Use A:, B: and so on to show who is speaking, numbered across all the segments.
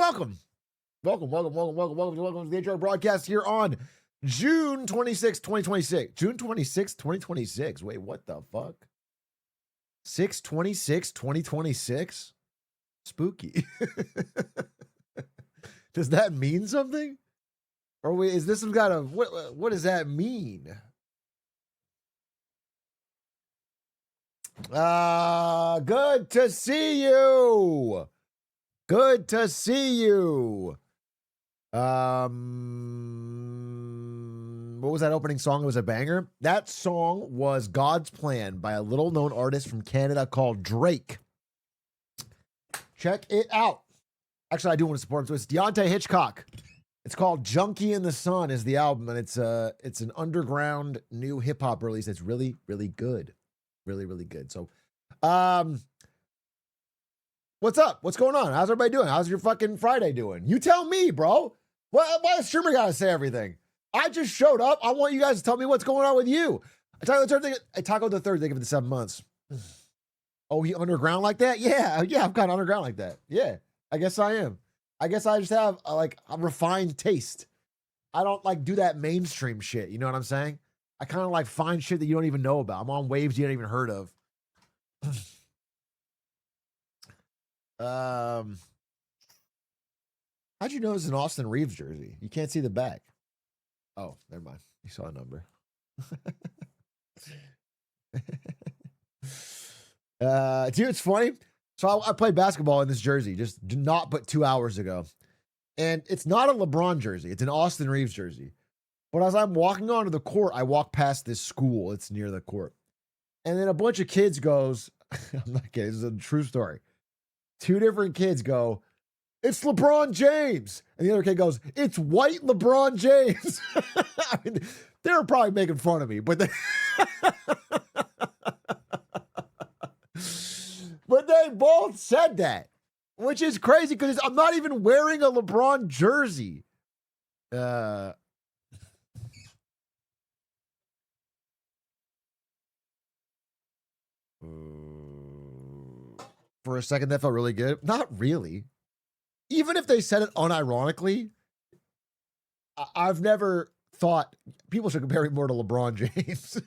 A: welcome. Welcome to the Atrioc broadcast here on June 26, 2026. June 26, 2026. Wait, what the fuck? 6/26, 2026? Spooky. Does that mean something? Or wait, is this some kind of, what does that mean? Good to see you. Good to see you. What was that opening song? It was a banger. That song was God's Plan by a little known artist from Canada called Drake. Check it out. Actually, I do want to support him. So it's Deontay Hitchcock. It's called Junkie in the Sun is the album, and it's an underground new hip hop release that's really, really good. Really, really good. So, what's up? What's going on? How's everybody doing? How's your fucking Friday doing? You tell me, bro. Why does streamer gotta say everything? I just showed up. I want you guys to tell me what's going on with you. Taco the third thing of the 7 months. Oh, he underground like that? Yeah, I'm kind of underground like that. Yeah, I guess I am. I guess I just have a refined taste. I don't do that mainstream shit. You know what I'm saying? I kind of find shit that you don't even know about. I'm on waves you haven't even heard of. How'd you know it's an Austin Reeves jersey? You can't see the back. Oh, never mind. You saw a number. Dude, it's funny. So I played basketball in this jersey just not but 2 hours ago. And it's not a LeBron jersey. It's an Austin Reeves jersey. But as I'm walking onto the court, I walk past this school. It's near the court. And then a bunch of kids goes, I'm not kidding, this is a true story. 2 different kids go, "It's LeBron James." And the other kid goes, "It's white LeBron James." I mean, they were probably making fun of me, but but they both said that, which is crazy because I'm not even wearing a LeBron jersey. For a second, that felt really good. Not really. Even if they said it unironically, I've never thought people should compare me more to LeBron James.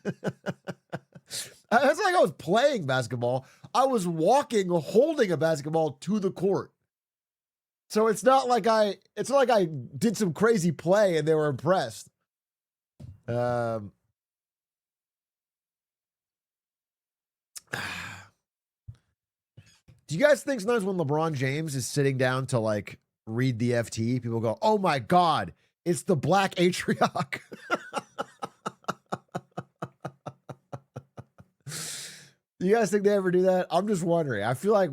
A: It's like I was playing basketball. I was walking, holding a basketball to the court. So it's not like I did some crazy play and they were impressed. Do you guys think sometimes when LeBron James is sitting down to read the FT, people go, "Oh my God, it's the Black Atrioc"? Do you guys think they ever do that? I'm just wondering. I feel like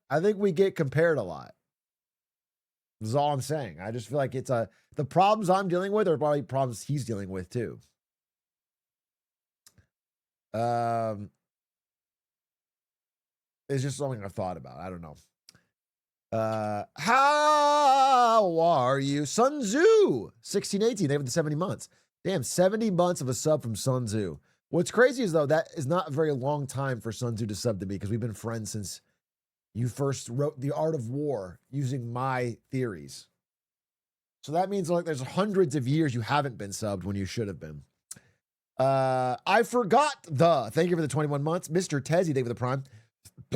A: I think we get compared a lot. That's all I'm saying. I just feel like the problems I'm dealing with are probably problems he's dealing with too. It's just something I thought about. I don't know. How are you? Sun Tzu, 1618. They have the 70 months. Damn, 70 months of a sub from Sun Tzu. What's crazy is, though, that is not a very long time for Sun Tzu to sub to me because we've been friends since you first wrote The Art of War using my theories. So that means there's hundreds of years you haven't been subbed when you should have been. I forgot thank you for the 21 months. Mr. Tezzy, thank you for the prime.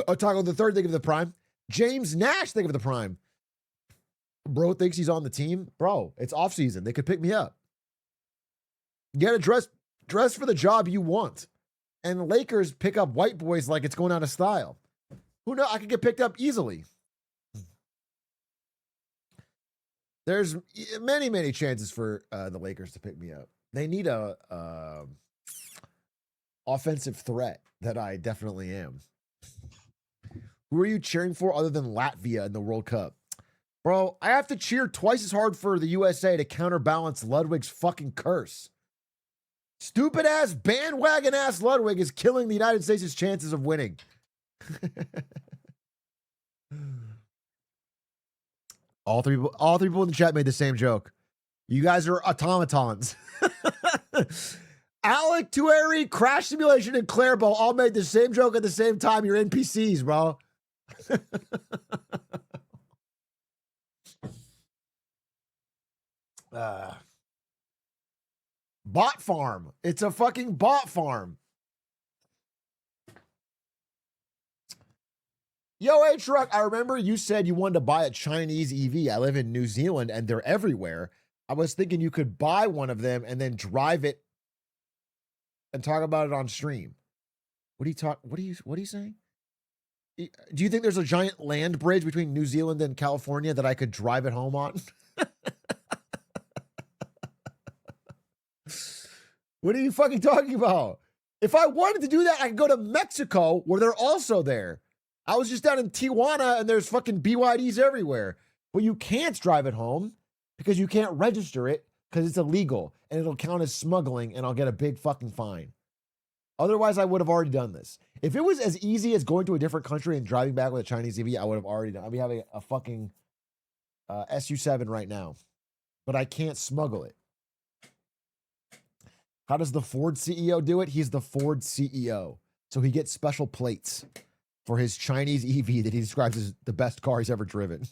A: Taco the third, thank you for the prime. James Nash, thank you for the prime. Bro thinks he's on the team. Bro, it's off season. They could pick me up. You gotta dress for the job you want. And the Lakers pick up white boys like it's going out of style. Who knows? I could get picked up easily. There's many, many chances for the Lakers to pick me up. They need a offensive threat that I definitely am. Who are you cheering for other than Latvia in the World Cup? Bro, I have to cheer twice as hard for the USA to counterbalance Ludwig's fucking curse. Stupid ass, bandwagon ass Ludwig is killing the United States' chances of winning. All three people in the chat made the same joke. You guys are automatons. Alec, Tueri, Crash Simulation, and Clairbo all made the same joke at the same time. You're NPCs, bro. Bot farm. It's a fucking bot farm. Yo, Atrioc, I remember you said you wanted to buy a Chinese EV. I live in New Zealand and they're everywhere. I was thinking you could buy one of them and then drive it and talk about it on stream. What are you saying? Do you think there's a giant land bridge between New Zealand and California that I could drive it home on? What are you fucking talking about? If I wanted to do that, I could go to Mexico where they're also there. I was just down in Tijuana and there's fucking BYDs everywhere. But you can't drive it home because you can't register it because it's illegal and it'll count as smuggling and I'll get a big fucking fine. Otherwise, I would have already done this. If it was as easy as going to a different country and driving back with a Chinese EV, I would have already done it. I'd be having a fucking SU7 right now. But I can't smuggle it. How does the Ford CEO do it? He's the Ford CEO. So he gets special plates for his Chinese EV that he describes as the best car he's ever driven.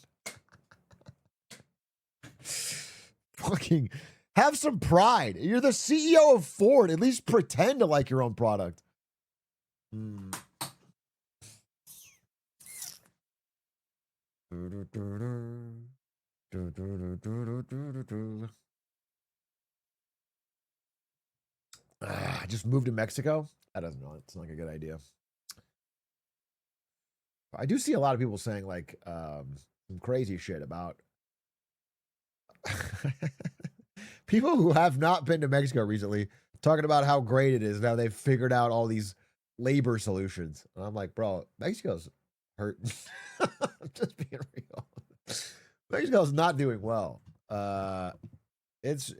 A: Fucking have some pride. You're the CEO of Ford. At least pretend to like your own product. Just move to Mexico? That doesn't know. It's not a good idea. I do see a lot of people saying like some crazy shit about people who have not been to Mexico recently talking about how great it is. Now they've figured out all these labor solutions. And I'm like, bro, Mexico's hurting. I'm just being real. Mexico's not doing well. It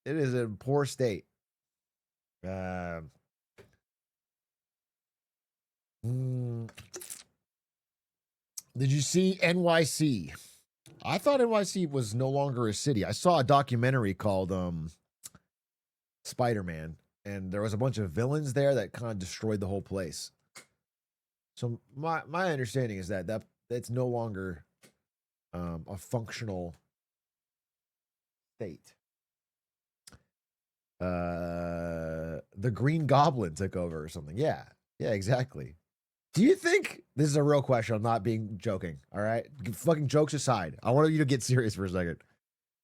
A: is in poor state. Did you see NYC? I thought NYC was no longer a city. I saw a documentary called Spider-Man, and there was a bunch of villains there that kind of destroyed the whole place. So my understanding is that it's no longer a functional state. The Green Goblin took over or something. Yeah, exactly. Do you think, this is a real question, I'm not being joking, all right? Fucking jokes aside, I want you to get serious for a second.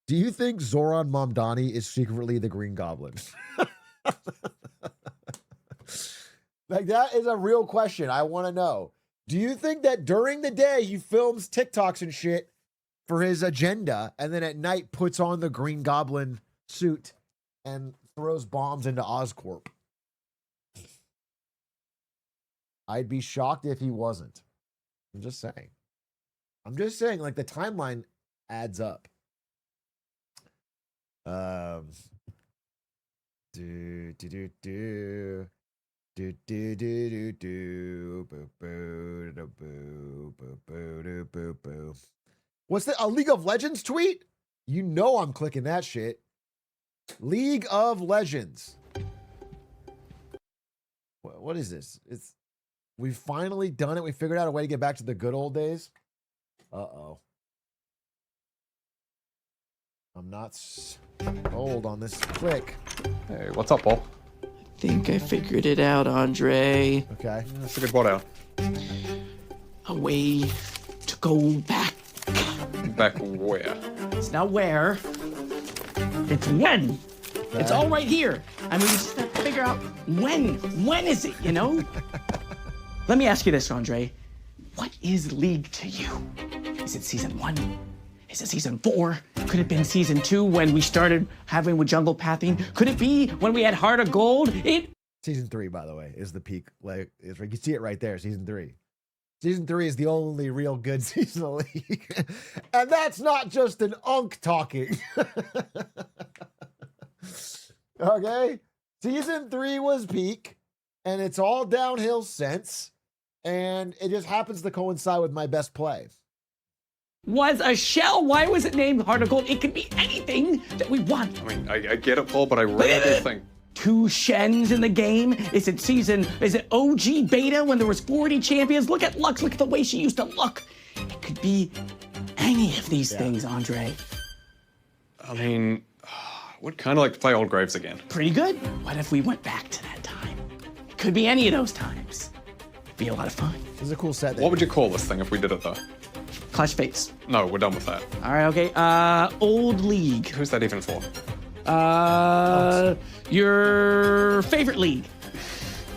A: Do you think Zoran Mamdani is secretly the Green Goblin? Like, that is a real question. I want to know. Do you think that during the day he films TikToks and shit for his agenda, and then at night puts on the Green Goblin suit and throws bombs into Oscorp? I'd be shocked if he wasn't. I'm just saying. Like, the timeline adds up. What's that? A League of Legends tweet? You know I'm clicking that shit. League of Legends. What is this? We've finally done it. We figured out a way to get back to the good old days. Uh-oh. I'm not sold on this click.
B: Hey, what's up, Paul?
C: I think I figured it out, Andre.
A: Okay.
B: I figured what out?
C: A way to go back.
B: Back where?
C: It's not where. It's when. Okay. It's all right here. I mean, we just have to figure out when. When is it, you know? Let me ask you this, Andre. What is League to you? Is it season 1? Is it season 4? Could it have been season 2 when we started having with jungle pathing? Could it be when we had Heart of Gold?
A: Season 3, by the way, is the peak. Like, you can see it right there, season 3. Season 3 is the only real good season of League. And that's not just an unk talking. Okay? Season 3 was peak, and it's all downhill since. And it just happens to coincide with my best play.
C: Was a shell. Why was it named Heart of Gold? It could be anything that we want.
B: I mean, I get it, Paul, but I read this thing.
C: 2 Shens in the game? Is it OG beta when there was 40 champions? Look at Lux, look at the way she used to look. It could be any of these things, Andre.
B: I mean, would kind of like to play Old Graves again.
C: Pretty good. What if we went back to that time? It could be any of those times. Be a lot of fun.
A: This is a cool set.
B: What would you call this thing if we did it though?
C: Clash Fates.
B: No, we're done with that.
C: All right, okay. Old League.
B: Who's that even for?
C: Your favorite league.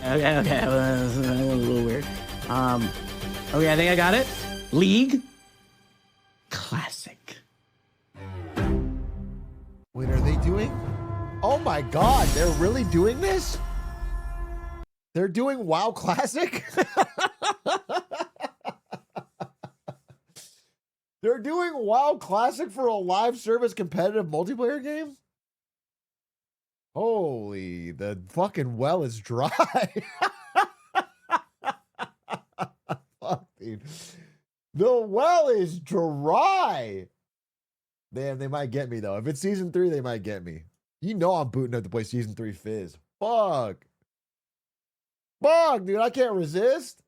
C: Okay, a little weird. Okay, I think I got it. League. Classic.
A: Wait, are they doing? Oh my God, they're really doing this? They're doing WoW Classic? They're doing WoW Classic for a live service competitive multiplayer game? Holy, the fucking well is dry. Fuck, dude. The well is dry. Damn, they might get me though. If it's season 3, they might get me. You know I'm booting up to play season 3 Fizz. Fuck. Fuck, dude, I can't resist.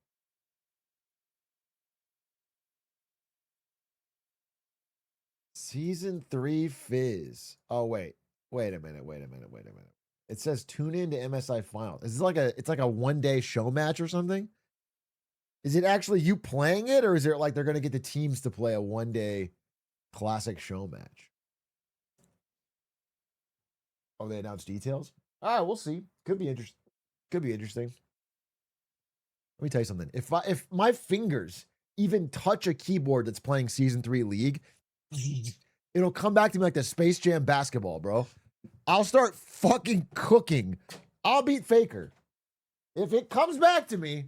A: Season 3 Fizz. Oh, wait. Wait a minute. It says tune in to MSI Finals. Is this it's like a one-day show match or something? Is it actually you playing it, or is it like they're going to get the teams to play a one-day classic show match? Oh, they announced details? All right, we'll see. Could be interesting. Let me tell you something. If my fingers even touch a keyboard that's playing Season 3 League, it'll come back to me like the Space Jam basketball, bro. I'll start fucking cooking. I'll beat Faker. If it comes back to me.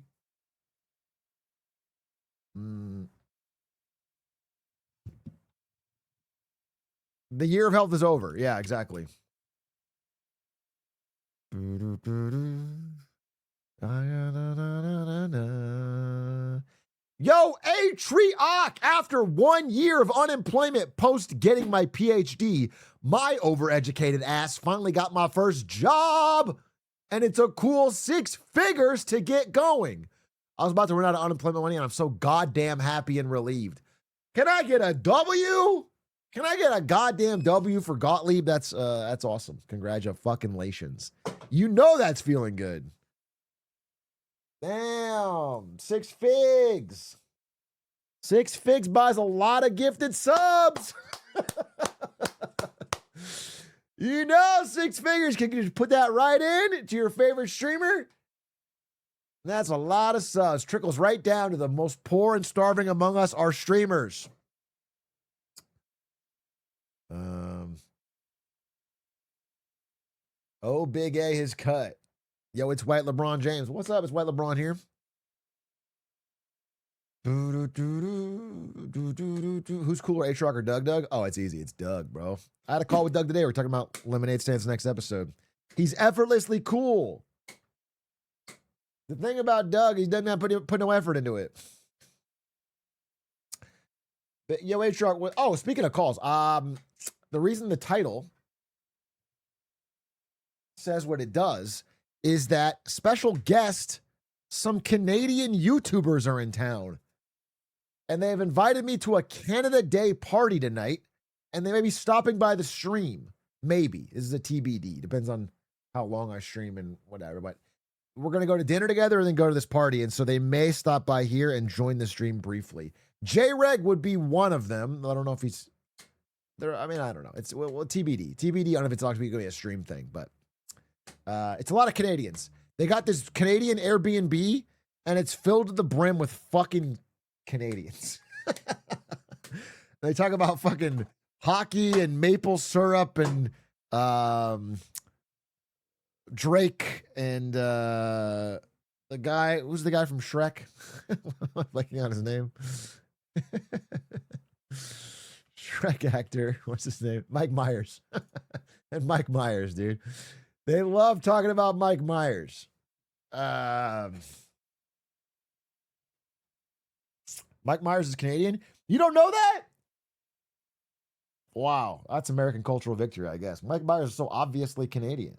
A: The year of health is over. Yeah, exactly. Yo, Atrioc! After 1 year of unemployment post getting my PhD, my overeducated ass finally got my first job. And it took cool 6 figures to get going. I was about to run out of unemployment money and I'm so goddamn happy and relieved. Can I get a W? Can I get a goddamn W for Gottlieb? That's awesome. Congratulations. You know that's feeling good. Damn, 6 figs. 6 figs buys a lot of gifted subs. You know, 6 figures, can you just put that right in to your favorite streamer? That's a lot of subs. Trickles right down to the most poor and starving among us, our streamers. Oh, Big A has cut. Yo, it's White LeBron James. What's up? It's White LeBron here. Who's cooler, Atrioc or Doug? Oh, it's easy. It's Doug, bro. I had a call with Doug today. We're talking about Lemonade Stands next episode. He's effortlessly cool. The thing about Doug, he doesn't have to put no effort into it. But yo, Atrioc. Oh, speaking of calls, the reason the title says what it does is that special guest, some Canadian YouTubers are in town. And they have invited me to a Canada Day party tonight. And they may be stopping by the stream. Maybe. This is a TBD. Depends on how long I stream and whatever. But we're going to go to dinner together and then go to this party. And so they may stop by here and join the stream briefly. J-Reg would be one of them. I don't know if he's there. I mean, I don't know. It's well, TBD. TBD. I don't know if it's going to be a stream thing, but it's a lot of Canadians. They got this Canadian Airbnb and it's filled to the brim with fucking Canadians. They talk about fucking hockey and maple syrup and Drake and the guy, who's the guy from Shrek? I'm blanking on his name. Shrek actor. What's his name? Mike Myers. And Mike Myers, dude. They love talking about Mike Myers. Mike Myers is Canadian. You don't know that? Wow, that's American cultural victory, I guess. Mike Myers is so obviously Canadian.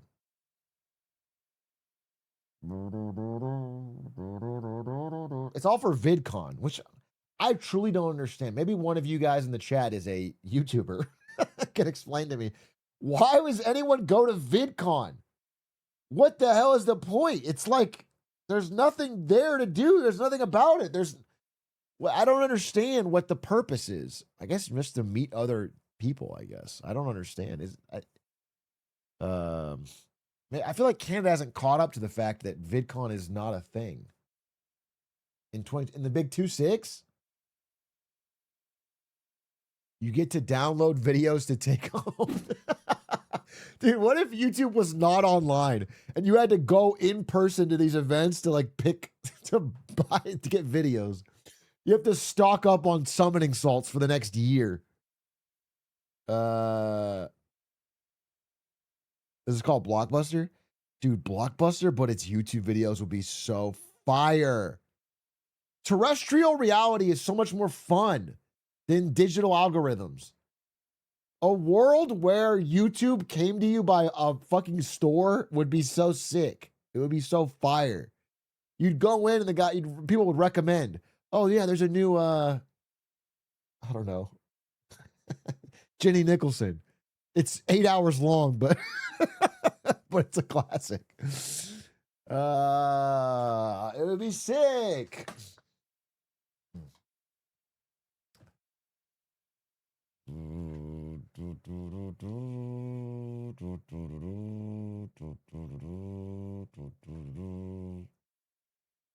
A: It's all for VidCon, which I truly don't understand. Maybe one of you guys in the chat is a YouTuber. can explain to me. Why was anyone go to VidCon? What the hell is the point? It's like there's nothing there to do. There's nothing about it. Well, I don't understand what the purpose is. I guess just to meet other people, I guess. I don't understand. I feel like Canada hasn't caught up to the fact that VidCon is not a thing. In the Big 2.6, you get to download videos to take home. Dude, what if YouTube was not online and you had to go in person to these events to like pick to get videos? You have to stock up on summoning salts for the next year. This is called Blockbuster. Dude, Blockbuster, but its YouTube videos would be so fire. Terrestrial reality is so much more fun than digital algorithms. A world where YouTube came to you by a fucking store would be so sick. It would be so fire. You'd go in and people would recommend, oh yeah, there's a new, I don't know, Jenny Nicholson. It's 8 hours long, but but it's a classic. It would be sick.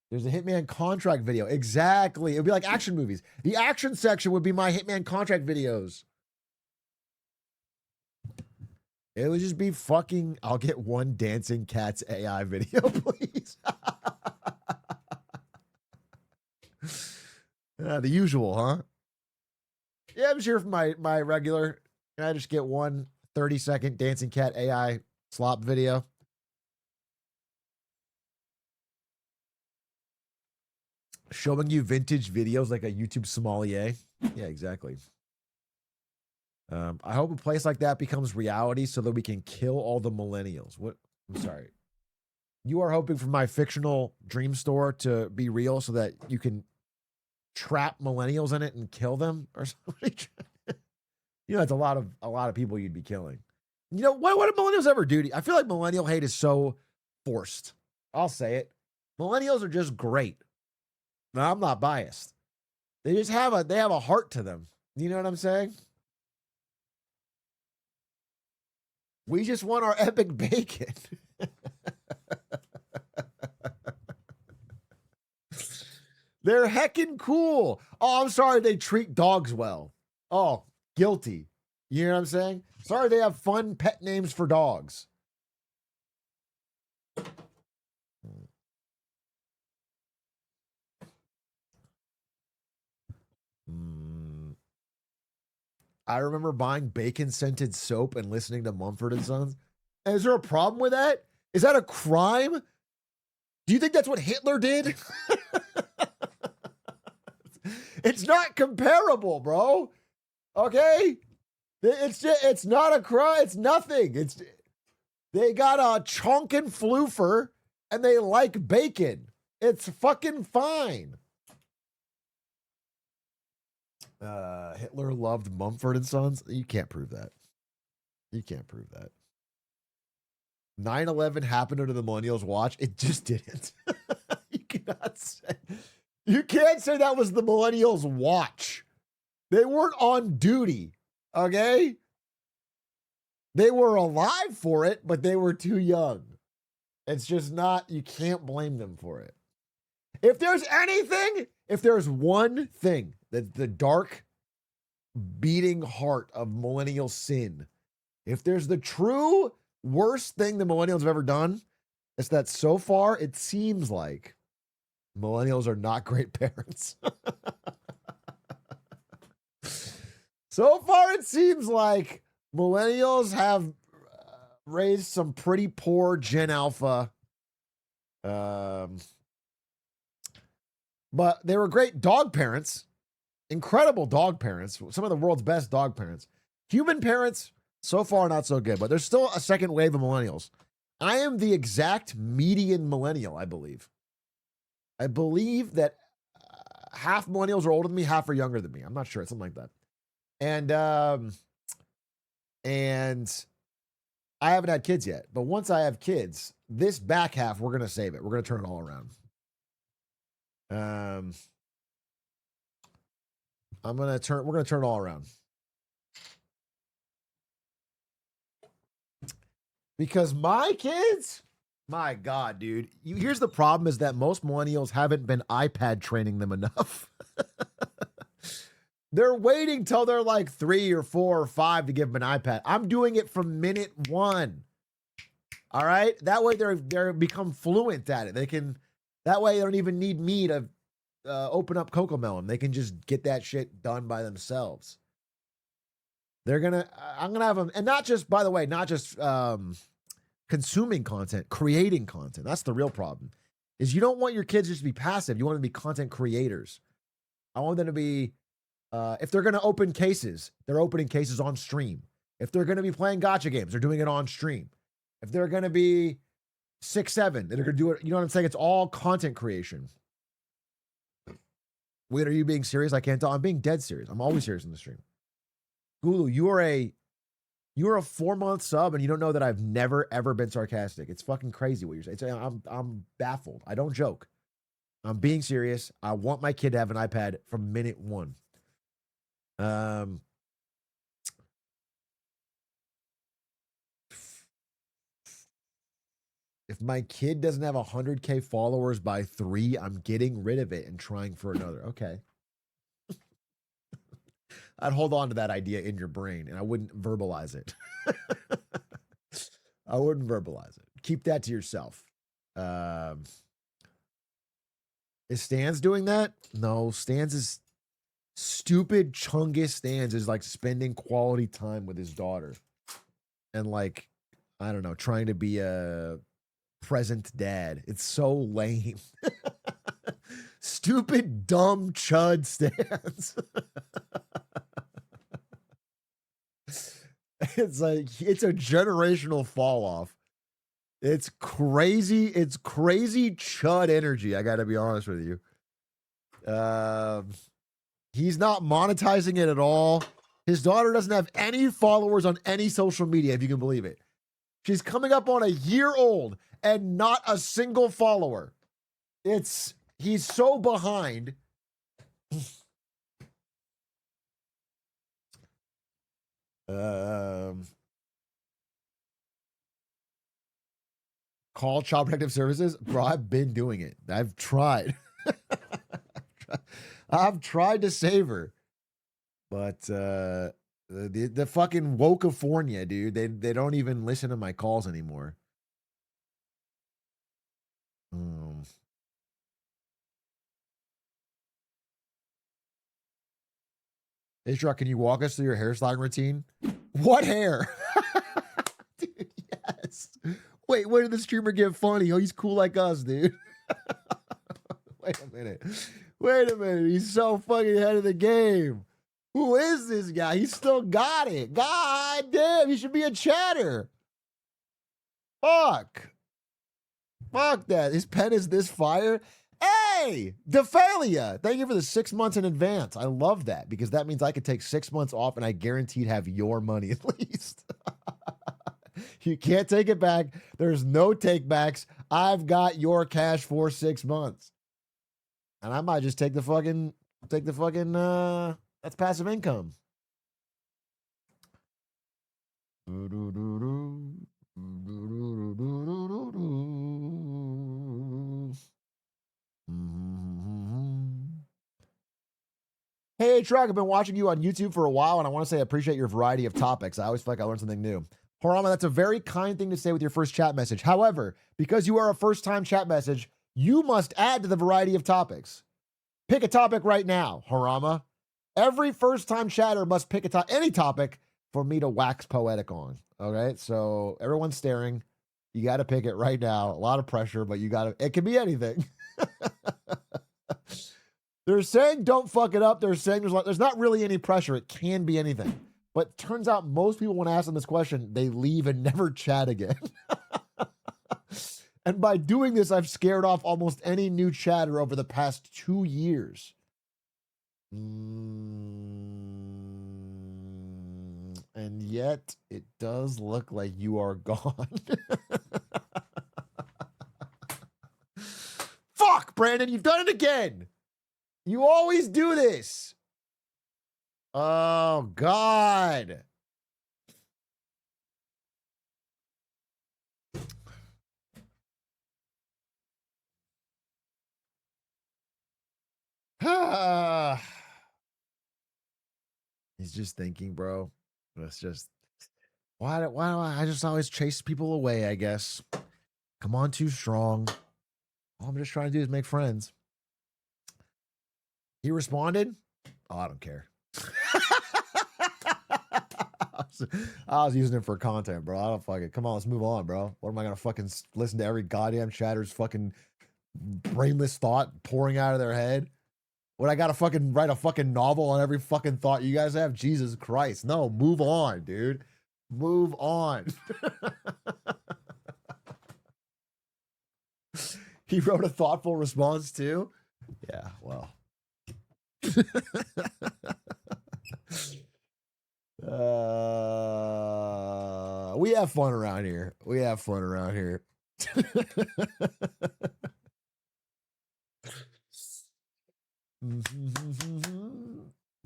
A: There's a Hitman contract video. Exactly. It would be like action movies. The action section would be my Hitman contract videos. It would just be fucking, I'll get one dancing cats AI video, please. The usual, huh? Yeah, I'm sure for my regular. Can I just get one 30-second dancing cat AI slop video? Showing you vintage videos like a YouTube sommelier. Yeah, exactly. I hope a place like that becomes reality so that we can kill all the millennials. What? I'm sorry. You are hoping for my fictional dream store to be real so that you can trap millennials in it and kill them or something? You know, that's a lot of people you'd be killing. You know, what do millennials ever do? I feel like millennial hate is so forced. I'll say it. Millennials are just great. Now, I'm not biased. They just have a heart to them. You know what I'm saying? We just want our epic bacon. They're heckin' cool. Oh, I'm sorry they treat dogs well. Oh, guilty. You know what I'm saying? Sorry they have fun pet names for dogs. I remember buying bacon-scented soap and listening to Mumford & Sons. And is there a problem with that? Is that a crime? Do you think that's what Hitler did? It's not comparable, bro. Okay? It's not a crime. It's nothing. They got a chonkin' floofer and they like bacon. It's fucking fine. Hitler loved Mumford & Sons. You can't prove that. You can't prove that. 9/11 happened under the millennials' watch. It just didn't. You can't say that was the millennials' watch. They weren't on duty. Okay? They were alive for it, but they were too young. It's just not, you can't blame them for it. If there's one thing that the dark beating heart of millennial sin, if there's the true worst thing the millennials have ever done, it's that so far it seems like millennials are not great parents. So far it seems like millennials have raised some pretty poor Gen Alpha. But they were great dog parents, incredible dog parents, some of the world's best dog parents. Human parents, so far not so good, but there's still a second wave of millennials. I am the exact median millennial, I believe. I believe that half millennials are older than me, half are younger than me. I'm not sure, something like that. And And I haven't had kids yet, but once I have kids, this back half, we're going to save it. We're going to turn it all around. We're going to turn it all around. Because my kids, my God, dude, here's the problem is that most millennials haven't been iPad training them enough. They're waiting till they're like 3 or 4 or 5 to give them an iPad. I'm doing it from minute 1. All right. That way they're become fluent at it. That way they don't even need me to open up Cocomelon. They can just get that shit done by themselves. I'm going to have them. And not just, by the way, not just consuming content, creating content. That's the real problem is you don't want your kids just to be passive. You want them to be content creators. I want them to be, if they're going to open cases, they're opening cases on stream. If they're going to be playing gacha games, they're doing it on stream. If they're going to be 6'7", they're going to do it. You know what I'm saying? It's all content creation. Wait, are you being serious? I can't tell. I'm being dead serious. I'm always serious in the stream. Gulu, you are a 4-month sub and you don't know that I've never, ever been sarcastic. It's fucking crazy what you're saying. I'm baffled. I don't joke. I'm being serious. I want my kid to have an iPad from minute 1. If my kid doesn't have 100K followers by 3, I'm getting rid of it and trying for another. Okay. I'd hold on to that idea in your brain and I wouldn't verbalize it. I wouldn't verbalize it. Keep that to yourself. Is Stans doing that? No, Stans is stupid. Chungus Stans is like spending quality time with his daughter and like, I don't know, trying to be a present dad. It's so lame. Stupid, dumb chud Stans. It's like, it's a generational fall off. It's crazy. It's crazy chud energy. I got to be honest with you. He's not monetizing it at all. His daughter doesn't have any followers on any social media, if you can believe it. She's coming up on a year old and not a single follower. He's so behind. Call Child Protective Services. Bro, I've been doing it. I've tried. I've tried to save her. But the fucking Wokefornia, dude, they don't even listen to my calls anymore. Atrioc, can you walk us through your hairstyling routine? What hair? Dude, yes. Wait, when did the streamer get funny? Oh, he's cool like us, dude. Wait a minute. He's so fucking ahead of the game. Who is this guy? He still got it. God damn, he should be a chatter. Fuck that. His pen is this fire. Hey, Defalia, thank you for the 6 months in advance. I love that because that means I could take 6 months off and I guaranteed have your money at least. You can't take it back. There's no take backs. I've got your cash for 6 months. And I might just take the fucking, that's passive income. Hey, Atrioc, I've been watching you on YouTube for a while, and I want to say I appreciate your variety of topics. I always feel like I learned something new. Harama, that's a very kind thing to say with your first chat message. However, because you are a first-time chat message, you must add to the variety of topics. Pick a topic right now, Harama. Every first-time chatter must pick any topic for me to wax poetic on. All right, so everyone's staring. You got to pick it right now. A lot of pressure, but you got to. It can be anything. They're saying don't fuck it up. They're saying there's not really any pressure. It can be anything. But turns out most people, when I ask them this question, they leave and never chat again. And by doing this, I've scared off almost any new chatter over the past 2 years. And yet, it does look like you are gone. Fuck, Brandon, you've done it again. You always do this. Oh, God. He's just thinking, bro. It's just why do I just always chase people away, I guess. Come on too strong. All I'm just trying to do is make friends. He responded? Oh, I don't care. I was using it for content, bro. I don't fucking come on, let's move on, bro. What am I gonna fucking listen to every goddamn chatter's fucking brainless thought pouring out of their head? What, I gotta fucking write a fucking novel on every fucking thought you guys have? Jesus Christ. No, move on, dude. Move on. He wrote a thoughtful response too? Yeah, well. We have fun around here. We have fun around here.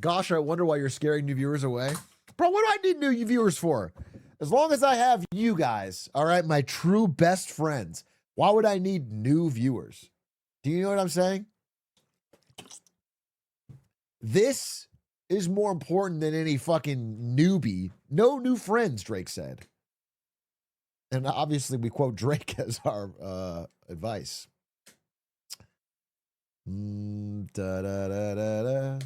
A: Gosh, I wonder why you're scaring new viewers away. Bro, what do I need new viewers for? As long as I have you guys, all right, my true best friends, why would I need new viewers? Do you know what I'm saying? This is more important than any fucking newbie. No new friends, Drake said. And obviously we quote Drake as our advice. Da da da da da.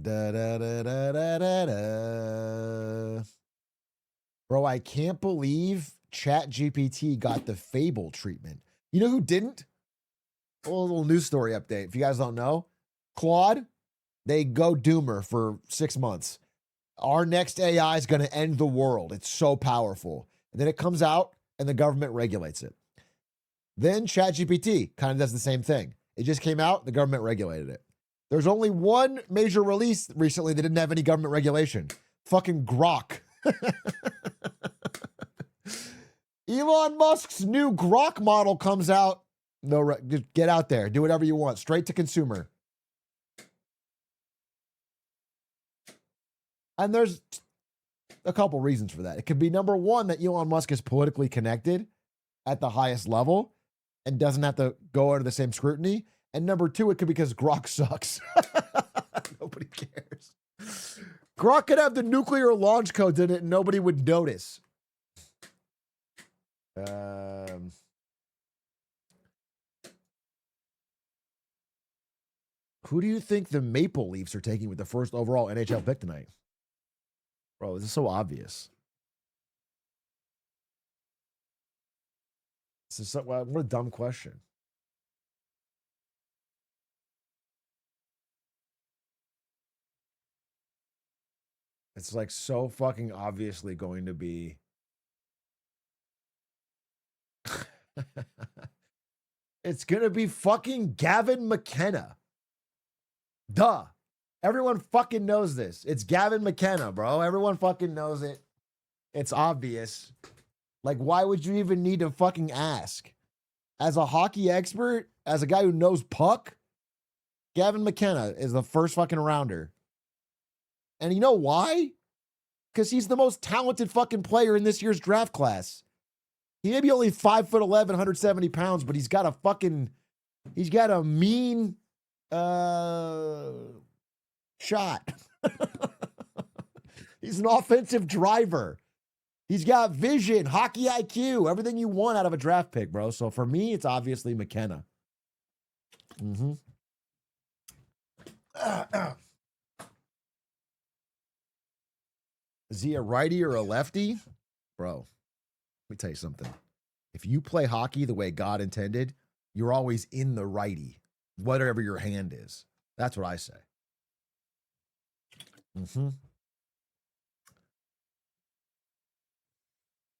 A: Da da da da da da da. Bro, I can't believe ChatGPT got the Fable treatment. You know who didn't? A little news story update. If you guys don't know, Claude, they go doomer for 6 months. Our next AI is going to end the world. It's so powerful. And then it comes out and the government regulates it. Then ChatGPT kind of does the same thing. It just came out, the government regulated it. There's only one major release recently that didn't have any government regulation. Fucking Grok. Elon Musk's new Grok model comes out. No, just get out there. Do whatever you want. Straight to consumer. And there's a couple reasons for that. It could be number one, that Elon Musk is politically connected at the highest level and doesn't have to go under the same scrutiny. And number two, it could be because Grok sucks. Nobody cares. Grok could have the nuclear launch codes in it and nobody would notice. Who do you think the Maple Leafs are taking with the first overall NHL pick tonight? Bro, this is so obvious. This is so, what a dumb question. It's like so fucking obviously going to be. It's going to be fucking Gavin McKenna. Duh. Everyone fucking knows this. It's Gavin McKenna, bro. Everyone fucking knows it. It's obvious. Like, why would you even need to fucking ask? As a hockey expert, as a guy who knows puck, Gavin McKenna is the first fucking rounder. And you know why? Because he's the most talented fucking player in this year's draft class. He may be only 5'11", 170 pounds, but he's got a mean shot. He's an offensive driver. He's got vision, hockey IQ, everything you want out of a draft pick, bro. So for me, it's obviously McKenna. Is he a righty or a lefty? Bro, let me tell you something. If you play hockey the way God intended, you're always in the righty, whatever your hand is. That's what I say.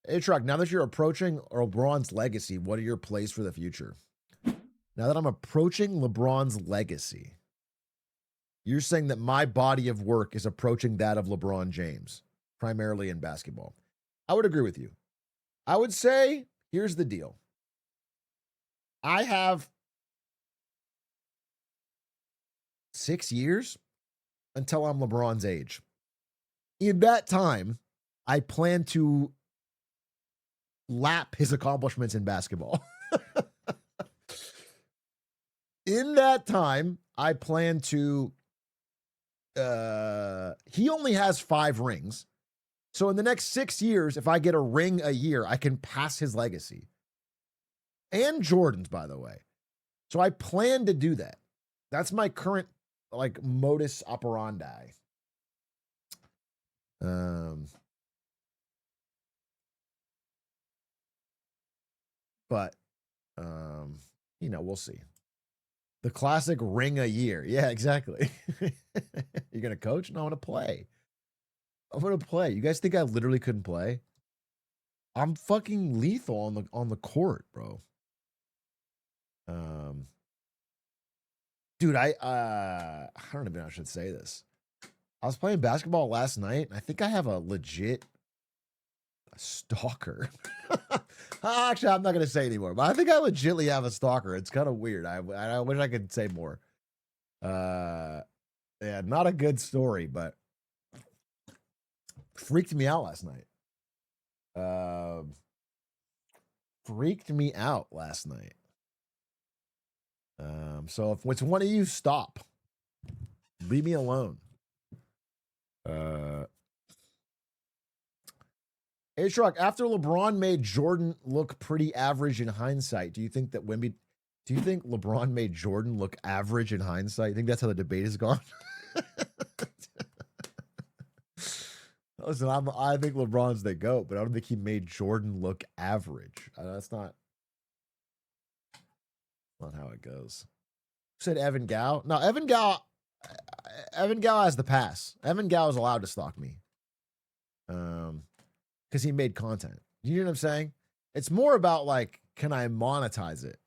A: Atrioc, now that you're approaching LeBron's legacy, what are your plays for the future? Now that I'm approaching LeBron's legacy, you're saying that my body of work is approaching that of LeBron James. primarily in basketball. I would agree with you. I would say, here's the deal. I have 6 years until I'm LeBron's age. In that time, I plan to lap his accomplishments in basketball. In that time, I plan to he only has 5 rings. So in the next 6 years, if I get a ring a year, I can pass his legacy. And Jordan's, by the way. So I plan to do that. That's my current like modus operandi. But we'll see. The classic ring a year. Yeah, exactly. You're gonna coach? No, I'm gonna play. I'm gonna play. You guys think I literally couldn't play? I'm fucking lethal on the court, bro. Dude, I don't even know how I should say this. I was playing basketball last night, and I think I have a legit stalker. Actually, I'm not gonna say anymore, but I think I legitly have a stalker. It's kind of weird. I wish I could say more. Yeah, not a good story, but freaked me out last night. Freaked me out last night. So if it's one of you, stop. Leave me alone. Atrioc, after LeBron made Jordan look pretty average in hindsight, do you think LeBron made Jordan look average in hindsight? You think that's how the debate has gone? Listen, I think LeBron's the GOAT, but I don't think he made Jordan look average. That's not how it goes. Who said Evan Gao? No, Evan Gao has the pass. Evan Gao is allowed to stalk me. Because he made content. You know what I'm saying? It's more about like, can I monetize it?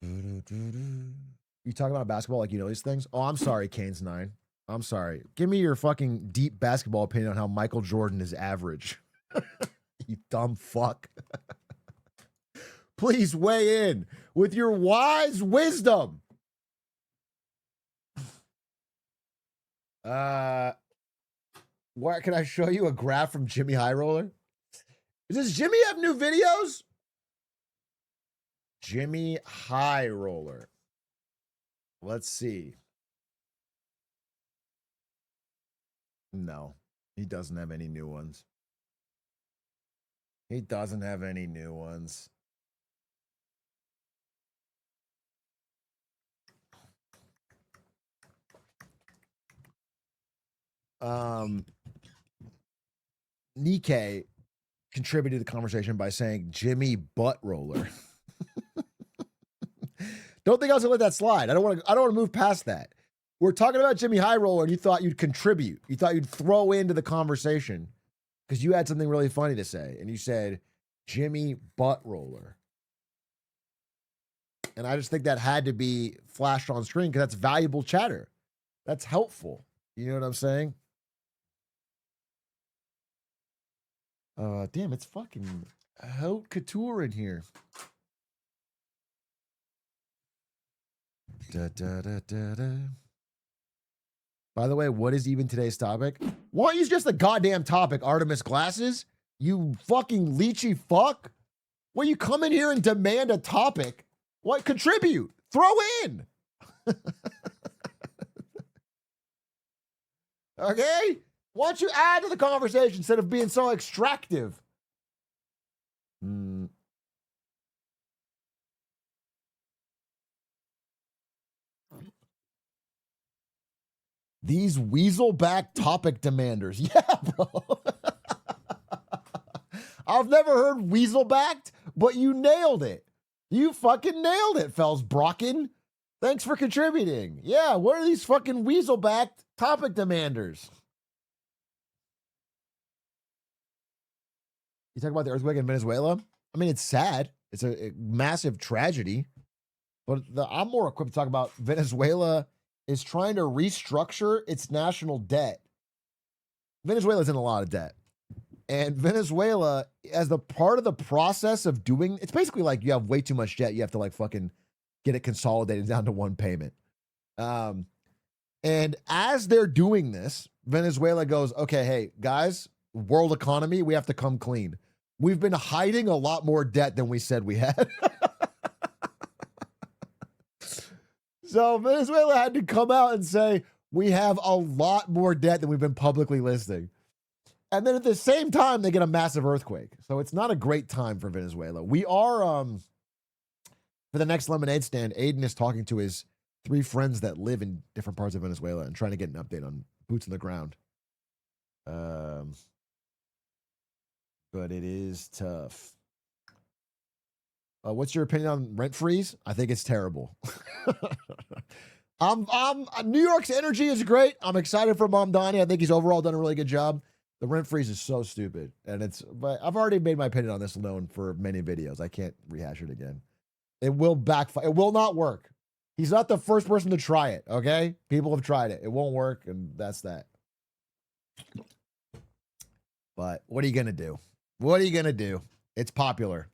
A: You talk about basketball like you know these things? Oh, I'm sorry, Canes9. I'm sorry. Give me your fucking deep basketball opinion on how Michael Jordan is average. You dumb fuck. Please weigh in with your wise wisdom. Where can I show you a graph from Jimmy High Roller? Does Jimmy have new videos? Jimmy High Roller. Let's see. No, he doesn't have any new ones. He doesn't have any new ones. Nikkei contributed to the conversation by saying Jimmy Butt Roller. Don't think I was gonna let that slide. I don't want to move past that. We're talking about Jimmy High Roller, and you thought you'd contribute. You thought you'd throw into the conversation because you had something really funny to say, and you said Jimmy Butt Roller. And I just think that had to be flashed on screen because that's valuable chatter. That's helpful. You know what I'm saying? Damn, it's fucking haute couture in here. By the way, what is even today's topic? Why don't you use just the goddamn topic, Artemis Glasses? You fucking leechy fuck. Well, you come in here and demand a topic. What? Contribute. Throw in. Okay? Why don't you add to the conversation instead of being so extractive? These weaselback topic demanders. Yeah, bro. I've never heard weaselbacked, but you nailed it. You fucking nailed it, Felsbrocken. Thanks for contributing. Yeah, what are these fucking weaselbacked topic demanders? You talk about the earthquake in Venezuela? I mean, it's sad. It's a massive tragedy. But I'm more equipped to talk about Venezuela is trying to restructure its national debt. Venezuela's in a lot of debt. And Venezuela, as the part of the process of doing, it's basically like you have way too much debt. You have to like fucking get it consolidated down to one payment. And as they're doing this, Venezuela goes, okay, hey, guys, world economy, we have to come clean. We've been hiding a lot more debt than we said we had. So Venezuela had to come out and say, we have a lot more debt than we've been publicly listing. And then at the same time, they get a massive earthquake. So it's not a great time for Venezuela. We are, for the next lemonade stand, Aiden is talking to his 3 friends that live in different parts of Venezuela and trying to get an update on boots on the ground. But it is tough. What's your opinion on rent freeze? I think it's terrible. New York's energy is great. I'm excited for Mamdani. I think he's overall done a really good job. The rent freeze is so stupid, but I've already made my opinion on this known for many videos. I can't rehash it again. It will backfire. It will not work. He's not the first person to try it. Okay, people have tried it. It won't work, and that's that. But what are you gonna do? What are you gonna do? It's popular.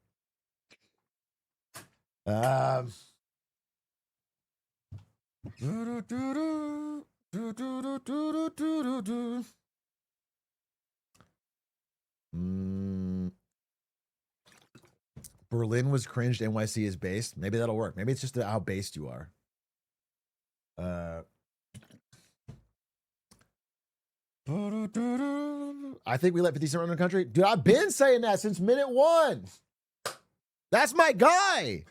A: Berlin was cringed. NYC is based. Maybe that'll work. Maybe it's just how based you are. I think we let 50 Cent run the country. Dude, I've been saying that since minute 1. That's my guy.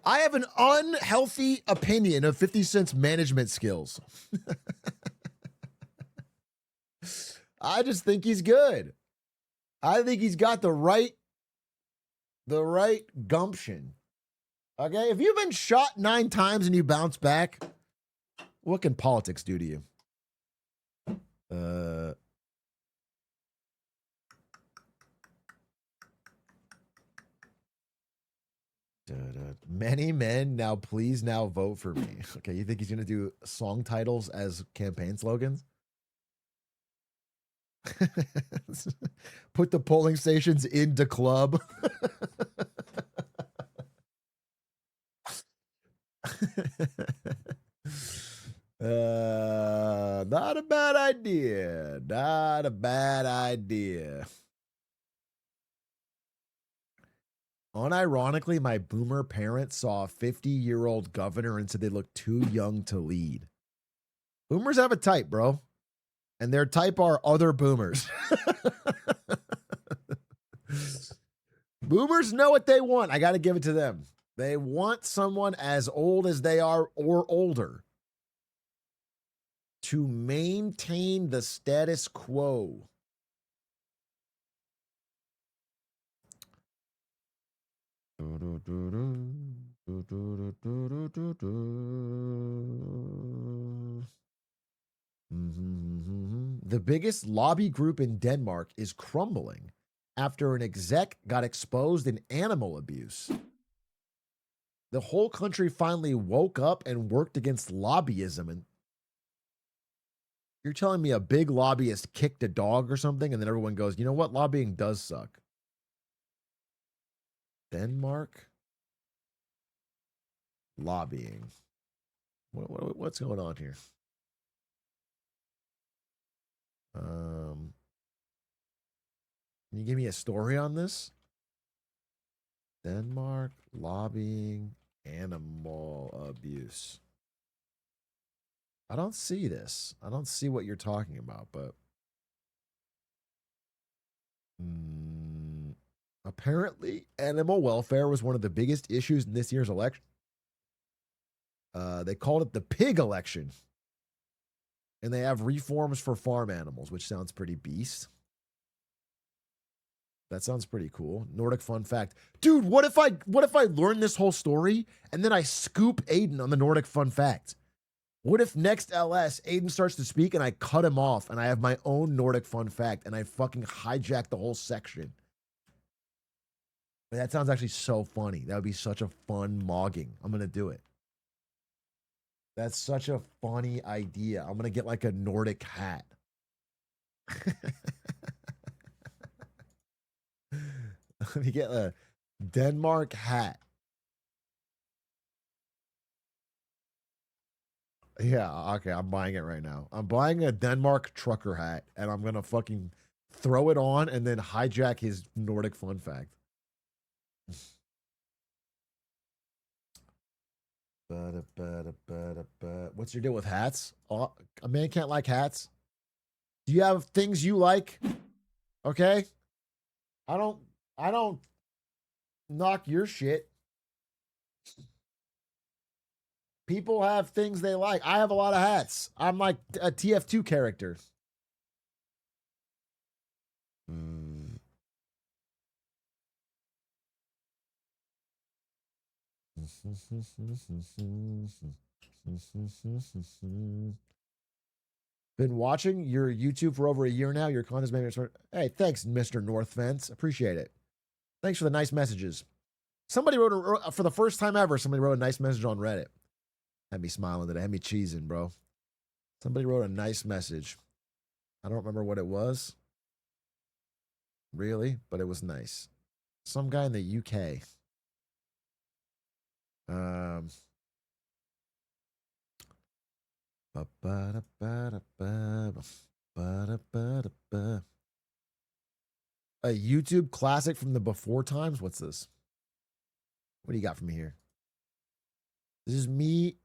A: I have an unhealthy opinion of 50 Cent's management skills. I just think he's good. I think he's got the right gumption. Okay, if you've been shot 9 times and you bounce back, what can politics do to you? Many men now, please now vote for me. Okay, you think he's gonna do song titles as campaign slogans? Put the polling stations into club. Not a bad idea. Not a bad idea. Unironically, my boomer parents saw a 50-year-old governor and said they looked too young to lead. Boomers have a type, bro. And their type are other boomers. Boomers know what they want. I got to give it to them. They want someone as old as they are or older to maintain the status quo. The biggest lobby group in Denmark is crumbling after an exec got exposed in animal abuse. The whole country finally woke up and worked against lobbyism. And you're telling me a big lobbyist kicked a dog or something, and then everyone goes, you know what? Lobbying does suck. Denmark lobbying. What's going on here? Can you give me a story on this? Denmark lobbying animal abuse. I don't see this. I don't see what you're talking about, but apparently animal welfare was one of the biggest issues in this year's election. They called it the pig election. And they have reforms for farm animals, which sounds pretty beast. That sounds pretty cool. Nordic fun fact. Dude, what if I learn this whole story and then I scoop Aiden on the Nordic fun fact? What if next LS, Aiden starts to speak and I cut him off and I have my own Nordic fun fact and I fucking hijack the whole section? But that sounds actually so funny. That would be such a fun mogging. I'm going to do it. That's such a funny idea. I'm gonna get like a Nordic hat. Let me get a Denmark hat. Yeah, okay, I'm buying it right now. I'm buying a Denmark trucker hat, and I'm gonna fucking throw it on and then hijack his Nordic fun fact. What's your deal with hats? Oh, a man can't like hats. Do you have things you like? Okay. I don't knock your shit. People have things they like. I have a lot of hats. I'm like a TF2 character. Been watching your YouTube for over a year now. Your content's made me smart. Hey, thanks, Mr. North Fence. Appreciate it. Thanks for the nice messages. Somebody wrote for the first time ever, somebody wrote a nice message on Reddit. Had me smiling today. Had me cheesing, bro. Somebody wrote a nice message. I don't remember what it was. Really? But it was nice. Some guy in the UK. A YouTube classic from the before times? What's this? What do you got from me here? This is me.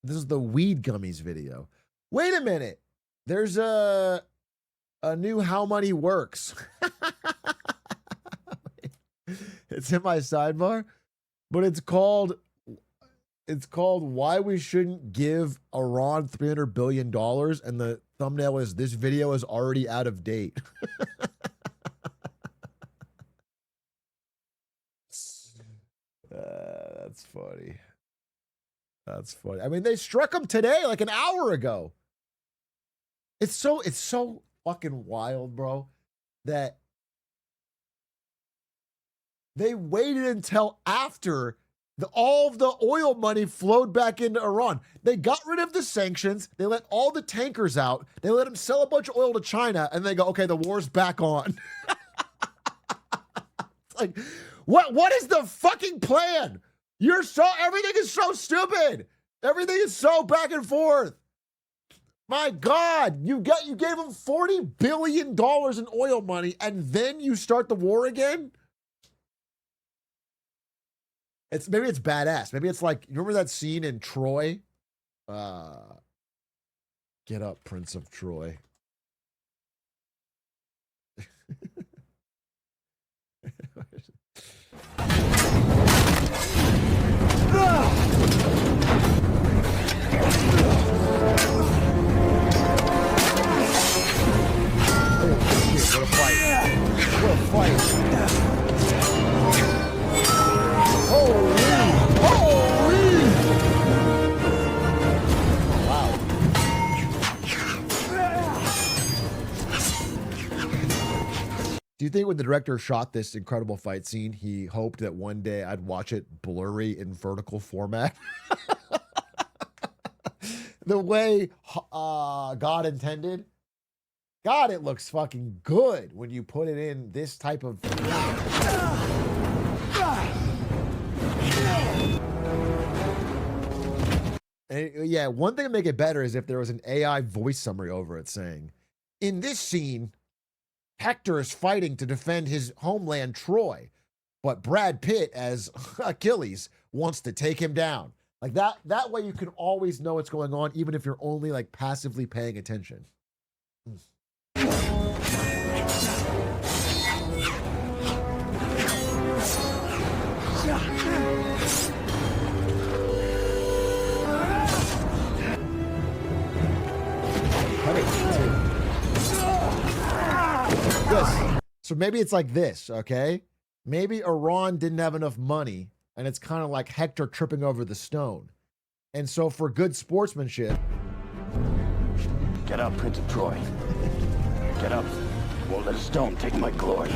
A: This is the weed gummies video. Wait a minute. There's a new How Money Works. It's in my sidebar, but it's called Why We Shouldn't Give Iran $300 billion, and the thumbnail is this video is already out of date. That's funny. That's funny. I mean, they struck him today, like an hour ago. It's so fucking wild, bro, that they waited until after all of the oil money flowed back into Iran. They got rid of the sanctions. They let all the tankers out. They let them sell a bunch of oil to China, and they go, okay, the war's back on. It's like, what is the fucking plan? Everything is so stupid. Everything is so back and forth. My God, you gave them $40 billion in oil money, and then you start the war again? Maybe it's badass. Maybe it's like, you remember that scene in Troy? Get up, Prince of Troy. What a fight. What a fight. Holy. Wow. Do you think when the director shot this incredible fight scene, he hoped that one day I'd watch it blurry in vertical format? The way God intended? God, it looks fucking good when you put it in this type of And yeah, one thing to make it better is if there was an AI voice summary over it saying, in this scene, Hector is fighting to defend his homeland, Troy, but Brad Pitt as Achilles wants to take him down. Like that way you can always know what's going on, even if you're only like passively paying attention. This. So maybe it's like this, okay? Maybe Iran didn't have enough money, and it's kind of like Hector tripping over the stone. And so for good sportsmanship...
D: Get up, Prince of Troy. Get up. Won't let a stone take my glory.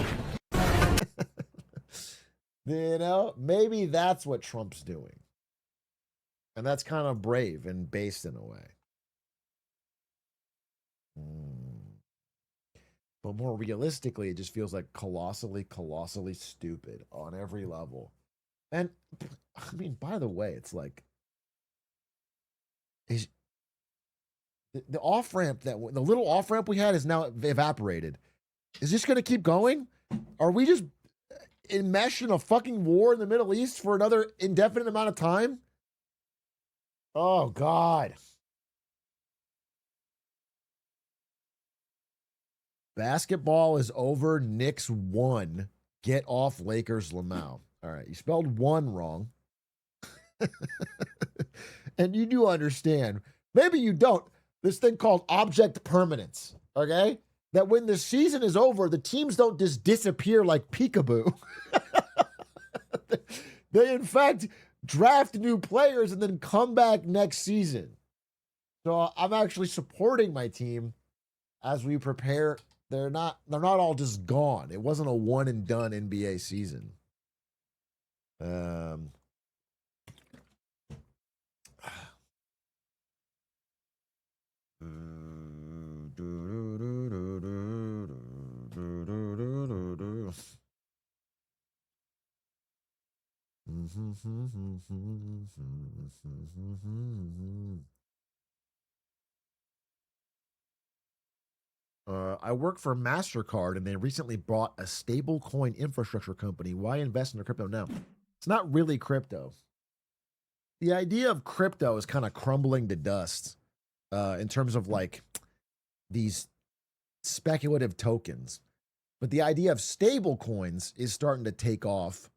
A: You know, maybe that's what Trump's doing. And that's kind of brave and based in a way. But more realistically, it just feels like colossally stupid on every level. And I mean, by the way, it's like is the off ramp the little off ramp we had is now evaporated. Is this going to keep going? Are we just enmeshed in a fucking war in the Middle East for another indefinite amount of time? Oh God. Basketball is over. Knicks won. Get off Lakers, Lamau. All right, you spelled one wrong. And you do understand. Maybe you don't. This thing called object permanence, okay? That when the season is over, the teams don't just disappear like peekaboo. They, in fact, draft new players and then come back next season. So I'm actually supporting my team as we prepare. They're not all just gone. It wasn't a one and done NBA season. I work for MasterCard, and they recently bought a stablecoin infrastructure company. Why invest in crypto now? It's not really crypto. The idea of crypto is kind of crumbling to dust in terms of like these speculative tokens. But the idea of stable coins is starting to take off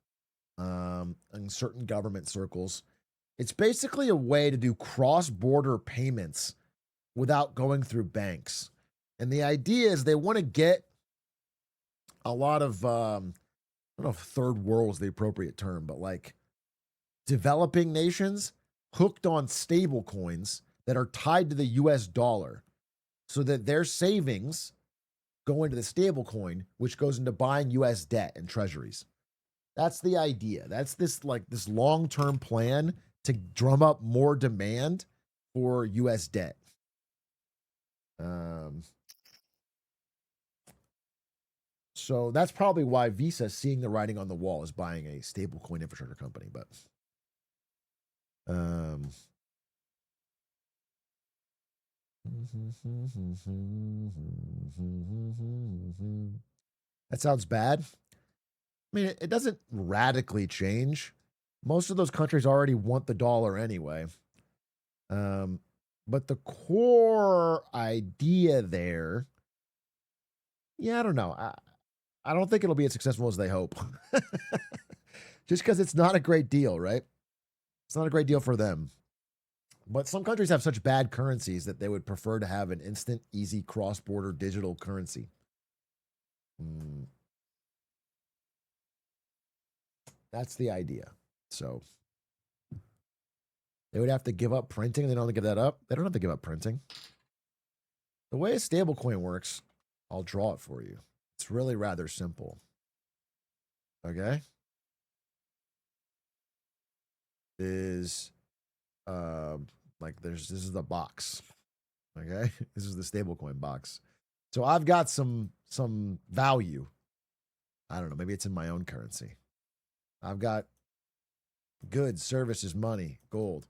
A: in certain government circles. It's basically a way to do cross-border payments without going through banks. And the idea is they want to get a lot of, I don't know if third world is the appropriate term, but like developing nations hooked on stable coins that are tied to the US dollar so that their savings go into the stable coin, which goes into buying US debt and treasuries. That's the idea. That's this long-term plan to drum up more demand for US debt. So that's probably why Visa, seeing the writing on the wall, is buying a stablecoin infrastructure company. But that sounds bad. I mean, it doesn't radically change. Most of those countries already want the dollar anyway. But the core idea there, yeah, I don't know. I don't think it'll be as successful as they hope. Just because it's not a great deal, right? It's not a great deal for them. But some countries have such bad currencies that they would prefer to have an instant, easy, cross-border digital currency. That's the idea. So they would have to give up printing. They don't have to give that up. They don't have to give up printing. The way a stablecoin works, I'll draw it for you. It's really rather simple. Okay? This is the box. Okay? This is the stablecoin box. So I've got some value. I don't know, maybe it's in my own currency. I've got goods, services, money, gold.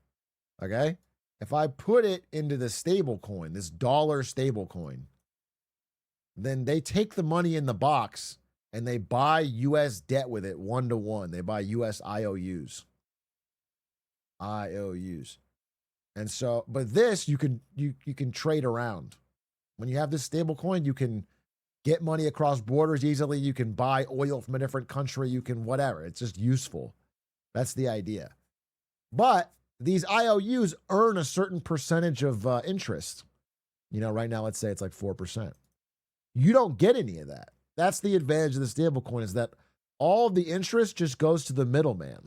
A: Okay? If I put it into the stablecoin, this dollar stablecoin, then they take the money in the box and they buy US debt with it 1-to-1. They buy US IOUs. And so, but this you can trade around. When you have this stable coin, you can get money across borders easily. You can buy oil from a different country. You can whatever. It's just useful. That's the idea. But these IOUs earn a certain percentage of interest. You know, right now, let's say it's like 4%. You don't get any of that. That's the advantage of the stablecoin, is that all the interest just goes to the middleman.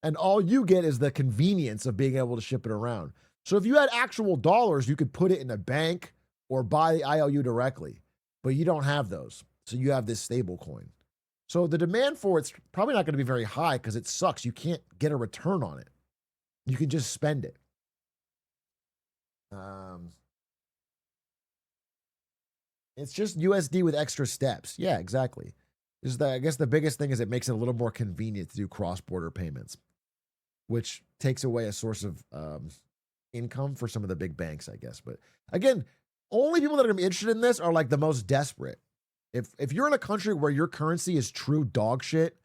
A: And all you get is the convenience of being able to ship it around. So if you had actual dollars, you could put it in a bank or buy the IOU directly. But you don't have those. So you have this stable coin. So the demand for it's probably not going to be very high because it sucks. You can't get a return on it. You can just spend it. It's just USD with extra steps. Yeah, exactly. I guess the biggest thing is it makes it a little more convenient to do cross-border payments, which takes away a source of income for some of the big banks, I guess. But again, only people that are going to be interested in this are like the most desperate. If you're in a country where your currency is true dog shit,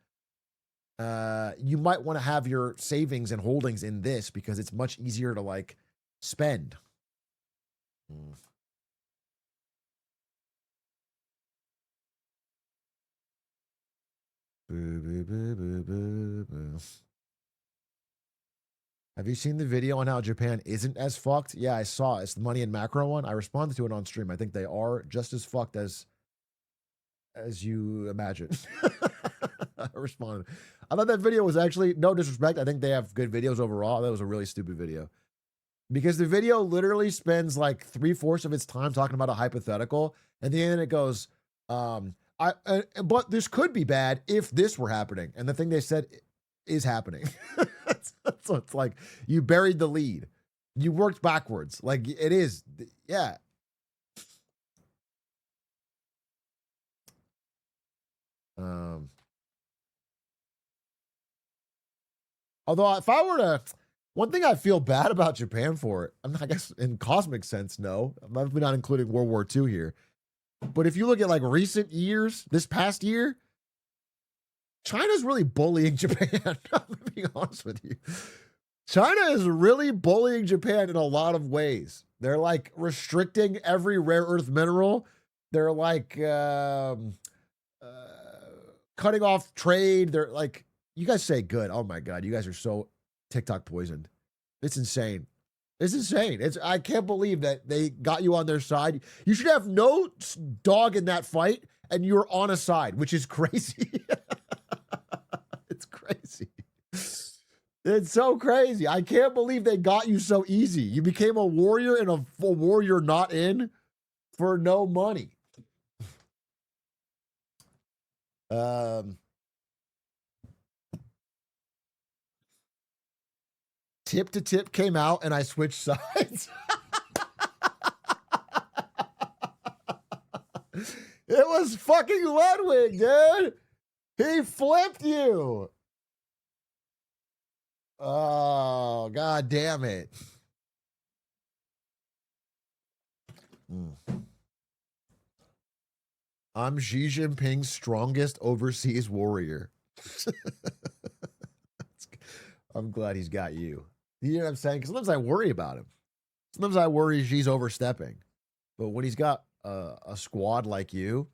A: you might want to have your savings and holdings in this because it's much easier to like spend. Have you seen the video on how Japan isn't as fucked? Yeah, I saw it. It's the money and macro one. I responded to it on stream. I think they are just as fucked as you imagine. I responded. I thought that video was actually, no disrespect, I think they have good videos overall. That was a really stupid video. Because the video literally spends like 3/4 of its time talking about a hypothetical, and then it goes, but this could be bad if this were happening. And the thing they said is happening. So it's like you buried the lead. You worked backwards. Like it is. Yeah. Although if I were to, one thing I feel bad about Japan for, I guess in cosmic sense, no, I'm not including World War II here. But if you look at like recent years, this past year, China's really bullying Japan. I'm being honest with you. China is really bullying Japan in a lot of ways. They're like restricting every rare earth mineral. They're like cutting off trade. They're like, you guys say good. Oh my God, you guys are so TikTok poisoned. It's insane. It's insane. I can't believe that they got you on their side. You should have no dog in that fight, and you're on a side, which is crazy. It's crazy. It's so crazy. I can't believe they got you so easy. You became a warrior in a war you're not in for no money. Tip to tip came out and I switched sides. It was fucking Ludwig, dude. He flipped you. Oh, God damn it. I'm Xi Jinping's strongest overseas warrior. I'm glad he's got you. You know what I'm saying? Because sometimes I worry about him. Sometimes I worry Xi's overstepping. But when he's got a squad like you,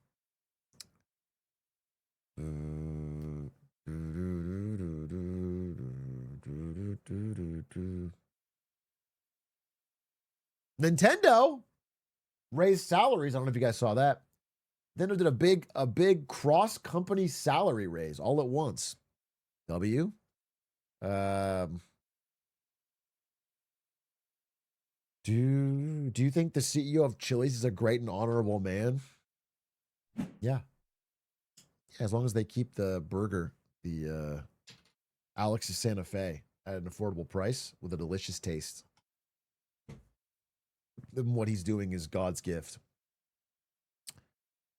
A: Nintendo raised salaries. I don't know if you guys saw that. Nintendo did a big cross-company salary raise all at once. W. Do you think the CEO of Chili's is a great and honorable man? Yeah. As long as they keep the burger, the Alex's Santa Fe, at an affordable price with a delicious taste. Then what he's doing is God's gift.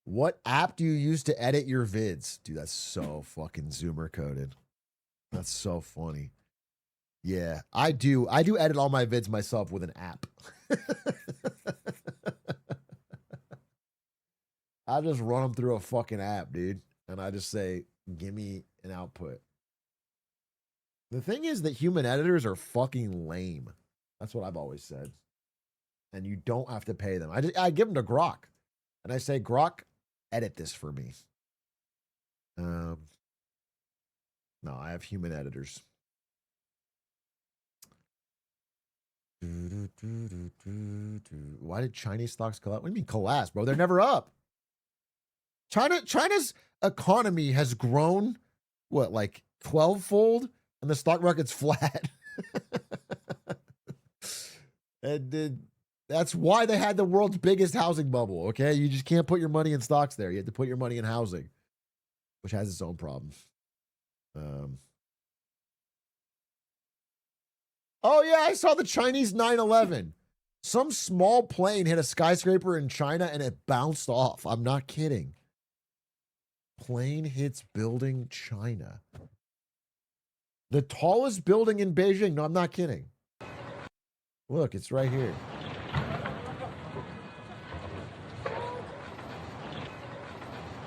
A: What app do you use to edit your vids? Dude, that's so fucking Zoomer coded. That's so funny. Yeah, I do edit all my vids myself with an app. I just run them through a fucking app, dude. And I just say, give me an output. The thing is that human editors are fucking lame. That's what I've always said. And you don't have to pay them. I give them to Grok. And I say, Grok, edit this for me. No, I have human editors. Why did Chinese stocks collapse? What do you mean collapse, bro? They're never up. China's economy has grown, what, like 12-fold? And the stock market's flat. And that's why they had the world's biggest housing bubble, okay? You just can't put your money in stocks there. You have to put your money in housing, which has its own problems. Oh, yeah, I saw the Chinese 9/11. Some small plane hit a skyscraper in China and it bounced off. I'm not kidding. Plane hits building, China. The tallest building in Beijing. No, I'm not kidding. Look, it's right here.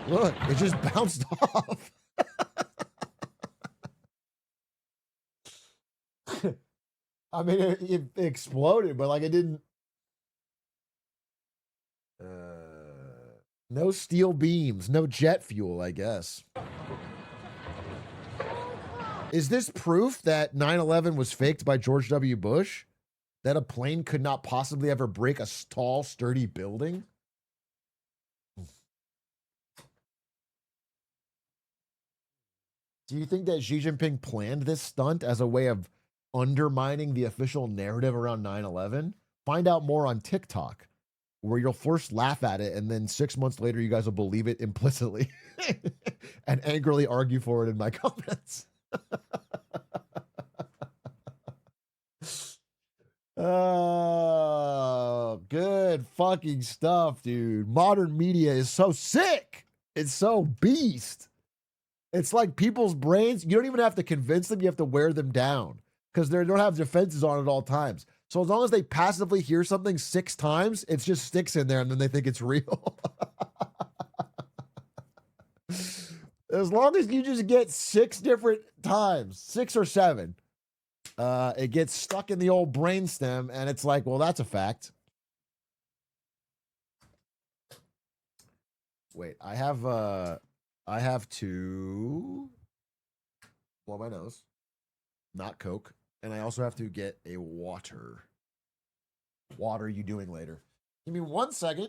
A: Look, it just bounced off. I mean, it exploded, but like it didn't. No steel beams, no jet fuel, I guess. Is this proof that 9/11 was faked by George W. Bush? That a plane could not possibly ever break a tall, sturdy building? Do you think that Xi Jinping planned this stunt as a way of undermining the official narrative around 9/11? Find out more on TikTok, where you'll first laugh at it, and then 6 months later, you guys will believe it implicitly and angrily argue for it in my comments. Oh, good fucking stuff, dude. Modern media is so sick. It's so beast. It's like people's brains, you don't even have to convince them, you have to wear them down because they don't have defenses on at all times. So as long as they passively hear something 6 times, it just sticks in there and then they think it's real. As long as you just get 6 different times, 6 or 7, it gets stuck in the old brainstem and it's like, well, that's a fact. Wait, I have to blow my nose, not Coke, and I also have to get a water. What are you doing later? Give me 1 second.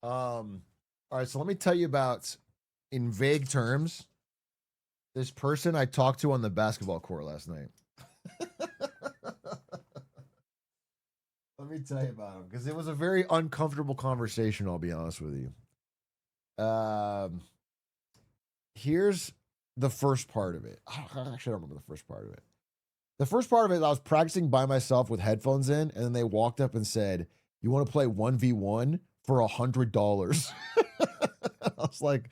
A: All right, so let me tell you about, in vague terms, this person I talked to on the basketball court last night. Let me tell you about him because it was a very uncomfortable conversation, I'll be honest with you. Here's the first part of it. I actually don't remember the first part of it. The first part of it, I was practicing by myself with headphones in, and then they walked up and said, "You want to play 1v1 for $100?" I was like,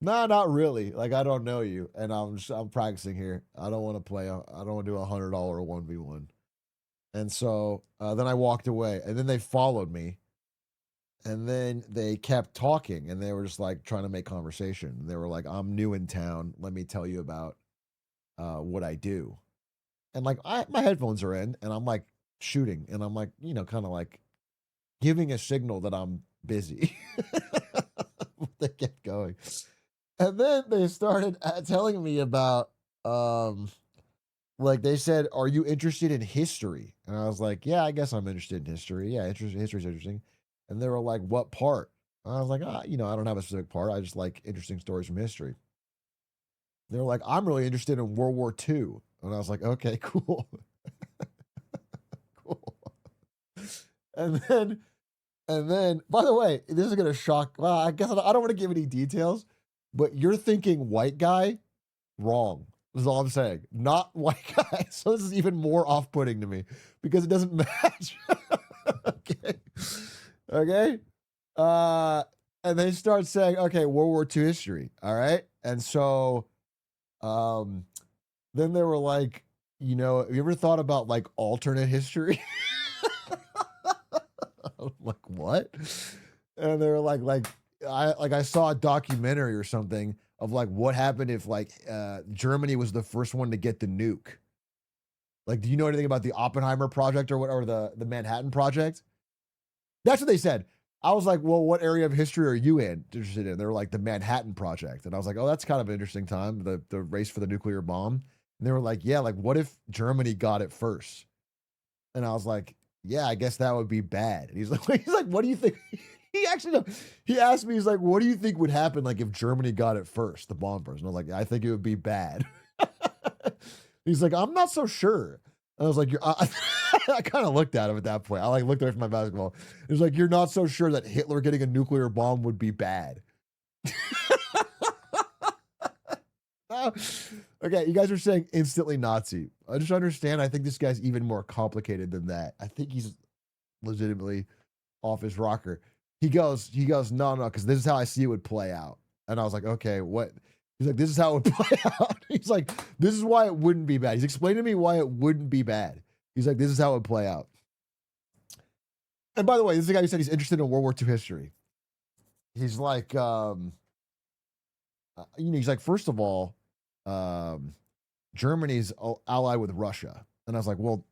A: "Nah, not really. Like, I don't know you, and I'm practicing here. I don't want to play. I don't want to do $100 1v1." And so then I walked away, and then they followed me, and then they kept talking, and they were just like trying to make conversation. They were like, "I'm new in town. Let me tell you about what I do." And like my headphones are in, and I'm like shooting, and I'm like, kind of like giving a signal that I'm busy. They kept going, and then they started telling me about, like they said, "Are you interested in history?" And I was like, "Yeah, I guess I'm interested in history. Yeah, history's interesting." And they were like, "What part?" And I was like, I don't have a specific part. I just like interesting stories from history." They were like, "I'm really interested in World War II." And I was like, "Okay, cool." Cool. And then, by the way, this is going to shock. Well, I guess I don't want to give any details, but you're thinking white guy, wrong. This is all I'm saying. Not white guy. So this is even more off-putting to me because it doesn't match. Okay. Okay. And they start saying, okay, World War II history. All right. And so, then they were like, have you ever thought about like alternate history? I'm like, what? And they were like, I saw a documentary or something of like what happened if like Germany was the first one to get the nuke. Like, do you know anything about the Oppenheimer project or what, or the Manhattan Project? That's what they said. I was like, well, what area of history are you interested in? They were like the Manhattan Project, and I was like, oh, that's kind of an interesting time, the race for the nuclear bomb. And they were like, yeah, like what if Germany got it first? And I was like, yeah, I guess that would be bad. And he's like, what do you think? He actually, no, he asked me, he's like, what do you think would happen like if Germany got it first, the bomb first? And I was like, I think it would be bad. He's like, I'm not so sure. And I was like, I kind of looked at him at that point. I like looked away from my basketball. It was like, you're not so sure that Hitler getting a nuclear bomb would be bad. Okay, you guys are saying instantly Nazi. I just understand. I think this guy's even more complicated than that. I think he's legitimately off his rocker. He goes, no, because this is how I see it would play out. And I was like, okay, what? He's like, this is how it would play out. He's like, this is why it wouldn't be bad. He's explaining to me why it wouldn't be bad. He's like, this is how it would play out. And by the way, this is the guy who said he's interested in World War II history. He's like, he's like, first of all, Germany's allied with Russia. And I was like, well,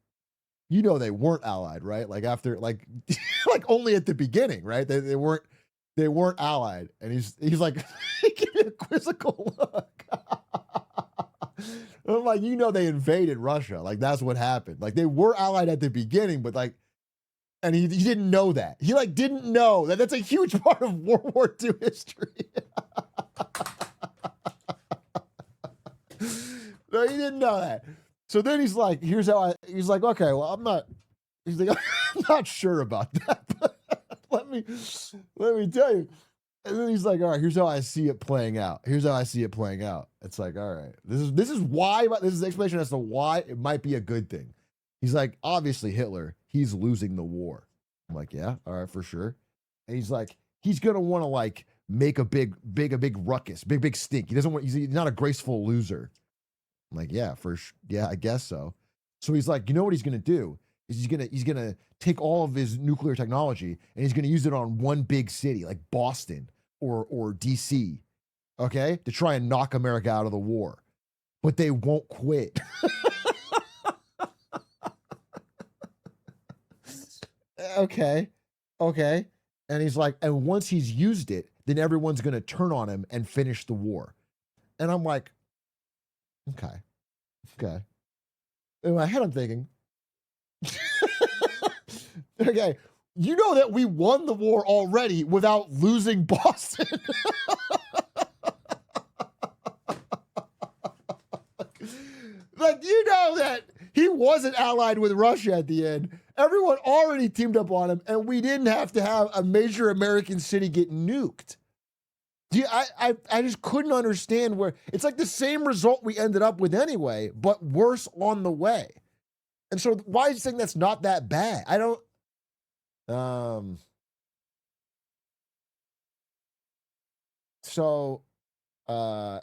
A: they weren't allied, right? Like after, like, like only at the beginning, right? They weren't allied. And he's like, give me a quizzical look. I'm like, they invaded Russia. Like that's what happened. Like they were allied at the beginning, but like, and he didn't know that. He like didn't know that. That's a huge part of World War II history. No, he didn't know that. So then he's like, he's like, okay, well, he's like, I'm not sure about that, but let me tell you. And then he's like, all right, here's how I see it playing out. It's like, all right, this is the explanation as to why it might be a good thing. He's like, obviously Hitler, he's losing the war. I'm like, yeah, all right, for sure. And he's like, he's going to want to like make a big ruckus, big stink. He's not a graceful loser. I'm like, yeah, I guess so. So he's like, you know what he's going to do is he's going to take all of his nuclear technology and he's going to use it on one big city like Boston or DC, okay, to try and knock America out of the war. But they won't quit. Okay. And he's like, and once he's used it, then everyone's going to turn on him and finish the war. And I'm like, okay. In my head, I'm thinking, okay, you know that we won the war already without losing Boston. Like, you know that he wasn't allied with Russia at the end. Everyone already teamed up on him, and we didn't have to have a major American city get nuked. I just couldn't understand where it's like the same result we ended up with anyway, but worse on the way. And so why is he saying that's not that bad? I don't.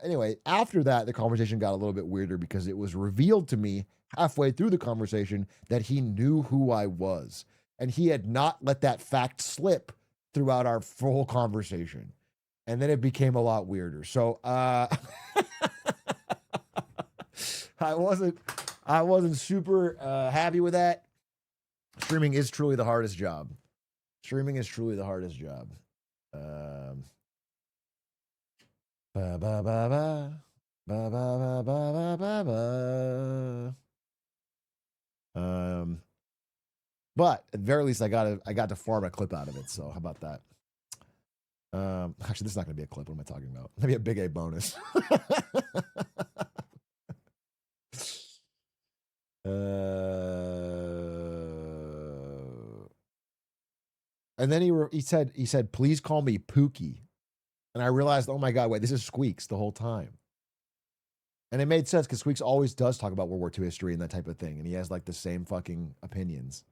A: Anyway, after that, the conversation got a little bit weirder because it was revealed to me halfway through the conversation that he knew who I was, and he had not let that fact slip throughout our full conversation. And then it became a lot weirder. So I wasn't super happy with that. Streaming is truly the hardest job. But at the very least, I got to farm a clip out of it. So how about that? Actually, this is not going to be a clip. What am I talking about? Maybe a big A bonus. And then he said, please call me Pookie. And I realized, oh my God, wait, this is Squeaks the whole time. And it made sense because Squeaks always does talk about World War II history and that type of thing. And he has like the same fucking opinions.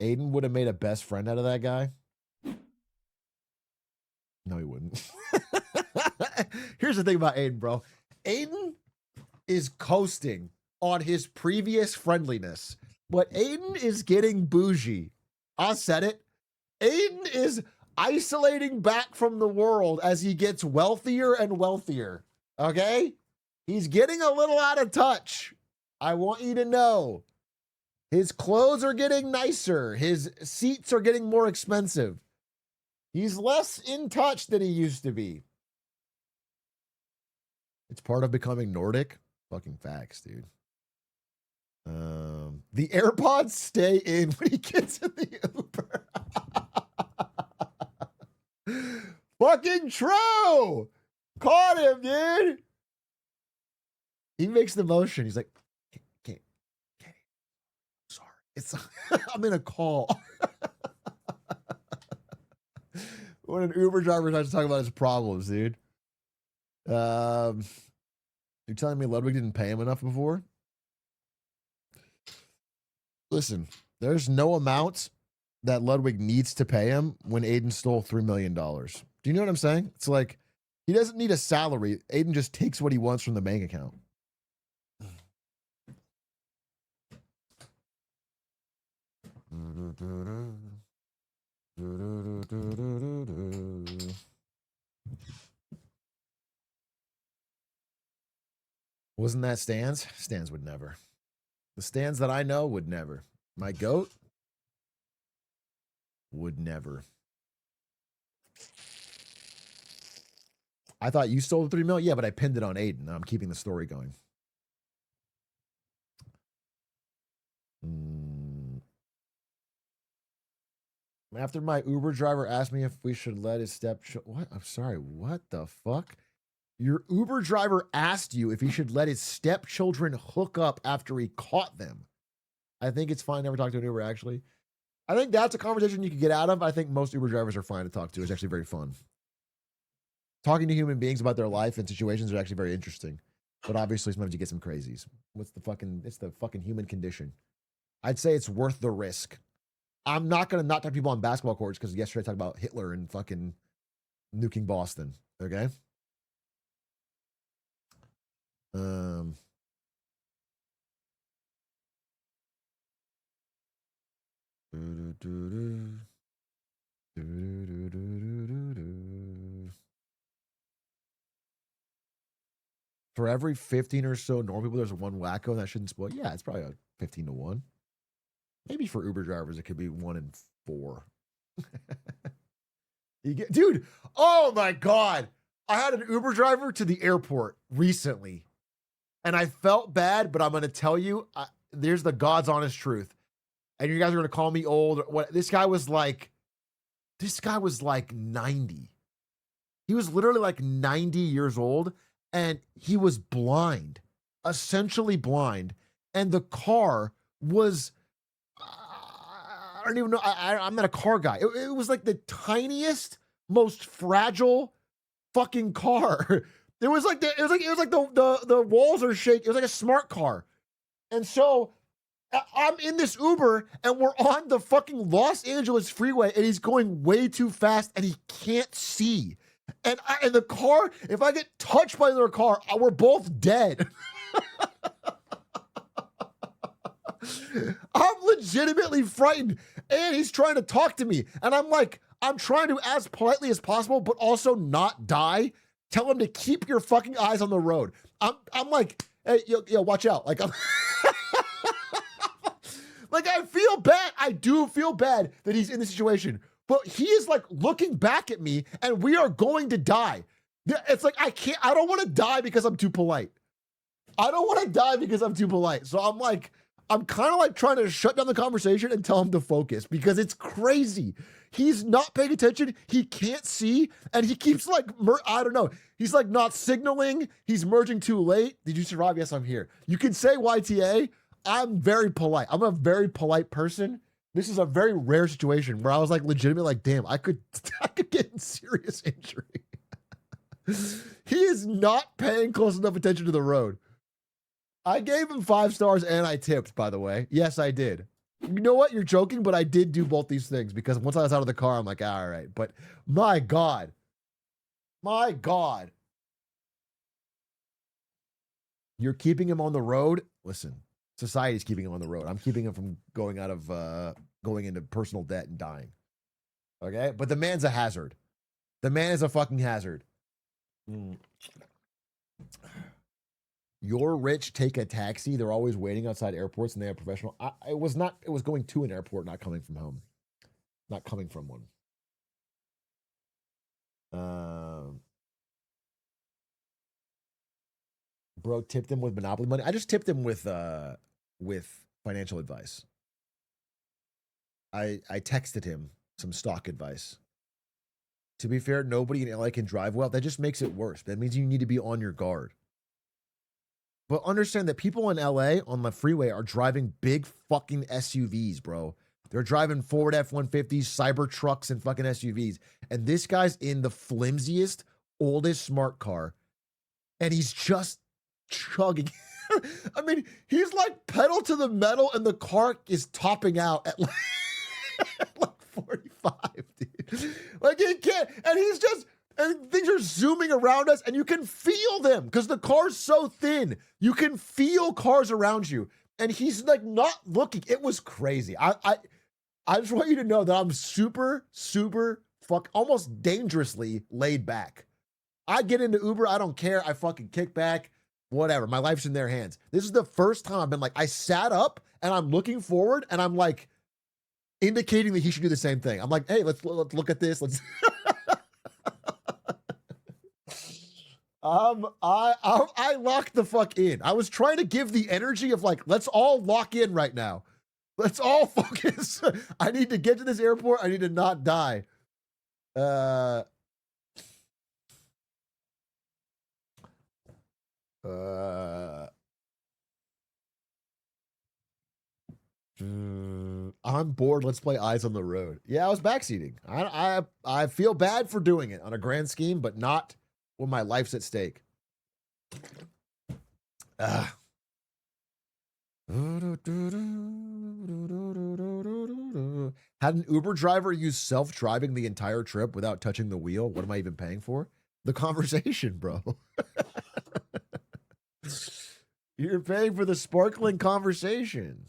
A: Aiden would have made a best friend out of that guy. No, he wouldn't. Here's the thing about Aiden, bro. Aiden is coasting on his previous friendliness, but Aiden is getting bougie. I said it. Aiden is isolating back from the world as he gets wealthier and wealthier. Okay? He's getting a little out of touch. I want you to know. His clothes are getting nicer. His seats are getting more expensive. He's less in touch than he used to be. It's part of becoming Nordic. Fucking facts, dude. The AirPods stay in when he gets in the Uber. Fucking true. Caught him, dude. He makes the motion. He's like, can't. Sorry. It's I'm in a call. When an Uber driver tries to talk about his problems, dude. You're telling me Ludwig didn't pay him enough before? Listen, there's no amount that Ludwig needs to pay him when Aiden stole $3 million. Do you know what I'm saying? It's like, he doesn't need a salary. Aiden just takes what he wants from the bank account. Wasn't that Stans? Stans would never. The Stans that I know would never. My goat would never. I thought you stole the 3 million. Yeah, but I pinned it on Aiden. I'm keeping the story going. After my Uber driver asked me if we should let his what? I'm sorry. What the fuck? Your Uber driver asked you if he should let his stepchildren hook up after he caught them. I think it's fine. Never talk to an Uber, actually. I think that's a conversation you could get out of. I think most Uber drivers are fine to talk to. It's actually very fun. Talking to human beings about their life and situations are actually very interesting. But obviously, sometimes you get some crazies. It's the fucking human condition. I'd say it's worth the risk. I'm not going to not talk to people on basketball courts because yesterday I talked about Hitler and fucking nuking Boston. Okay? For every 15 or so normal people, there's one wacko, and that shouldn't spoil. Yeah, it's probably a 15 to 1. Maybe for Uber drivers, it could be 1 in 4. Dude, oh my God. I had an Uber driver to the airport recently, and I felt bad, but I'm going to tell you, there's the God's honest truth. And you guys are going to call me old. What? This guy was like 90. He was literally like 90 years old, and he was blind, essentially blind. And the car was, I don't even know. I'm not a car guy. It was like the tiniest, most fragile fucking car. It was like the walls are shaking. It was like a smart car. And so I'm in this Uber and we're on the fucking Los Angeles freeway and he's going way too fast and he can't see. And the car, if I get touched by another car, we're both dead. I'm legitimately frightened. And he's trying to talk to me. And I'm like, I'm trying to as politely as possible, but also not die. Tell him to keep your fucking eyes on the road. I'm like, hey, yo, watch out. Like, I'm like, I feel bad. I do feel bad that he's in this situation. But he is like looking back at me and we are going to die. It's like, I don't want to die because I'm too polite. I don't want to die because I'm too polite. So I'm like, I'm kind of like trying to shut down the conversation and tell him to focus because it's crazy. He's not paying attention. He can't see. And he keeps like, I don't know. He's like not signaling. He's merging too late. Did you survive? Yes, I'm here. You can say YTA. I'm very polite. I'm a very polite person. This is a very rare situation where I was like legitimately like, damn, I could get in serious injury. He is not paying close enough attention to the road. I gave him 5 stars and I tipped, by the way. Yes, I did. You know what? You're joking, but I did do both these things because once I was out of the car, I'm like, all right. But my God. My God. You're keeping him on the road. Listen, society's keeping him on the road. I'm keeping him from going into personal debt and dying. Okay? But the man's a hazard. The man is a fucking hazard. You're rich, take a taxi. They're always waiting outside airports and they have professional. It was going to an airport, not coming from home. Not coming from one. Bro tipped him with Monopoly money. I just tipped him with financial advice. I texted him some stock advice. To be fair, nobody in LA can drive well. That just makes it worse. That means you need to be on your guard. But understand that people in LA on the freeway are driving big fucking SUVs, bro. They're driving Ford F-150s, cyber trucks, and fucking SUVs. And this guy's in the flimsiest, oldest smart car. And he's just chugging. I mean, he's like pedal to the metal, and the car is topping out at like, like 45, dude. Like, he can't. And he's just, and things are zooming around us, and you can feel them because the car's so thin. You can feel cars around you. And he's like not looking. It was crazy. I just want you to know that I'm super, almost dangerously laid back. I get into Uber. I don't care. I fucking kick back. Whatever. My life's in their hands. This is the first time I've been like, I sat up and I'm looking forward and I'm like indicating that he should do the same thing. I'm like, hey, let's look at this. Let's. I locked the fuck in. I was trying to give the energy of like, let's all lock in right now. Let's all focus. I need to get to this airport. I need to not die. I'm bored. Let's play Eyes on the Road. Yeah, I was backseating. I feel bad for doing it on a grand scheme, but not when my life's at stake. Had an Uber driver use self-driving the entire trip without touching the wheel. What am I even paying for? The conversation, bro. You're paying for the sparkling conversation.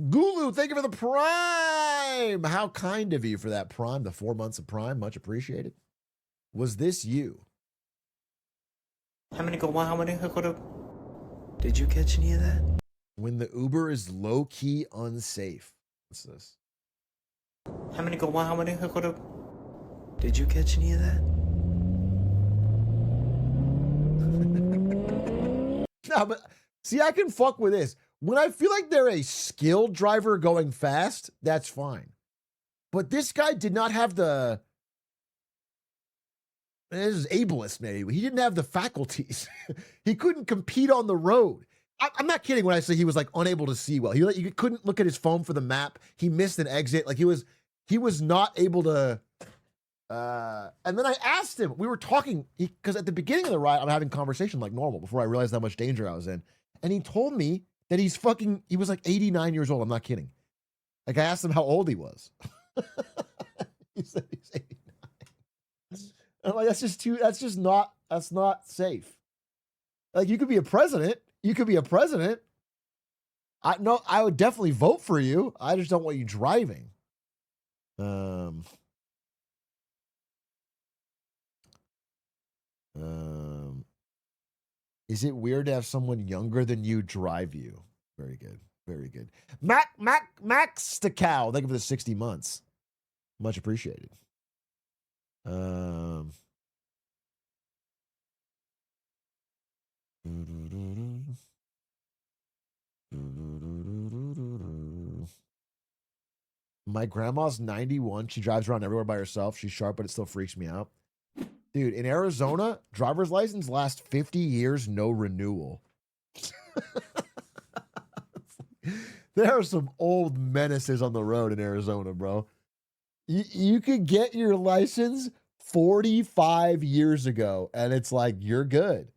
A: Gulu, thank you for the Prime. How kind of you for that Prime, the 4 months of Prime. Much appreciated. Was this you?
E: Did you catch any of that?
A: When the Uber is low-key unsafe. What's this?
E: Did you catch any of that?
A: No, but see, I can fuck with this. When I feel like they're a skilled driver going fast, that's fine. But this guy did not have the... This is ableist, maybe. He didn't have the faculties. He couldn't compete on the road. I'm not kidding when I say he was like unable to see well. He couldn't look at his phone for the map. He missed an exit. Like he was not able to... and then I asked him, we were talking, because at the beginning of the ride, I'm having conversation like normal before I realized how much danger I was in. And he told me that he was like 89 years old. I'm not kidding. Like I asked him how old he was. He said he's 89. I'm like, that's not safe. Like you could be a president. I would definitely vote for you. I just don't want you driving. Is it weird to have someone younger than you drive you? Very good. Very good. Max the cow. Thank you for the 60 months. Much appreciated. My grandma's 91. She drives around everywhere by herself. She's sharp, but it still freaks me out. Dude, in Arizona, driver's license lasts 50 years, no renewal. There are some old menaces on the road in Arizona, bro. You could get your license 45 years ago, and it's like, you're good.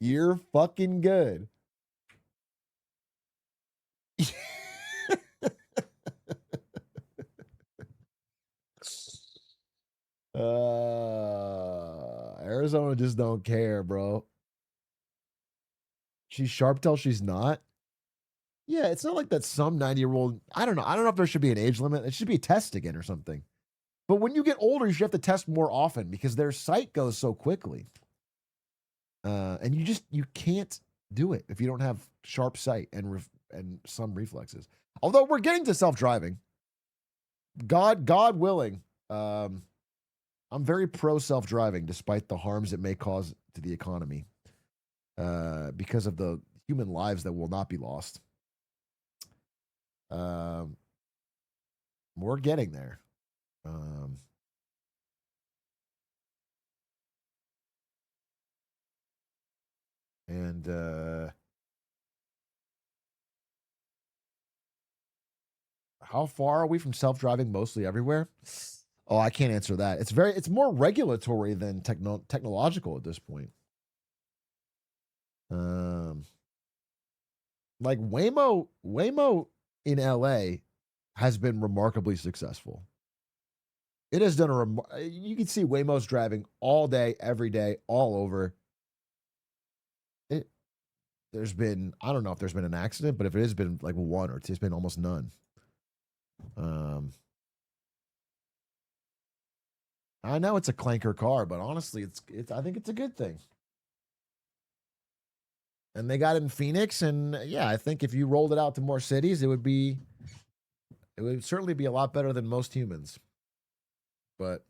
A: You're fucking good. Arizona just don't care, bro. She's sharp till she's not. Yeah, it's not like that some 90-year-old. I don't know. I don't know if there should be an age limit. It should be a test again or something. But when you get older, you should have to test more often because their sight goes so quickly. And you can't do it if you don't have sharp sight and some reflexes. Although we're getting to self-driving. God willing. I'm very pro self-driving, despite the harms it may cause to the economy, because of the human lives that will not be lost. We're getting there. How far are we from self-driving mostly everywhere? Oh, I can't answer that. It's more regulatory than technological at this point. Like Waymo in LA has been remarkably successful. It has done you can see Waymo's driving all day, every day, all over. There's been, I don't know if there's been an accident, but if it has been like one or two, it's been almost none. I know it's a clanker car, but honestly, I think it's a good thing. And they got it in Phoenix, and yeah, I think if you rolled it out to more cities, it would certainly be a lot better than most humans. But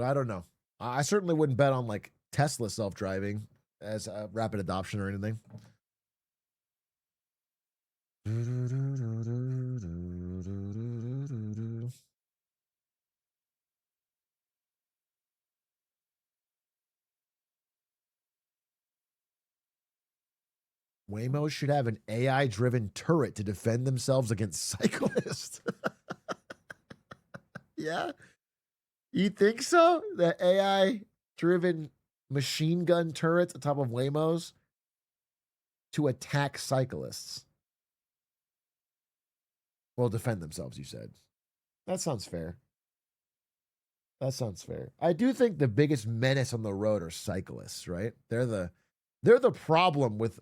A: I don't know. I certainly wouldn't bet on like Tesla self-driving as a rapid adoption or anything. Waymo should have an AI-driven turret to defend themselves against cyclists. Yeah? You think so? The AI-driven machine gun turrets on top of Waymos to attack cyclists. Well, defend themselves, you said. That sounds fair. That sounds fair. I do think the biggest menace on the road are cyclists, right? They're the problem with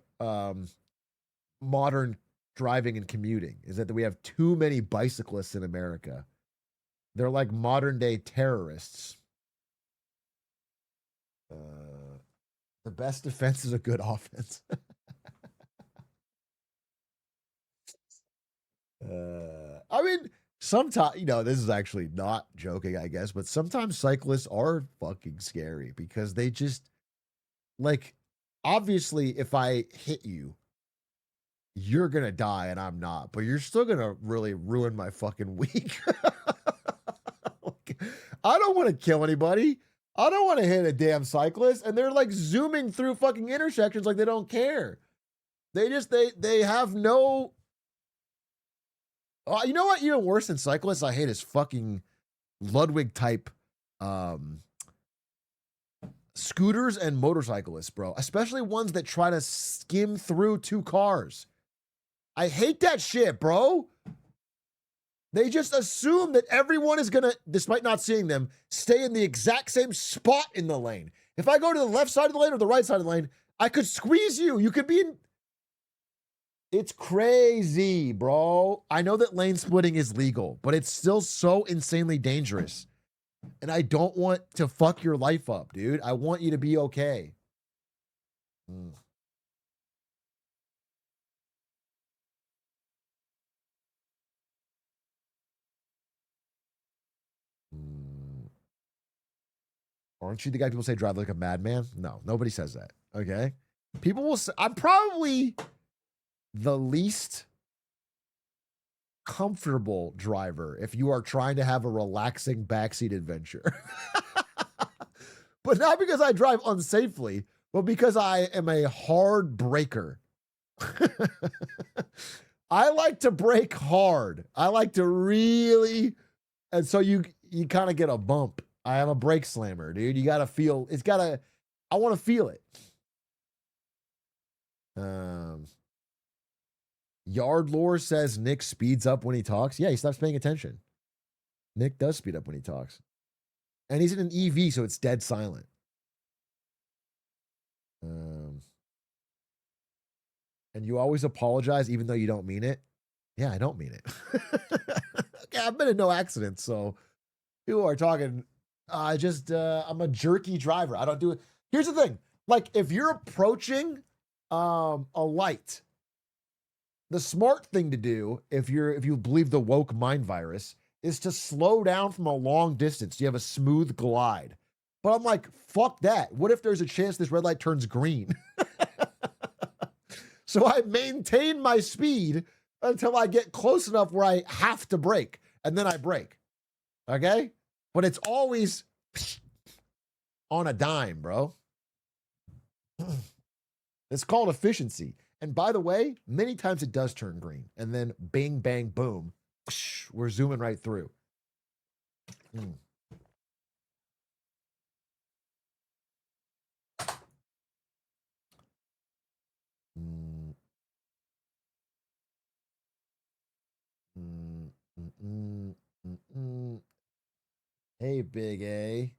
A: modern driving and commuting, is that we have too many bicyclists in America. They're like modern day terrorists. The best defense is a good offense. I mean, sometimes, this is actually not joking, I guess, but sometimes cyclists are fucking scary because they just, like, obviously, if I hit you, you're going to die and I'm not, but you're still going to really ruin my fucking week. I don't want to kill anybody. I don't want to hit a damn cyclist. And they're like zooming through fucking intersections like they don't care. They have no. You know what? Even worse than cyclists, I hate is fucking Ludwig type scooters and motorcyclists, bro. Especially ones that try to skim through two cars. I hate that shit, bro. They just assume that everyone is going to, despite not seeing them, stay in the exact same spot in the lane. If I go to the left side of the lane or the right side of the lane, I could squeeze you. You could be in. It's crazy, bro. I know that lane splitting is legal, but it's still so insanely dangerous. And I don't want to fuck your life up, dude. I want you to be okay. Aren't you the guy people say drive like a madman? No, nobody says that. Okay. People will say, I'm probably the least comfortable driver if you are trying to have a relaxing backseat adventure. But not because I drive unsafely, but because I am a hard breaker. I like to brake hard. I like to really, and so you kind of get a bump. I am a brake slammer, dude. You got to feel, I want to feel it. Yard Lore says Nick speeds up when he talks. Yeah, he stops paying attention. Nick does speed up when he talks. And he's in an EV, so it's dead silent. And you always apologize even though you don't mean it. Yeah, I don't mean it. Okay, I've been in no accidents, so people are talking. I'm a jerky driver. I don't do it. Here's the thing: like if you're approaching a light, the smart thing to do, if you believe the woke mind virus, is to slow down from a long distance. You have a smooth glide. But I'm like, fuck that. What if there's a chance this red light turns green? So I maintain my speed until I get close enough where I have to brake, and then I brake. Okay? But it's always on a dime, bro. It's called efficiency. And by the way, many times it does turn green. And then bing, bang, boom. We're zooming right through. Hey, Big A.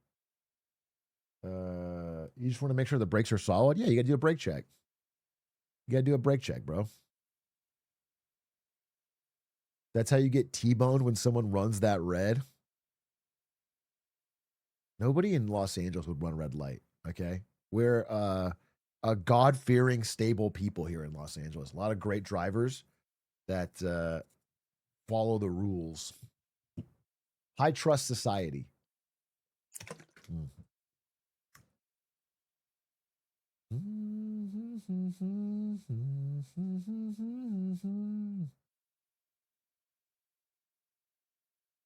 A: You just want to make sure the brakes are solid? Yeah, you got to do a brake check. You got to do a brake check, bro. That's how you get T-boned when someone runs that red. Nobody in Los Angeles would run red light, okay? We're a God-fearing, stable people here in Los Angeles. A lot of great drivers that follow the rules. High trust society.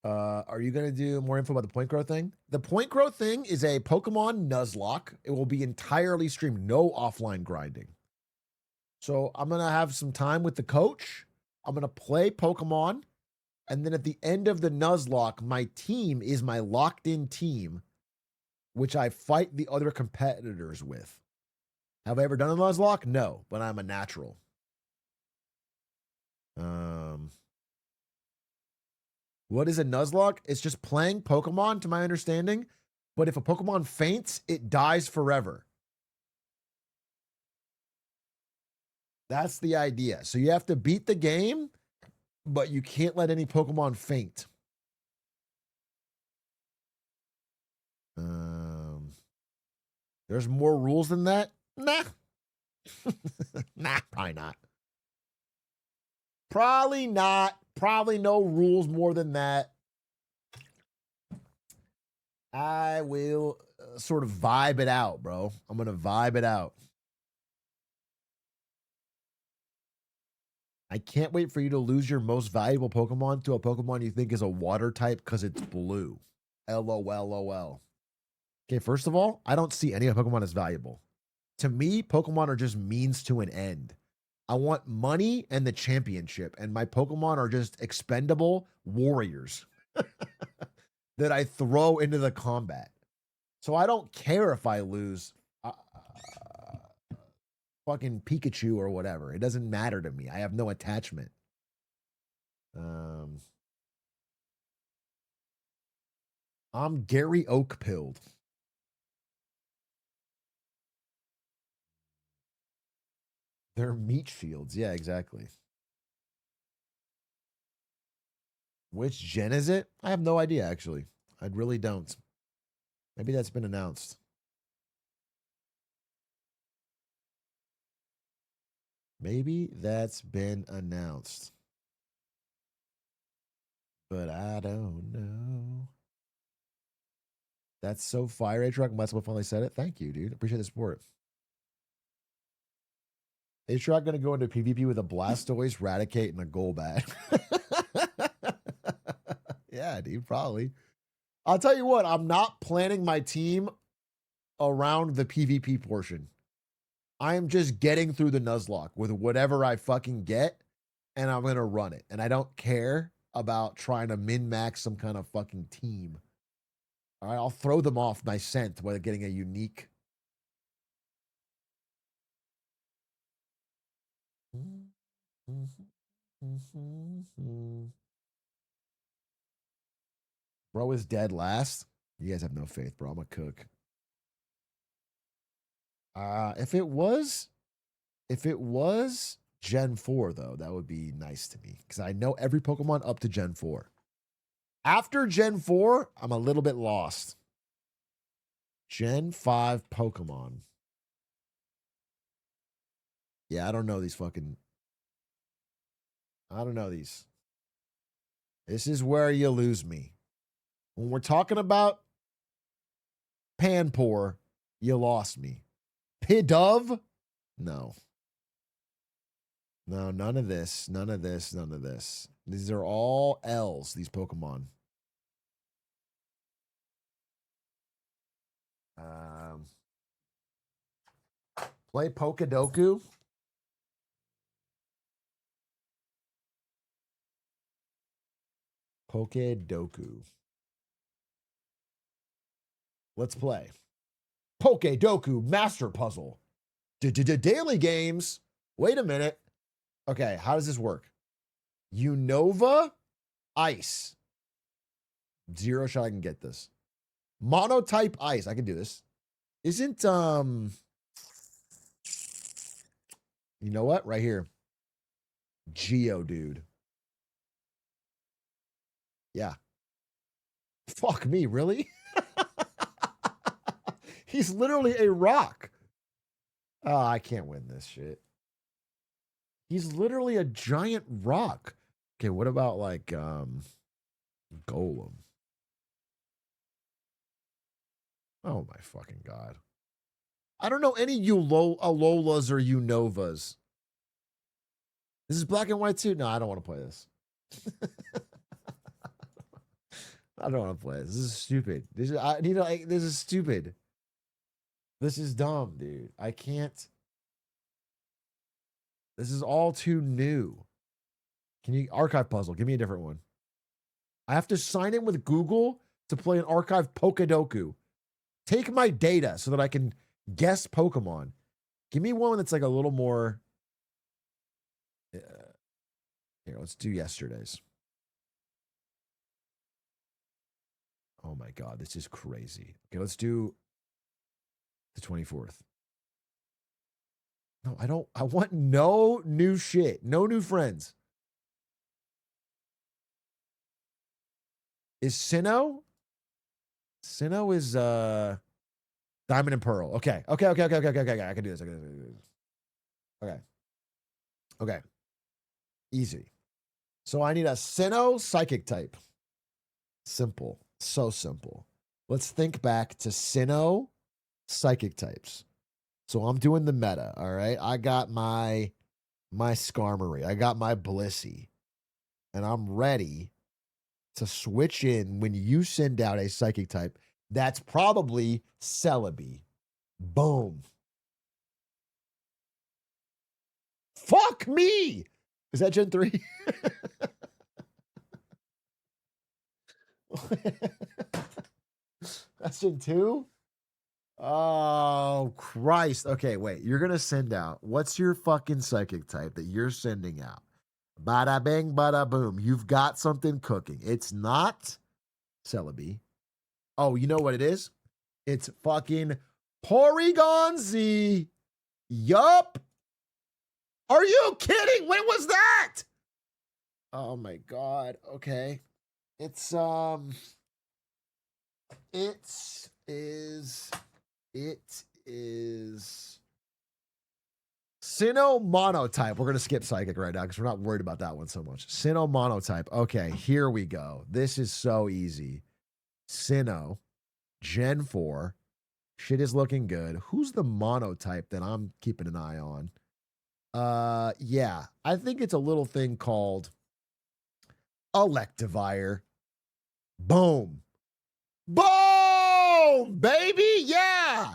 A: Are you going to do more info about the point growth thing? The point growth thing is a Pokemon Nuzlocke. It will be entirely streamed, no offline grinding. So I'm going to have some time with the coach. I'm going to play Pokemon. And then at the end of the Nuzlocke, my team is my locked in team, which I fight the other competitors with. Have I ever done a Nuzlocke? No, but I'm a natural. What is a Nuzlocke? It's just playing Pokemon, to my understanding. But if a Pokemon faints, it dies forever. That's the idea. So you have to beat the game, but you can't let any Pokemon faint. There's more rules than that? Nah. Nah, probably not. Probably not. Probably no rules more than that. I will sort of vibe it out, bro. I'm going to vibe it out. I can't wait for you to lose your most valuable Pokemon to a Pokemon you think is a water type because it's blue. LOL. Okay, first of all, I don't see any Pokemon as valuable. To me, Pokemon are just means to an end. I want money and the championship, and my Pokemon are just expendable warriors that I throw into the combat. So I don't care if I lose fucking Pikachu or whatever. It doesn't matter to me. I have no attachment. I'm Gary Oak-pilled. They're meat fields. Yeah, exactly. Which gen is it? I have no idea, actually. I really don't. Maybe that's been announced. Maybe that's been announced. But I don't know. That's so fire, Atrioc. Myself finally said it. Thank you, dude. Appreciate the support. Atrioc going to go into PvP with a Blastoise, Raticate, and a Golbat. Yeah, dude, probably. I'll tell you what, I'm not planning my team around the PvP portion. I am just getting through the Nuzlocke with whatever I fucking get, and I'm going to run it. And I don't care about trying to min-max some kind of fucking team. All right, I'll throw them off my scent by getting a unique Bro is dead last. You guys have no faith, bro. I'm a cook. If it was Gen 4, though, that would be nice to me. Because I know every Pokemon up to Gen 4. After Gen 4, I'm a little bit lost. Gen 5 Pokemon. Yeah, I don't know these fucking... I don't know these. This is where you lose me. When we're talking about Panpour, you lost me. Pidove? No. No, none of this. None of this. None of this. These are all L's, these Pokemon. Play Pokedoku. Pokedoku. Let's play. Pokedoku Master Puzzle. Daily games. Wait a minute. Okay, how does this work? Unova Ice. Zero shot I can get this. Monotype Ice. I can do this. Isn't, you know what? Right here. Geodude. Yeah. Fuck me, really? He's literally a rock. Oh, I can't win this shit. He's literally a giant rock. Okay, what about like Golem? Oh my fucking god. I don't know any Alolas or Unovas. This is black and white too? No, I don't want to play this. I don't want to play this. This is stupid. This is stupid. This is dumb, dude. I can't. This is all too new. Can you archive puzzle? Give me a different one. I have to sign in with Google to play an archive Pokedoku. Take my data so that I can guess Pokemon. Give me one that's like a little more. Here, let's do yesterday's. Oh my god, this is crazy. Okay, let's do the 24th. No, I don't. I want no new shit. No new friends. Is Sinnoh? Sinnoh is Diamond and Pearl. Okay. Okay. I can do this. Okay. Okay. Easy. So I need a Sinnoh Psychic type. Simple. So simple. Let's think back to Sinnoh Psychic types. So I'm doing the meta, all right? I got my Skarmory. I got my Blissey. And I'm ready to switch in when you send out a Psychic type. That's probably Celebi. Boom. Fuck me! Is that Gen 3? That's Gen 2? Oh, Christ. Okay, wait. You're going to send out. What's your fucking Psychic type that you're sending out? Bada bang, bada boom. You've got something cooking. It's not Celebi. Oh, you know what it is? It's fucking Porygon-Z. Yup. Are you kidding? When was that? Oh my god. Okay. It is Sinnoh Monotype. We're going to skip Psychic right now because we're not worried about that one so much. Sinnoh Monotype. Okay, here we go. This is so easy. Sinnoh, Gen 4. Shit is looking good. Who's the Monotype that I'm keeping an eye on? Yeah, I think it's a little thing called Electivire. Boom. Boom, baby. Yeah.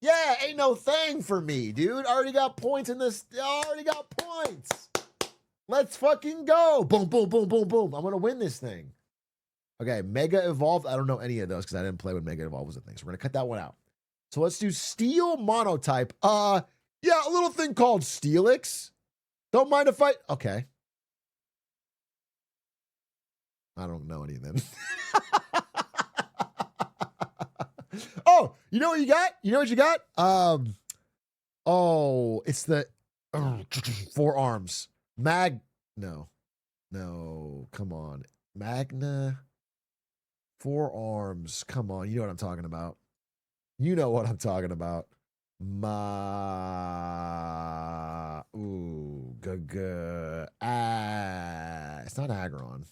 A: Yeah, ain't no thing for me, dude. I already got points in this. I already got points. Let's fucking go. Boom, boom, boom, boom, boom. I'm going to win this thing. Okay, Mega Evolved. I don't know any of those because I didn't play when Mega Evolved was a thing. So we're going to cut that one out. So let's do Steel Monotype. Yeah, a little thing called Steelix. Don't mind if I. Okay. I don't know any of them. Oh, you know what you got? You know what you got? Oh, it's the forearms. No. Come on. Magna forearms. Come on. You know what I'm talking about. You know what I'm talking about. It's not Agron.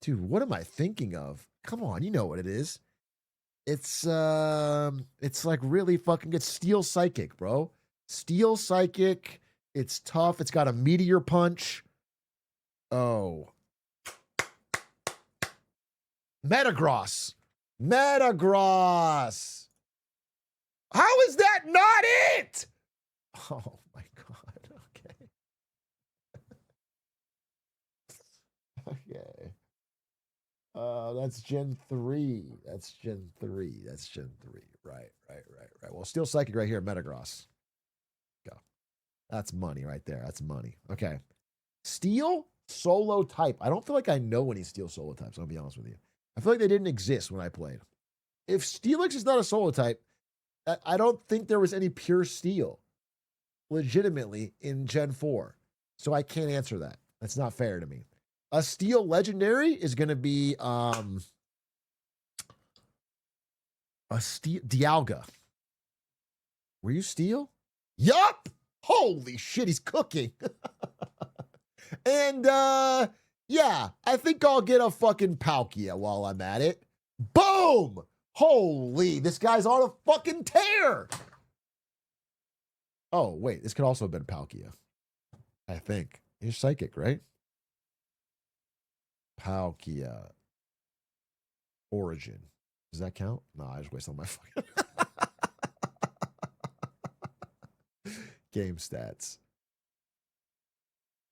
A: Dude, what am I thinking of? Come on, you know what it is. It's like really fucking good. Steel Psychic, bro. Steel Psychic. It's tough. It's got a meteor punch. Oh. Metagross. Metagross. How is that not it? Oh my God. Okay. Okay. That's Gen 3. That's Gen 3. That's Gen 3. Right. Well, Steel Psychic right here, Metagross. Go. That's money right there. That's money. Okay. Steel solo type. I don't feel like I know any Steel solo types, I'll be honest with you. I feel like they didn't exist when I played. If Steelix is not a solo type, I don't think there was any pure Steel legitimately in Gen 4. So I can't answer that. That's not fair to me. A Steel legendary is going to be a Steel Dialga. Were you Steel? Yup. Holy shit, he's cooking. And yeah, I think I'll get a fucking Palkia while I'm at it. Boom! Holy, this guy's on a fucking tear. Oh, wait, this could also have been Palkia. I think. He's psychic, right? Palkia. Origin. Does that count? No, I just wasted all my fucking game stats.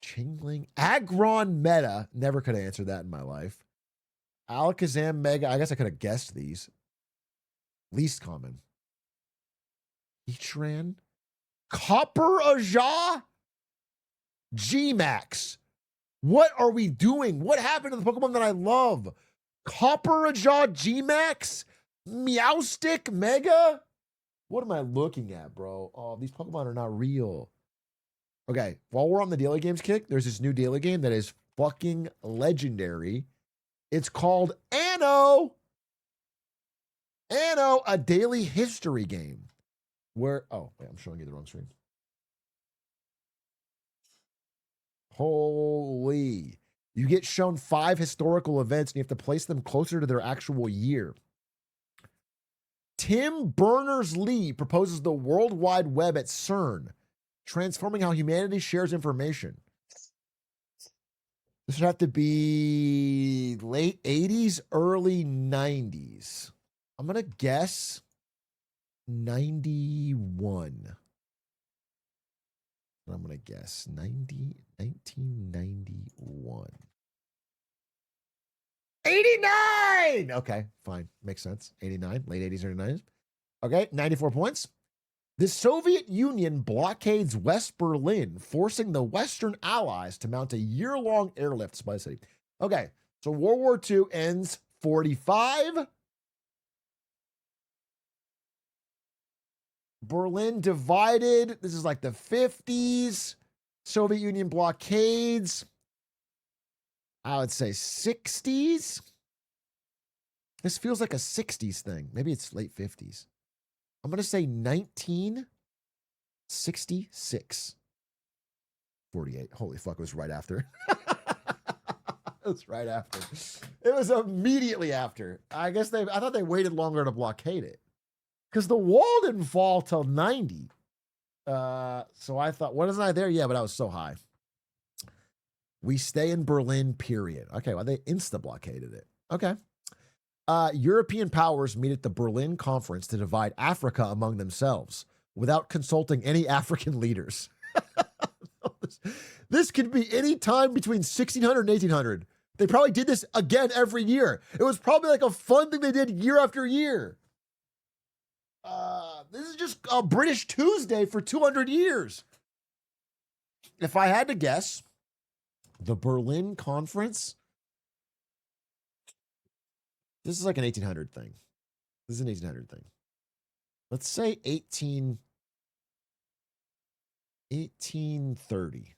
A: Chingling. Aggron Meta. Never could have answered that in my life. Alakazam Mega. I guess I could have guessed these. Least common. Heatran. Copper Aja. G-Max. What are we doing? What happened to the Pokemon that I love? Copper Aja G-Max? Meowstic Mega? What am I looking at, bro? Oh, these Pokemon are not real. Okay, while we're on the daily games kick, there's this new daily game that is fucking legendary. It's called Anno. Anno, a daily history game. Where, oh, wait, I'm showing you the wrong screen. Holy. You get shown 5 historical events and you have to place them closer to their actual year. Tim Berners-Lee proposes the World Wide Web at CERN, transforming how humanity shares information. This would have to be late 80s, early 90s. I'm going to guess 91. I'm going to guess 1991. 89! Okay, fine. Makes sense. 89, late 80s, early 90s. Okay, 94 points. The Soviet Union blockades West Berlin, forcing the Western Allies to mount a year-long airlift by the city. Okay, so World War II ends 45. Berlin divided. This is like the 50s. Soviet Union blockades. I would say 60s. This feels like a 60s thing. Maybe it's late 50s. I'm going to say 1966. 48. Holy fuck, it was right after. It was right after. It was immediately after. I thought they waited longer to blockade it. Because the wall didn't fall till 90. So I thought, wasn't I there? Yeah, but I was so high. We stay in Berlin, period. Okay, well, they insta-blockaded it. Okay. European powers meet at the Berlin Conference to divide Africa among themselves without consulting any African leaders. This could be any time between 1600 and 1800. They probably did this again every year. It was probably like a fun thing they did year after year. This is just a British Tuesday for 200 years. If I had to guess, the Berlin Conference, this is like an 1800 thing. This is an 1800 thing. Let's say 1830.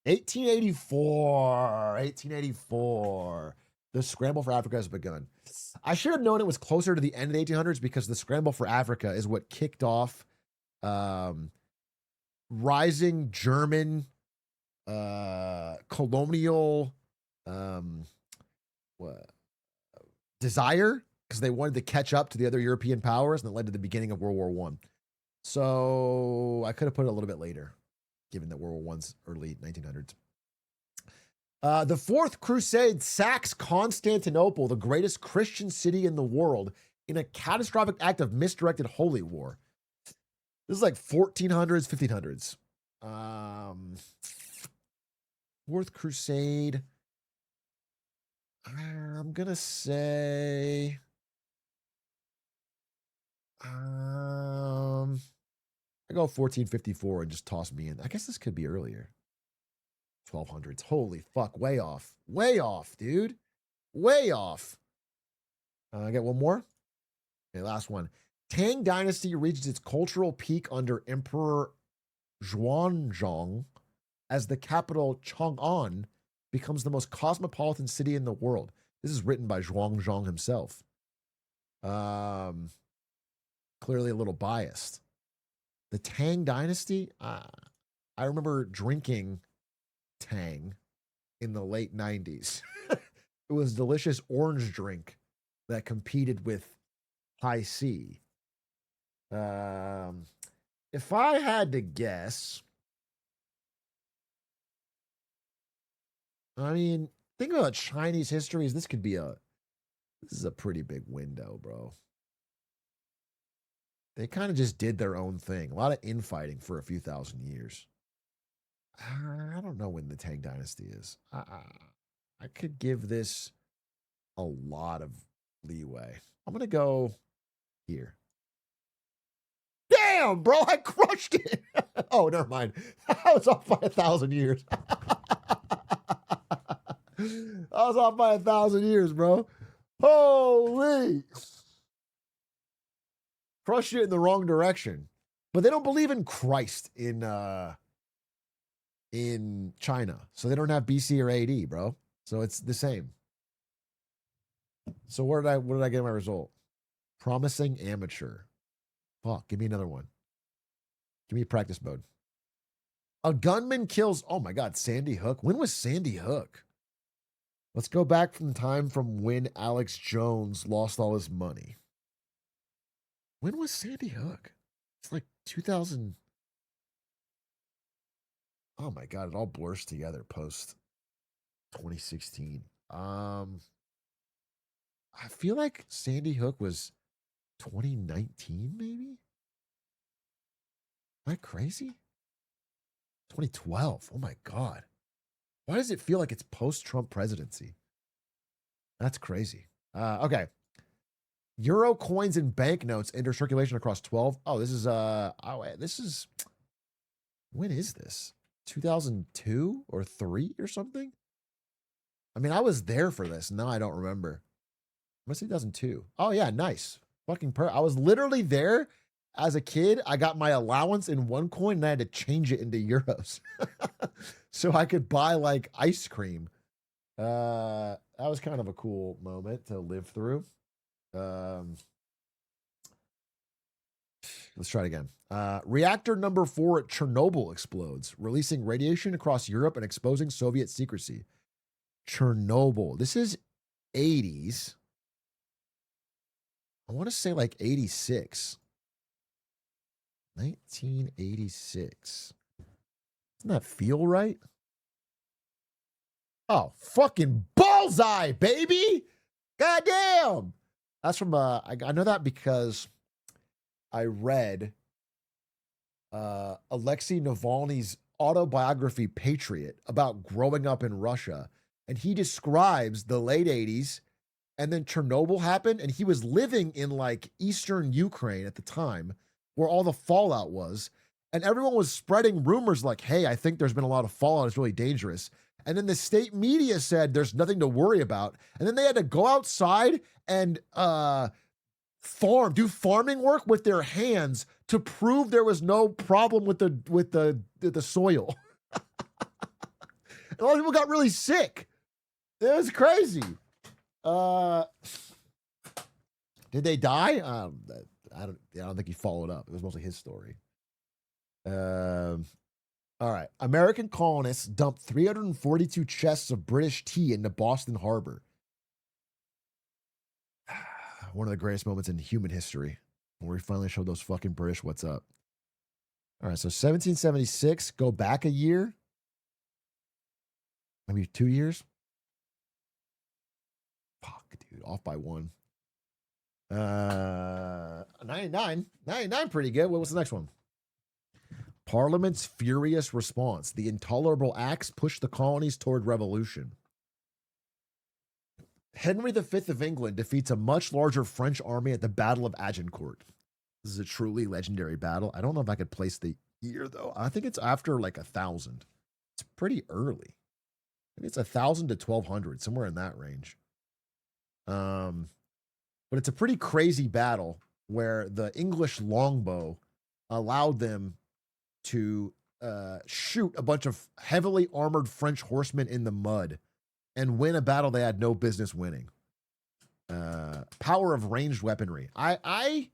A: 1884. The scramble for Africa has begun. I should have known it was closer to the end of the 1800s because the scramble for Africa is what kicked off rising German colonial desire because they wanted to catch up to the other European powers, and it led to the beginning of World War One. So I could have put it a little bit later, given that World War One's early 1900s. The Fourth Crusade sacks Constantinople, the greatest Christian city in the world, in a catastrophic act of misdirected holy war. This is like 1400s, 1500s. Fourth Crusade. I'm gonna say. I go 1454 and just toss me in. I guess this could be earlier. 1200s. Holy fuck. Way off. Way off, dude. Way off. I get one more. Okay, last one. Tang Dynasty reaches its cultural peak under Emperor Xuanzong as the capital Chang'an becomes the most cosmopolitan city in the world. This is written by Xuanzong himself. Clearly a little biased. The Tang Dynasty, I remember drinking Tang in the late 90s. It was a delicious orange drink that competed with High C. If I had to guess, I mean, think about Chinese histories. This is a pretty big window, bro. They kind of just did their own thing. A lot of infighting for a few thousand years. I don't know when the Tang Dynasty is. I could give this a lot of leeway. I'm going to go here. Damn, bro, I crushed it. Oh, never mind. I was off by 1,000 years. I was off by 1,000 years, bro. Holy. Crushed it in the wrong direction. But they don't believe in Christ in China. So they don't have BC or AD, bro. So it's the same. So what did I get in my result? Promising amateur. Fuck, give me another one. Give me practice mode. A gunman kills, oh my God, Sandy Hook. When was Sandy Hook? Let's go back from the time from when Alex Jones lost all his money. When was Sandy Hook? It's like 2000. Oh my God, it all blurs together post 2016. I feel like Sandy Hook was 2019, maybe? Am I crazy? 2012. Oh my God. Why does it feel like it's post-Trump presidency? That's crazy. Okay. Euro coins and banknotes enter circulation across 12. Oh, this is when is this? 2002 or 3 or something? I mean, I was there for this. Now I don't remember. What's 2002? Oh yeah, nice. Fucking I was literally there as a kid. I got my allowance in one coin and I had to change it into euros. So I could buy like ice cream. That was kind of a cool moment to live through. Let's try it again. Reactor number 4 at Chernobyl explodes, releasing radiation across Europe and exposing Soviet secrecy. Chernobyl. This is 80s. I want to say like 86. 1986. Doesn't that feel right? Oh, fucking bullseye, baby! Goddamn! That's from, I know that because I read Alexei Navalny's autobiography, Patriot, about growing up in Russia. And he describes the late 80s, and then Chernobyl happened, and he was living in like Eastern Ukraine at the time, where all the fallout was. And everyone was spreading rumors like, hey, I think there's been a lot of fallout. It's really dangerous. And then the state media said there's nothing to worry about. And then they had to go outside and do farming work with their hands to prove there was no problem with the soil. A lot of people got really sick. It was crazy. Did they die? I don't think he followed up. It was mostly his story. All right. American colonists dumped 342 chests of British tea into Boston Harbor. One of the greatest moments in human history, where we finally showed those fucking British what's up. All right, so 1776, go back a year. Maybe 2 years. Fuck, dude, off by one. 99, pretty good. What was the next one? Parliament's furious response. The intolerable acts pushed the colonies toward revolution. Henry V of England defeats a much larger French army at the Battle of Agincourt. This is a truly legendary battle. I don't know if I could place the year, though. I think it's after like 1,000. It's pretty early. I think it's 1,000 to 1,200, somewhere in that range. But it's a pretty crazy battle where the English longbow allowed them to shoot a bunch of heavily armored French horsemen in the mud and win a battle they had no business winning. Power of ranged weaponry. I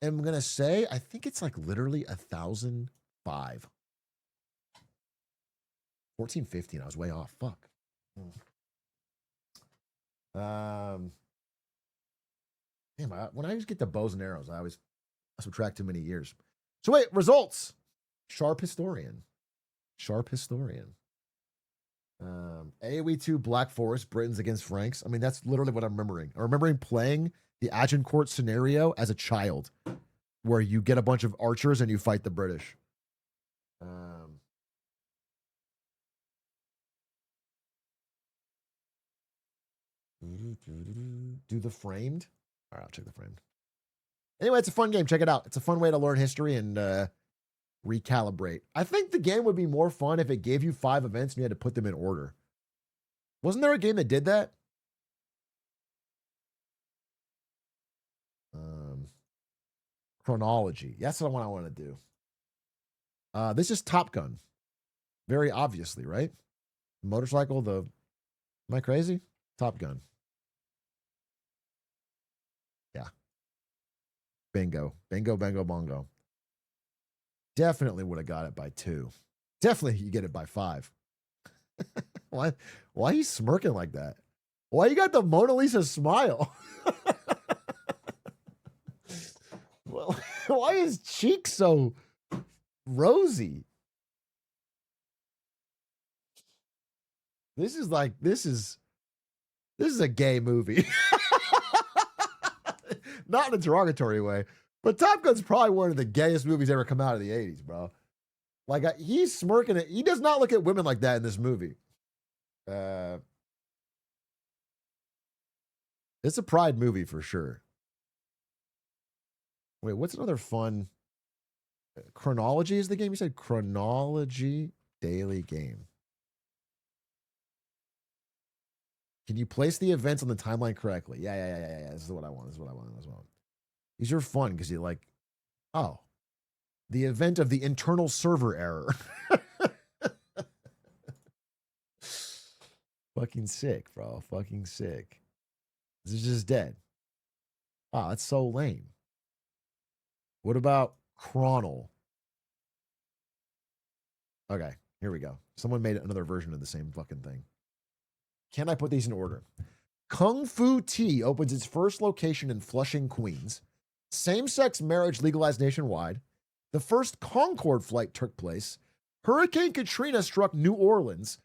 A: am going to say, I think it's like literally 1,005. 1415. I was way off. Fuck. Damn, when I just get the bows and arrows, I subtract too many years. So wait, results. Sharp historian. AoE 2 Black Forest, Britons against Franks. I mean, that's literally what I'm remembering. I'm remembering playing the Agincourt scenario as a child, where you get a bunch of archers and you fight the British. Do the framed? All right, I'll check the framed. Anyway, it's a fun game. Check it out. It's a fun way to learn history and recalibrate. I think the game would be more fun if it gave you 5 events and you had to put them in order. Wasn't there a game that did that? Chronology. That's the one I want to do. This is Top Gun. Very obviously, right? Motorcycle, am I crazy? Top Gun. Yeah. Bingo. Bingo, bango, bongo. Definitely would have got it by 2. Definitely you get it by 5. Why are you smirking like that? Why you got the Mona Lisa smile? Well, why is cheek so rosy? This is a gay movie. Not in a derogatory way, but Top Gun's probably one of the gayest movies ever come out of the 80s, bro. Like, he's smirking it. He does not look at women like that in this movie. It's a pride movie for sure. Wait, what's another fun? Chronology is the game you said? Chronology daily game. Can you place the events on the timeline correctly? Yeah. This is what I want. These are fun because you're like, oh, the event of the internal server error. Fucking sick, bro. Fucking sick. This is just dead. Wow, that's so lame. What about Chronal? Okay, here we go. Someone made another version of the same fucking thing. Can I put these in order? Kung Fu Tea opens its first location in Flushing, Queens. Same-sex marriage legalized nationwide. The first Concorde flight took place. Hurricane Katrina struck New Orleans.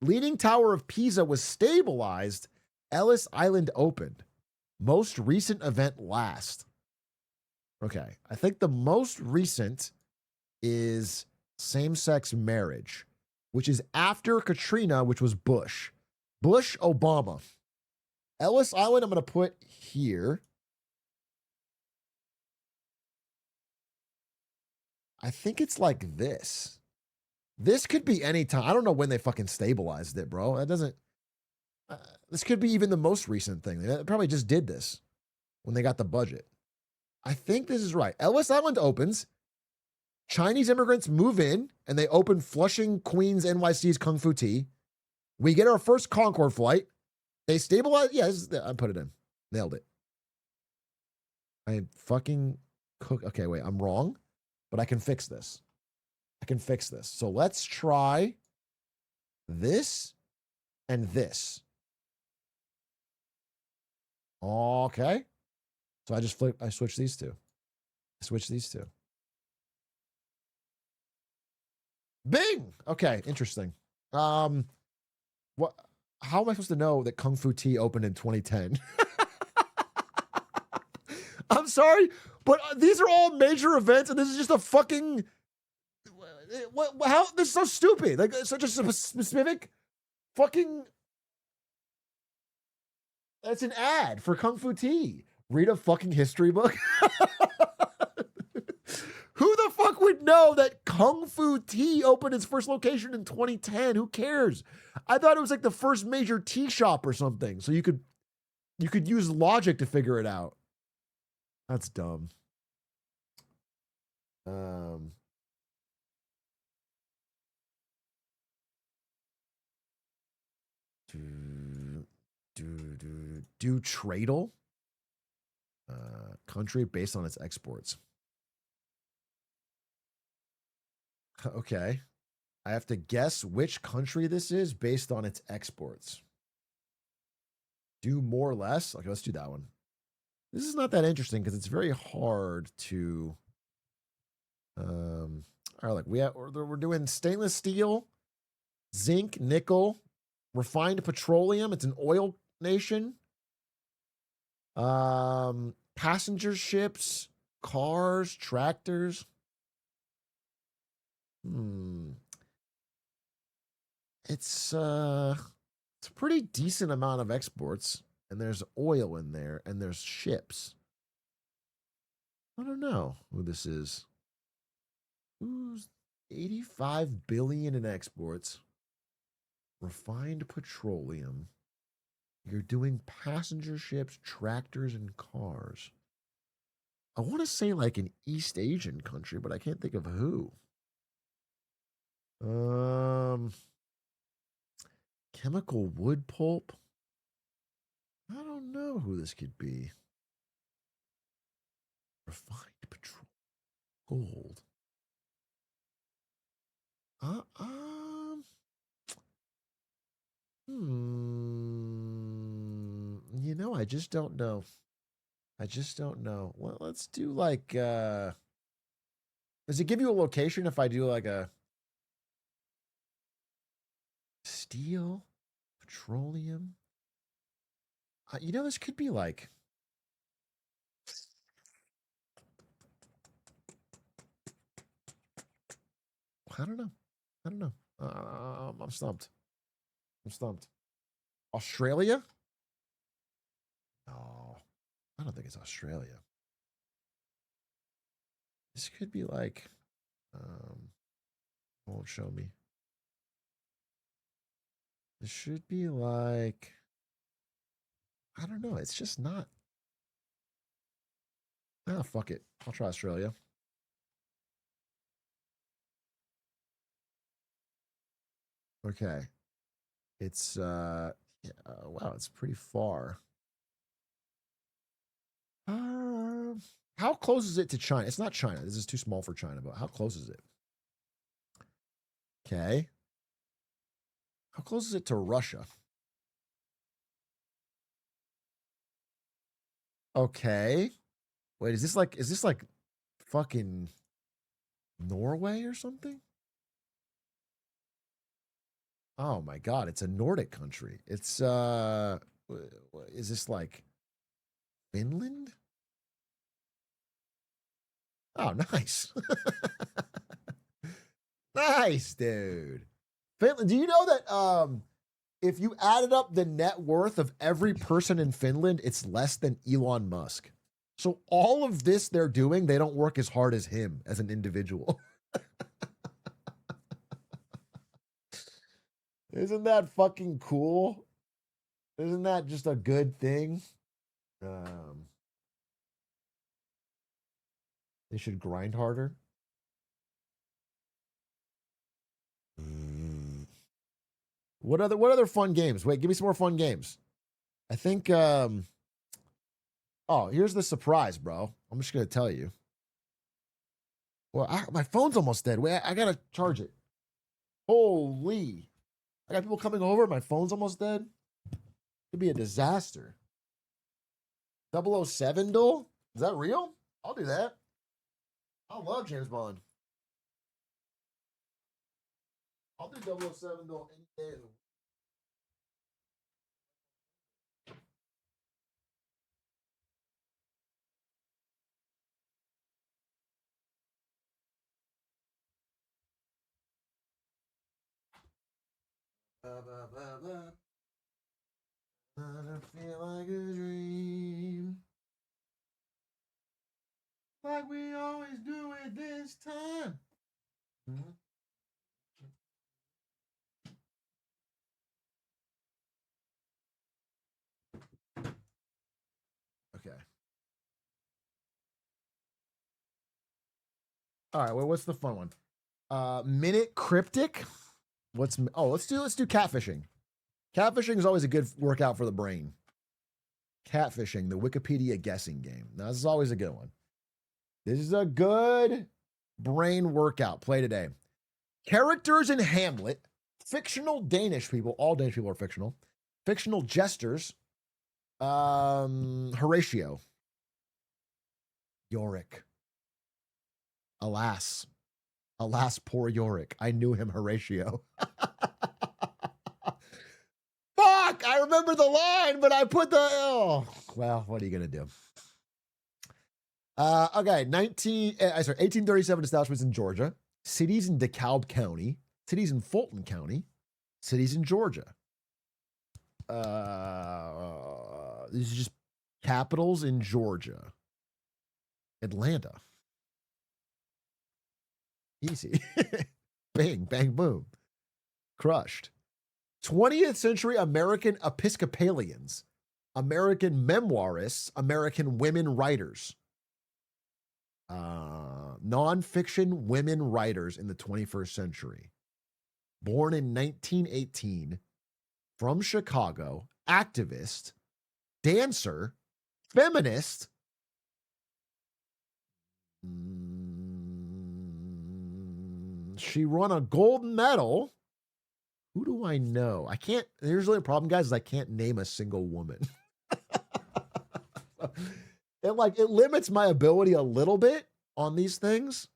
A: Leaning Tower of Pisa was stabilized. Ellis Island opened. Most recent event last. Okay, I think the most recent is same-sex marriage, which is after Katrina, which was Bush. Bush, Obama. Ellis Island, I'm going to put here. I think it's like this. This could be any time. I don't know when they fucking stabilized it, bro. That doesn't. This could be even the most recent thing. They probably just did this when they got the budget. I think this is right. Ellis Island opens. Chinese immigrants move in, and they open Flushing, Queens, NYC's Kung Fu Tea. We get our first Concorde flight. They stabilize. Yeah, I put it in. Nailed it. I fucking cook. Okay, wait. I'm wrong, but I can fix this. I can fix this. So let's try this and this. Okay. So I switch these two. Switch these two. Bing. Okay, interesting. What? How am I supposed to know that Kung Fu Tea opened in 2010? I'm sorry, but these are all major events, and this is just a fucking. What? How? This is so stupid. Like such a specific fucking. That's an ad for Kung Fu Tea. Read a fucking history book. Who the fuck would know that Kung Fu Tea opened its first location in 2010? Who cares? I thought it was like the first major tea shop or something. So you could use logic to figure it out. That's dumb. Do Tradle? Country based on its exports. Okay. I have to guess which country this is based on its exports. Do more or less? Okay, let's do that one. This is not that interesting because it's very hard to. All right, look, we're doing stainless steel, zinc, nickel, refined petroleum. It's an oil nation. Passenger ships, cars, tractors. It's a pretty decent amount of exports, and there's oil in there, and there's ships. I don't know who this is. Who's 85 billion in exports? Refined petroleum. You're doing passenger ships, tractors, and cars. I want to say like an East Asian country, but I can't think of who. Chemical wood pulp. I don't know who this could be. Refined petroleum, gold. I just don't know. Well, let's do like, does it give you a location if I do like a steel, petroleum? This could be like, I don't know. I'm stumped. Australia? No, I don't think it's Australia. This could be like, won't show me. This should be like, I don't know. It's just not. Fuck it. I'll try Australia. Okay. It's, wow, it's pretty far. How close is it to China? It's not China. This is too small for China, but how close is it? Okay. How close is it to Russia? Okay. Wait, is this like fucking Norway or something? Oh my God, it's a Nordic country. It's is this like Finland? Oh, nice. Nice, dude. Finland. Do you know that if you added up the net worth of every person in Finland, it's less than Elon Musk. So all of this they're doing, they don't work as hard as him as an individual. Isn't that fucking cool? Isn't that just a good thing? They should grind harder. What other fun games? Wait, give me some more fun games. I think oh, here's the surprise, bro. I'm just gonna tell you. Well, my phone's almost dead. Wait, I gotta charge it. Holy. I got people coming over. My phone's almost dead. Could be a disaster. 007 duel? Is that real? I'll do that. I love James Bond. I'll do 007 duel any day of the week. Blah, blah, blah, blah. I don't feel like a dream. Like we always do it this time. Okay. All right. Well, what's the fun one? Minute Cryptic. Let's do catfishing. Catfishing is always a good workout for the brain. Catfishing, the Wikipedia guessing game. Now, this is always a good one. This is a good brain workout. Play today. Characters in Hamlet. Fictional Danish people. All Danish people are fictional. Fictional jesters. Horatio. Yorick. Alas, poor Yorick. I knew him, Horatio. Fuck! I remember the line, but I put the... Oh, well, what are you going to do? Okay, 1837 establishments in Georgia. Cities in DeKalb County. Cities in Fulton County. Cities in Georgia. These are just capitals in Georgia. Atlanta. Easy. Bang, bang, boom. Crushed. 20th century American Episcopalians, American memoirists, American women writers. Nonfiction women writers in the 21st century. Born in 1918, from Chicago, activist, dancer, feminist. She won a gold medal. Who do I know? I can't. Here's the problem, guys, is I can't name a single woman. It limits my ability a little bit on these things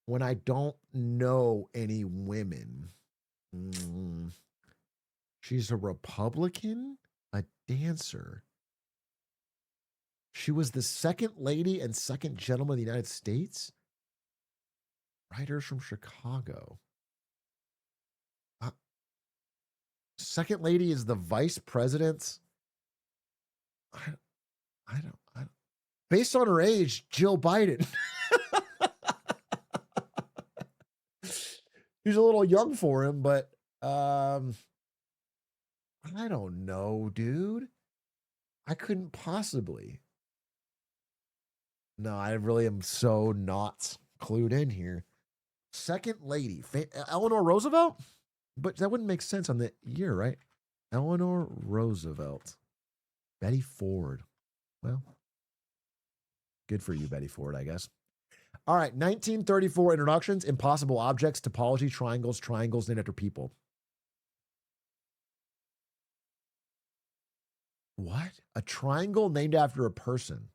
A: when I don't know any women. She's a Republican, a dancer. She was the second lady and second gentleman of the United States. Writers from Chicago. Second lady is the vice president. I don't. Based on her age, Jill Biden. She's a little young for him, but I don't know, dude. I couldn't possibly. No, I really am so not clued in here. Second lady, Eleanor Roosevelt? But that wouldn't make sense on the year, right? Eleanor Roosevelt. Betty Ford. Well, good for you, Betty Ford, I guess. All right, 1934 introductions, impossible objects, topology, triangles named after people. What? A triangle named after a person.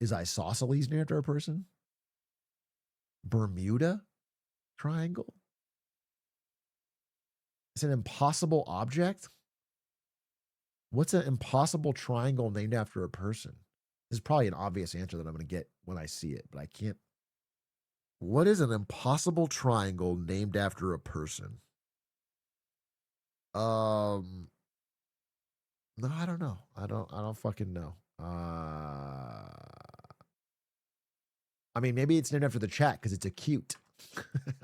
A: Is isosceles named after a person? Bermuda Triangle? It's an impossible object? What's an impossible triangle named after a person? This is probably an obvious answer that I'm going to get when I see it, but I can't. What is an impossible triangle named after a person? No, I don't know. I don't fucking know. I mean, maybe it's named after the chat because it's acute.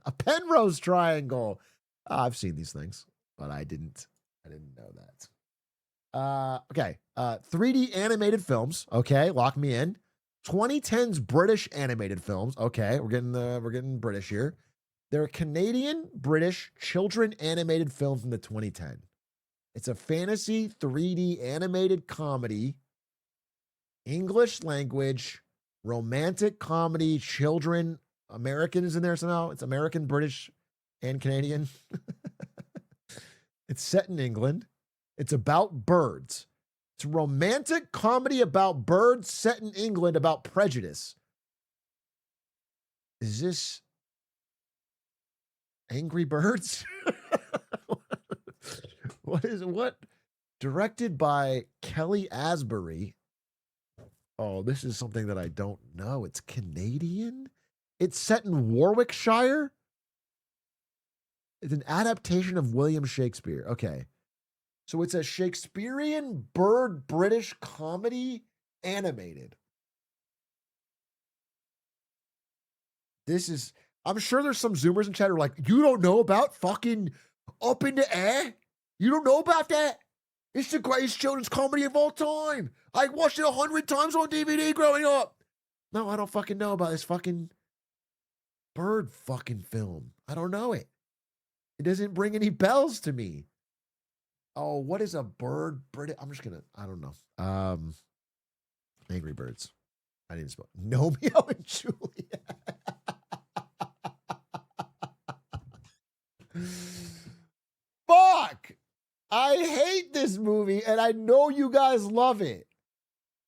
A: A Penrose triangle. I've seen these things, but I didn't know that. Okay. 3D animated films. Okay, lock me in. 2010s British animated films. Okay, we're getting British here. They're Canadian British children animated film from the 2010. It's a fantasy 3D animated comedy, English language, romantic comedy, children. American is in there somehow. It's American, British, and Canadian. It's set in England. It's about birds. It's a romantic comedy about birds set in England about prejudice. Is this Angry Birds? What? Directed by Kelly Asbury. Oh, this is something that I don't know. It's Canadian? It's set in Warwickshire? It's an adaptation of William Shakespeare. Okay. So it's a Shakespearean bird British comedy animated. This is, I'm sure there's some Zoomers in chat who are like, you don't know about fucking Up in the Air? You don't know about that? It's the greatest children's comedy of all time. I watched it 100 times on DVD growing up. No, I don't fucking know about this fucking bird fucking film. I don't know it. It doesn't ring any bells to me. Oh, what is a bird? I'm just gonna, I don't know. Angry Birds. I didn't spell Romeo and Juliet. Fuck! I hate this movie, and I know you guys love it.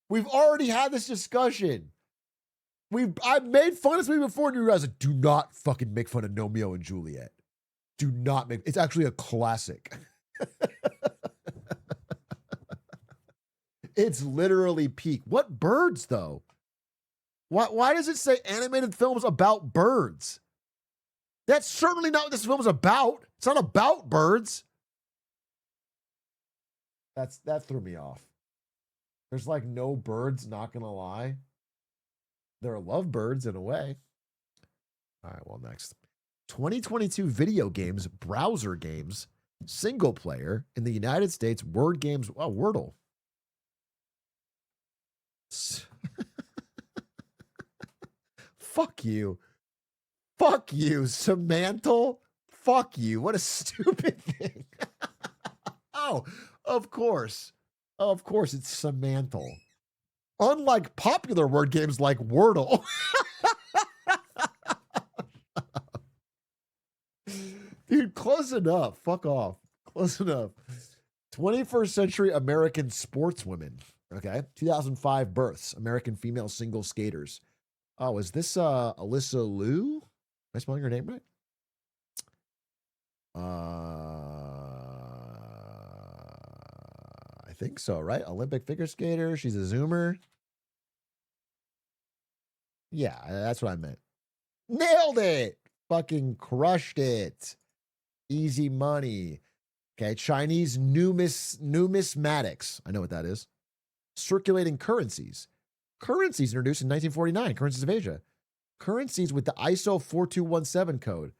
A: We've already had this discussion. I've made fun of this movie before, and you guys are like, do not fucking make fun of Romeo and Juliet. Do not make, it's actually a classic. It's literally peak. What birds, though? Why does it say animated films about birds? That's certainly not what this film is about. It's not about birds. That threw me off. There's like no birds, not gonna lie. There are lovebirds in a way. All right, well, next. 2022 video games, browser games, single player in the United States, word games, Wordle. Fuck you. Fuck you, Samantha. Fuck you. What a stupid thing. Oh, of course. Of course, it's Samantha. Unlike popular word games like Wordle. Dude, close enough. Fuck off. Close enough. 21st century American sportswomen. Okay. 2005 births. American female single skaters. Oh, is this Alyssa Liu? Am I spelling her name right? I think so, right? Olympic figure skater. She's a Zoomer. Yeah, that's what I meant. Nailed it. Fucking crushed it. Easy money. Okay, Chinese numismatics. I know what that is. Circulating currencies. Currencies introduced in 1949. Currencies of Asia. Currencies with the ISO 4217 code.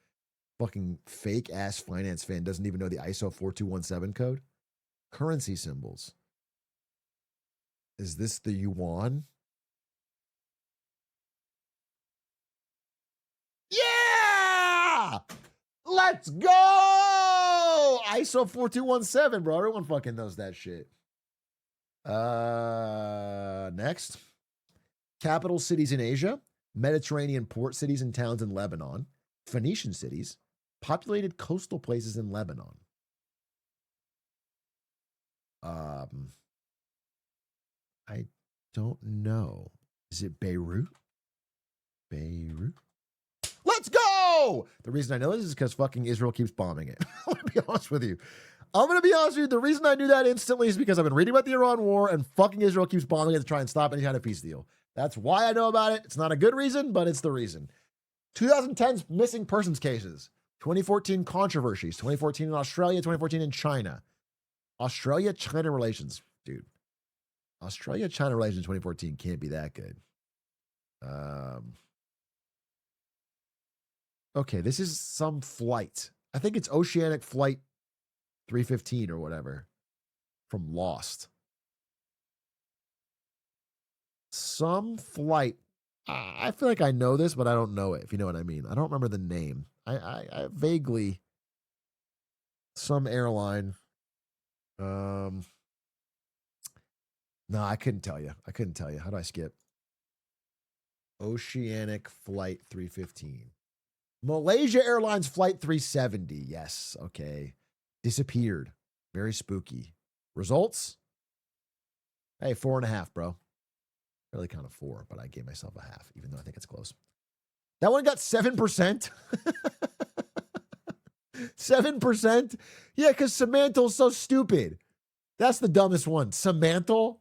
A: Fucking fake ass finance fan doesn't even know the ISO 4217 code. Currency symbols. Is this the yuan? Yeah! Let's go! ISO 4217, bro. Everyone fucking knows that shit. Next. Capital cities in Asia. Mediterranean port cities and towns in Lebanon. Phoenician cities. Populated coastal places in Lebanon. I don't know. Is it Beirut? Beirut? Let's go! The reason I know this is because fucking Israel keeps bombing it. I'm going to be honest with you. The reason I knew that instantly is because I've been reading about the Iran war and fucking Israel keeps bombing it to try and stop any kind of peace deal. That's why I know about it. It's not a good reason, but it's the reason. 2010's missing persons cases. 2014 controversies. 2014 in Australia, 2014 in China. Australia-China relations. Dude. Australia-China relations in 2014 can't be that good. Okay, this is some flight. I think it's Oceanic Flight 315 or whatever from Lost. Some flight. I feel like I know this, but I don't know it, if you know what I mean. I don't remember the name. I vaguely. Some airline. No, I couldn't tell you. I couldn't tell you. How do I skip? Oceanic Flight 315. Malaysia Airlines Flight 370. Yes. Okay. Disappeared. Very spooky. Results? Hey, 4.5, bro. Really kind of 4, but I gave myself a half, even though I think it's close. That one got 7%. 7%? Yeah, because Samantha's so stupid. That's the dumbest one. Samantha?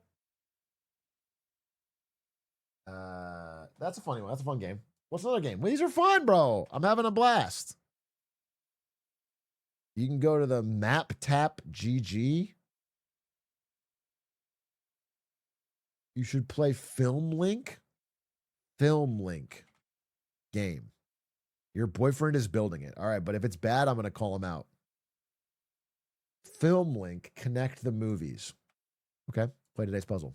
A: That's a funny one. That's a fun game. What's another game? Well, these are fun, bro. I'm having a blast. You can go to the Map Tap GG. You should play Film Link. Film Link game. Your boyfriend is building it. All right, but if it's bad, I'm going to call him out. Film Link, connect the movies. Okay, play today's puzzle.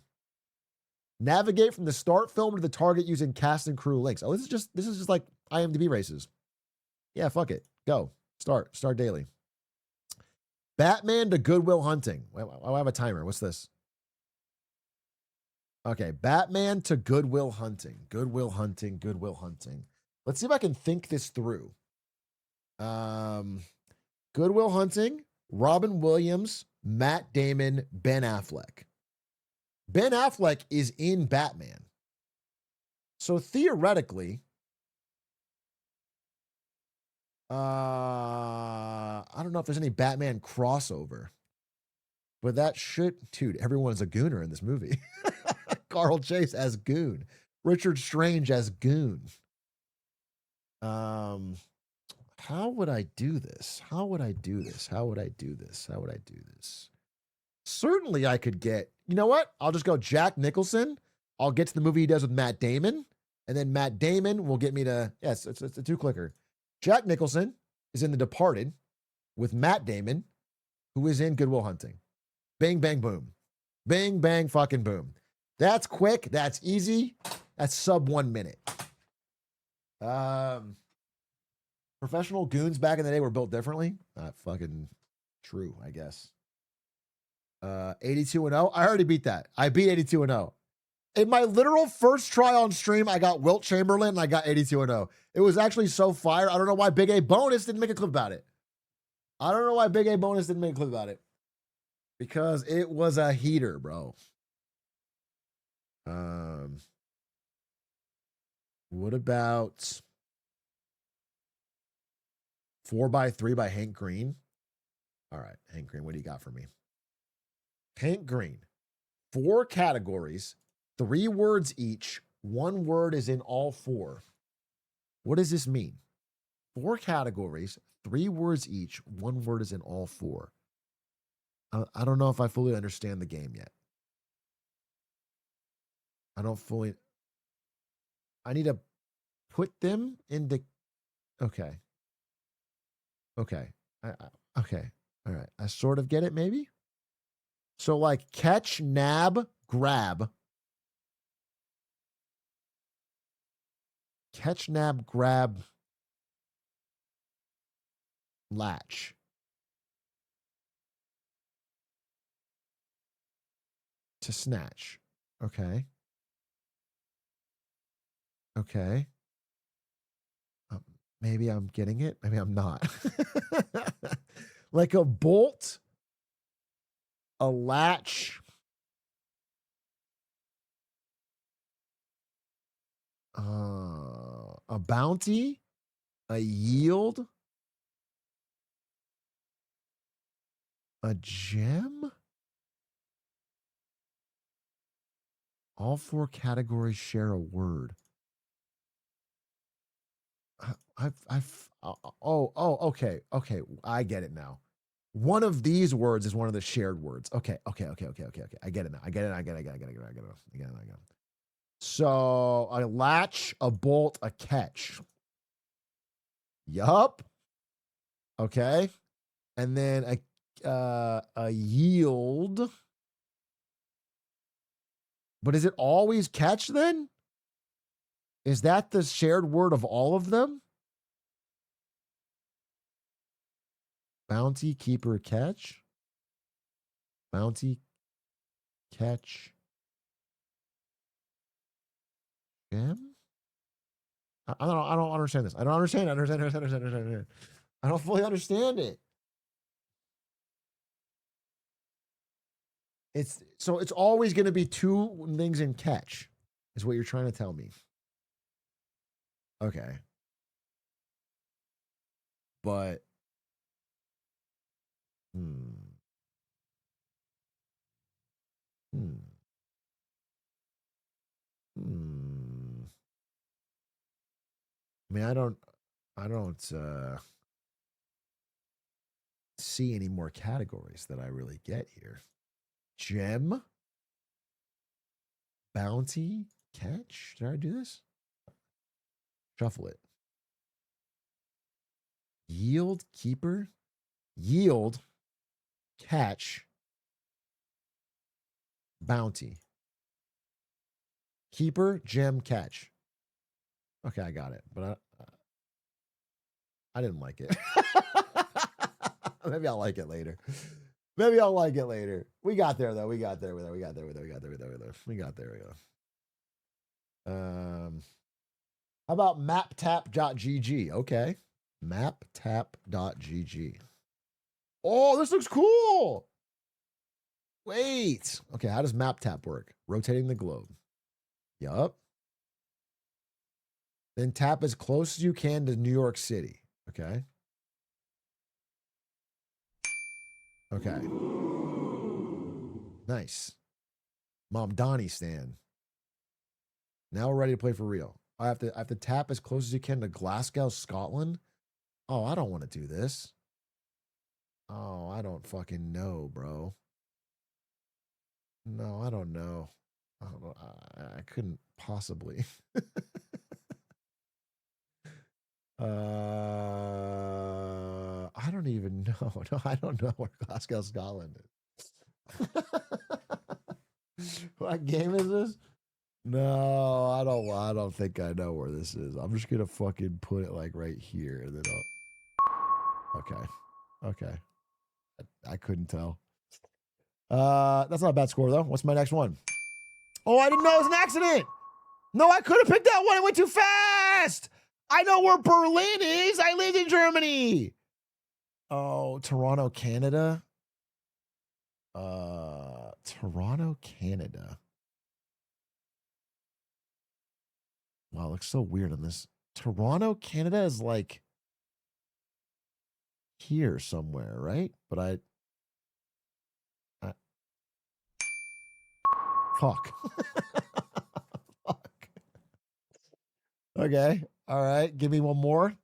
A: Navigate from the start film to the target using cast and crew links. Oh, this is just like IMDb races. Yeah, fuck it. Go. Start daily. Batman to Goodwill Hunting. I have a timer. What's this? Okay, Batman to Goodwill Hunting. Goodwill Hunting, Goodwill Hunting. Let's see if I can think this through. Goodwill Hunting, Robin Williams, Matt Damon, Ben Affleck. Ben Affleck is in Batman. So theoretically, I don't know if there's any Batman crossover, but that should, dude, everyone's a gooner in this movie. Carl Chase as Goon. Richard Strange as Goon. How would I do this? How would I do this? How would I do this? How would I do this? Certainly I could get, you know what? I'll just go Jack Nicholson. I'll get to the movie he does with Matt Damon. And then Matt Damon will get me to, yes, it's a 2-clicker. Jack Nicholson is in The Departed with Matt Damon, who is in Goodwill Hunting. Bang, bang, boom. Bang, bang, fucking boom. That's quick. That's easy. That's sub 1 minute. Professional goons back in the day were built differently. Not fucking true, I guess. 82-0. I already beat that. I beat 82-0. In my literal first try on stream, I got Wilt Chamberlain and I got 82-0. It was actually so fire. I don't know why Big A Bonus didn't make a clip about it. I don't know why Big A Bonus didn't make a clip about it. Because it was a heater, bro. What about 4x3 by Hank Green? All right, Hank Green, what do you got for me? Hank Green, 4 categories, 3 words each. 1 word is in all 4. What does this mean? 4 categories, 3 words each. 1 word is in all 4. I don't know if I fully understand the game yet. I need to put them into, okay. Okay. Okay. All right. I sort of get it, maybe. So like catch, nab, grab. Catch, nab, grab, latch. To snatch. Okay. Okay. Maybe I'm getting it. Maybe I'm not. Like a bolt, a latch, a bounty, a yield, a gem. All 4 categories share a word. Okay. I get it now. One of these words is one of the shared words. Okay. I get it now. I get it. So a latch, a bolt, a catch. Yup. Okay. And then a yield. But is it always catch then? Is that the shared word of all of them? Bounty, keeper, catch. Bounty, catch, gem. I don't understand this. I don't understand. I don't fully understand it. It's always going to be two things in catch, is what you're trying to tell me. Okay. But hmm. Hmm. Hmm. I mean, I don't see any more categories that I really get here. Gem, bounty, catch. Did I do this? Shuffle it. Yield, keeper, yield, catch, bounty. Keeper, gem, catch. Okay, I got it, but I didn't like it. Maybe I'll like it later. Maybe I'll like it later. We got there though. We got there. We got there. We got there. We go. How about maptap.gg? Okay. Maptap.gg. Oh, this looks cool. Wait. Okay, how does MapTap work? Rotating the globe. Yup. Then tap as close as you can to New York City. Okay. Okay. Nice. Mom Donnie stand. Now we're ready to play for real. I have to tap as close as you can to Glasgow, Scotland. Oh, I don't want to do this. Oh, I don't fucking know, bro. No, I don't know. I don't know. I couldn't possibly. I don't even know. No, I don't know where Glasgow, Scotland is. What game is this? No, I don't think I know where this is. I'm just gonna fucking put it like right here, and then okay, okay. I couldn't tell. That's not a bad score though. What's my next one? Oh, I didn't know it was an accident. No, I could have picked that one. It went too fast. I know where Berlin is. I lived in Germany. Oh, Toronto, Canada. Toronto, Canada. Wow, it looks so weird on this. Toronto, Canada is like here somewhere, right? But I fuck. Fuck. Okay. All right. Give me one more.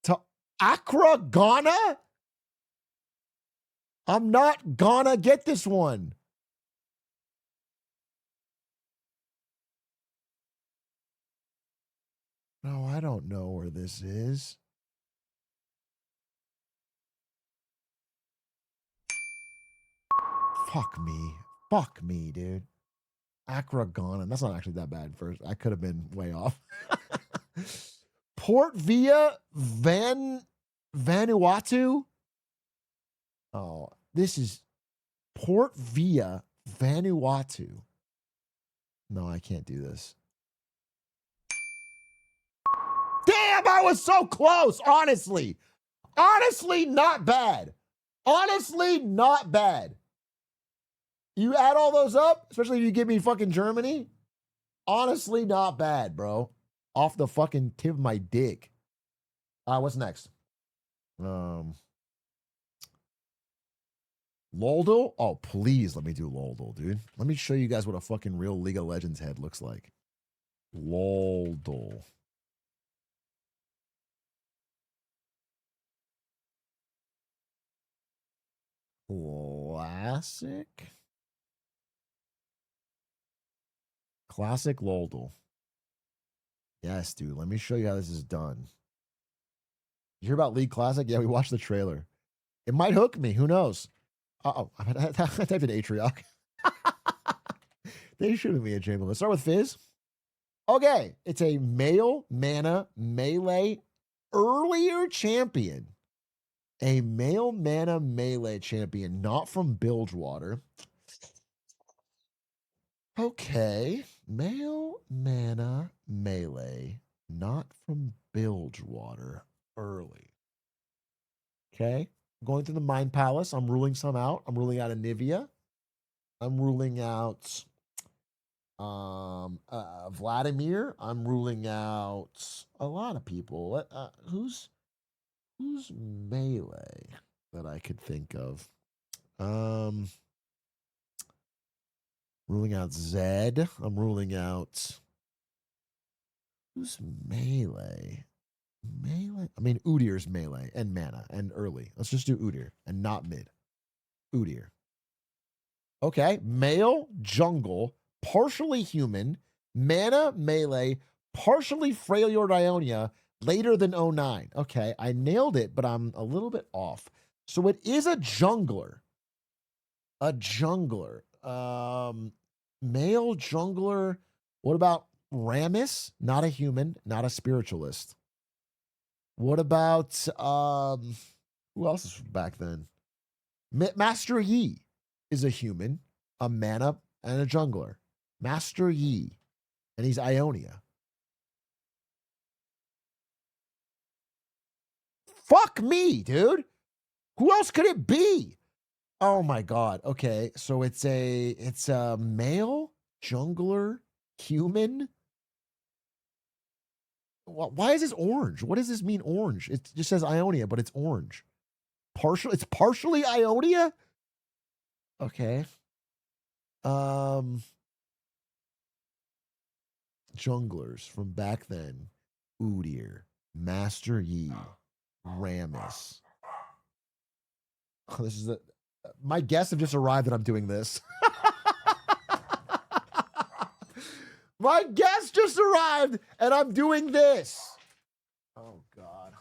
A: To Accra, Ghana? I'm not gonna get this one. No, I don't know where this is. Fuck me. Fuck me, dude. Accra, Ghana. That's not actually that bad first. I could have been way off. Port Via Vanuatu. Oh, this is Port Via Vanuatu. No, I can't do this. Damn, I was so close, honestly. Honestly, not bad. Honestly, not bad. You add all those up, especially if you give me fucking Germany. Honestly, not bad, bro. Off the fucking tip of my dick. What's next? Loldal? Oh, please let me do Loldal, dude. Let me show you guys what a fucking real League of Legends head looks like. Loldal. Classic? Classic Loldal. Yes, dude. Let me show you how this is done. You hear about League Classic? Yeah, we watched the trailer. It might hook me. Who knows? I typed in Atrioc. They should have me a chamber. Let's start with Fizz. Okay, it's a male mana melee earlier champion. A male mana melee champion, not from Bilgewater. Okay, male mana melee, not from Bilgewater early. Okay, going through the Mind Palace. I'm ruling some out. I'm ruling out Anivia. I'm ruling out Vladimir. I'm ruling out a lot of people. Who's melee that I could think of? Ruling out Zed. I'm ruling out who's melee. Melee. I mean, Udyr's melee and mana and early. Let's just do Udyr and not mid. Udyr. Okay, male jungle, partially human, mana melee, partially Freljord Ionia, later than 09. Okay, I nailed it, but I'm a little bit off. So it is a jungler. A jungler. Male jungler. What about Rammus? Not a human, not a spiritualist. What about who else is back then? Master Yi is a human, a mana, and a jungler. Master Yi. And he's Ionia. Fuck me, dude. Who else could it be? Oh my god. Okay, so it's a male jungler human. Why is this orange? What does this mean orange? It just says Ionia, but it's orange. It's partially Ionia? Okay. Junglers from back then. Udyr, Master Yi, Rammus. Oh, this is my guests have just arrived and I'm doing this. My guests just arrived and I'm doing this. Oh God.